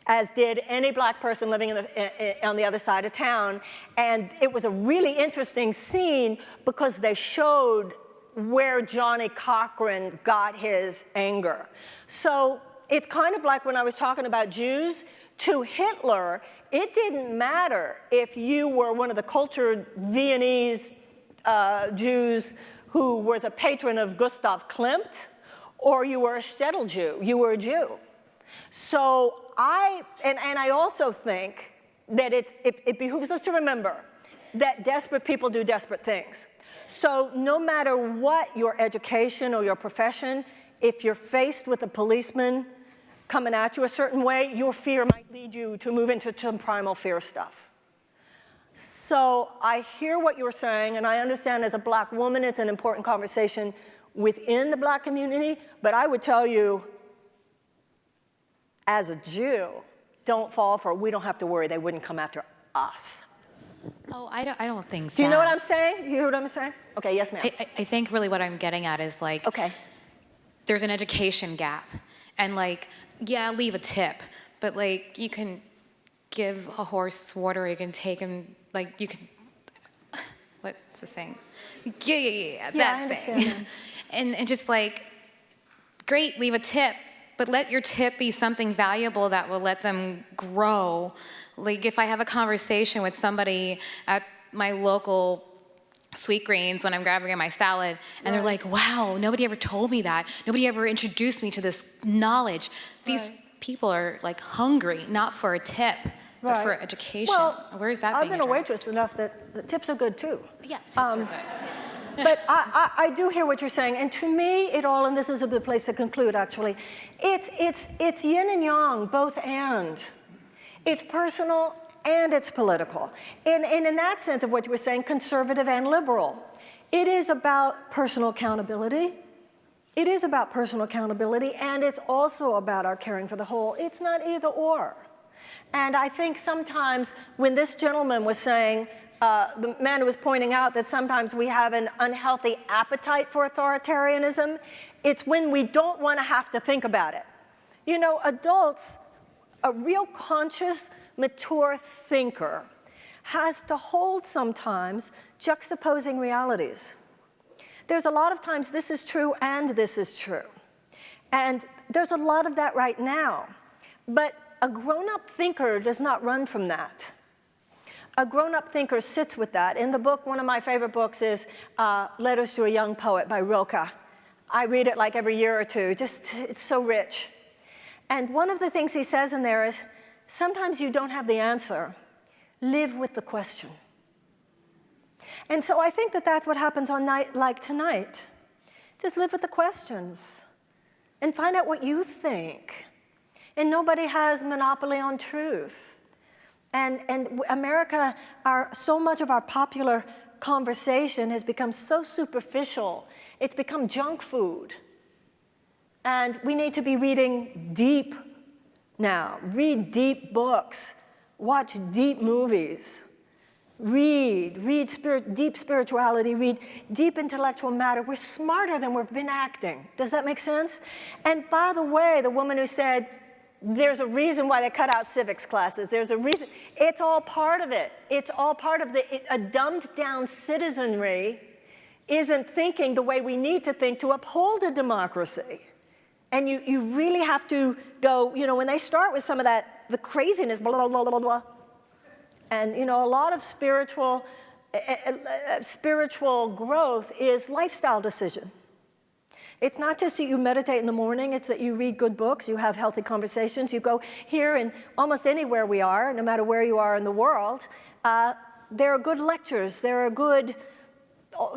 as did any black person living on the other side of town. And it was a really interesting scene because they showed where Johnny Cochran got his anger. So it's kind of like when I was talking about Jews. To Hitler, it didn't matter if you were one of the cultured Viennese Jews who was a patron of Gustav Klimt, or you were a shtetl Jew. You were a Jew. So I also think that it behooves us to remember that desperate people do desperate things. So no matter what your education or your profession, if you're faced with a policeman coming at you a certain way, your fear might lead you to move into some primal fear stuff. So I hear what you're saying, and I understand as a black woman it's an important conversation within the black community, but I would tell you, as a Jew, don't fall for it. We don't have to worry. They wouldn't come after us. Oh, I don't think that. Do you know what I'm saying? You hear what I'm saying? Okay, yes, ma'am. I think really what I'm getting at is like, okay, there's an education gap. And like, yeah, leave a tip, but like you can give a horse water, you can take him, like you can, what's the saying? Yeah, that saying. And just like, great, leave a tip, but let your tip be something valuable that will let them grow. Like if I have a conversation with somebody at my local Sweetgreens when I'm grabbing my salad, and they're like, wow, nobody ever told me that. Nobody ever introduced me to this knowledge. These people are like hungry, not for a tip, but for education. Well, where is that I've being been a addressed? waitress enough that the tips are good too. Yeah, tips are good. But I do hear what you're saying, and to me, it all, and this is a good place to conclude actually, it's yin and yang, both and. It's personal and it's political. And in that sense of what you were saying, conservative and liberal. It is about personal accountability. It is about personal accountability, and it's also about our caring for the whole. It's not either or. And I think sometimes when this gentleman was saying, the man who was pointing out that sometimes we have an unhealthy appetite for authoritarianism, it's when we don't want to have to think about it. You know, adults, a real conscious, mature thinker has to hold sometimes juxtaposing realities. There's a lot of times this is true and this is true. And there's a lot of that right now. But a grown-up thinker does not run from that. A grown-up thinker sits with that. In the book, one of my favorite books is Letters to a Young Poet by Rilke. I read it like every year or two. Just, it's so rich. And one of the things he says in there is, sometimes you don't have the answer. Live with the question. And so I think that that's what happens on night like tonight. Just live with the questions and find out what you think. And nobody has monopoly on truth. And America, so much of our popular conversation has become so superficial. It's become junk food. And we need to be reading deep now. Read deep books. Watch deep movies. Read deep spirituality, read deep intellectual matter. We're smarter than we've been acting. Does that make sense? And by the way, the woman who said, there's a reason why they cut out civics classes. There's a reason. It's all part of it. It's all part of a dumbed down citizenry isn't thinking the way we need to think to uphold a democracy. And you really have to go, you know, when they start with some of that, the craziness, blah, blah, blah, blah, blah. And, you know, a lot of spiritual growth is lifestyle decision. It's not just that you meditate in the morning, it's that you read good books, you have healthy conversations, you go here and almost anywhere we are, no matter where you are in the world, there are good lectures, there are good,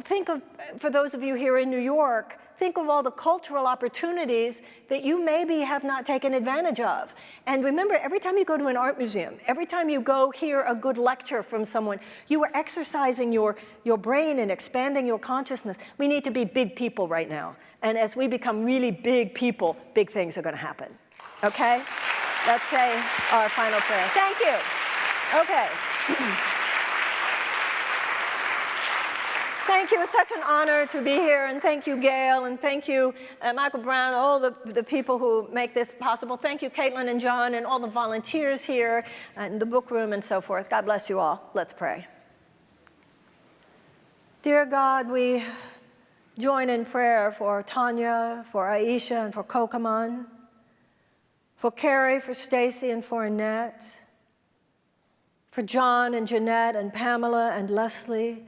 think of, for those of you here in New York, think of all the cultural opportunities that you maybe have not taken advantage of. And remember, every time you go to an art museum, every time you go hear a good lecture from someone, you are exercising your brain and expanding your consciousness. We need to be big people right now. And as we become really big people, big things are going to happen. Okay? Let's say our final prayer. Thank you. Okay. Thank you. It's such an honor to be here, and thank you, Gail, and thank you, Michael Brown, all the people who make this possible. Thank you, Caitlin and John, and all the volunteers here, and the book room, and so forth. God bless you all. Let's pray. Dear God, we join in prayer for Tanya, for Aisha, and for Kokaman, for Carrie, for Stacy, and for Annette, for John and Jeanette and Pamela and Leslie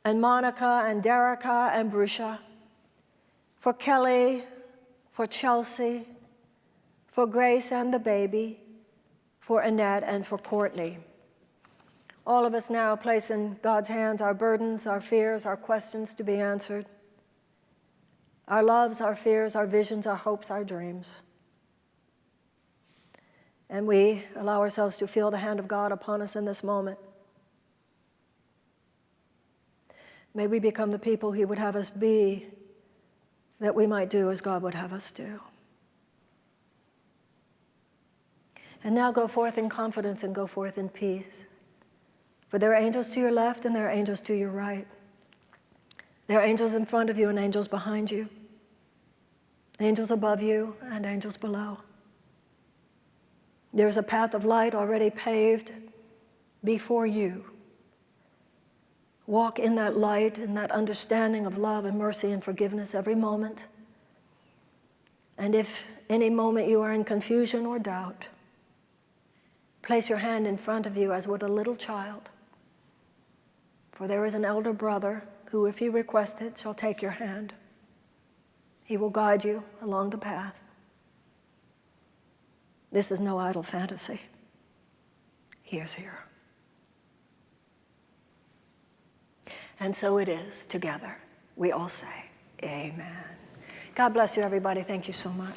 and Monica and Derica and Brusha, for Kelly, for Chelsea, for Grace and the baby, for Annette and for Courtney. All of us now place in God's hands our burdens, our fears, our questions to be answered, our loves, our fears, our visions, our hopes, our dreams. And we allow ourselves to feel the hand of God upon us in this moment. May we become the people He would have us be, that we might do as God would have us do. And now go forth in confidence and go forth in peace. For there are angels to your left and there are angels to your right. There are angels in front of you and angels behind you. Angels above you and angels below. There's a path of light already paved before you. Walk in that light, in that understanding of love and mercy and forgiveness every moment. And if any moment you are in confusion or doubt, place your hand in front of you as would a little child. For there is an elder brother who, if you request it, shall take your hand. He will guide you along the path. This is no idle fantasy. He is here. And so it is, together, we all say, amen. God bless you, everybody. Thank you so much.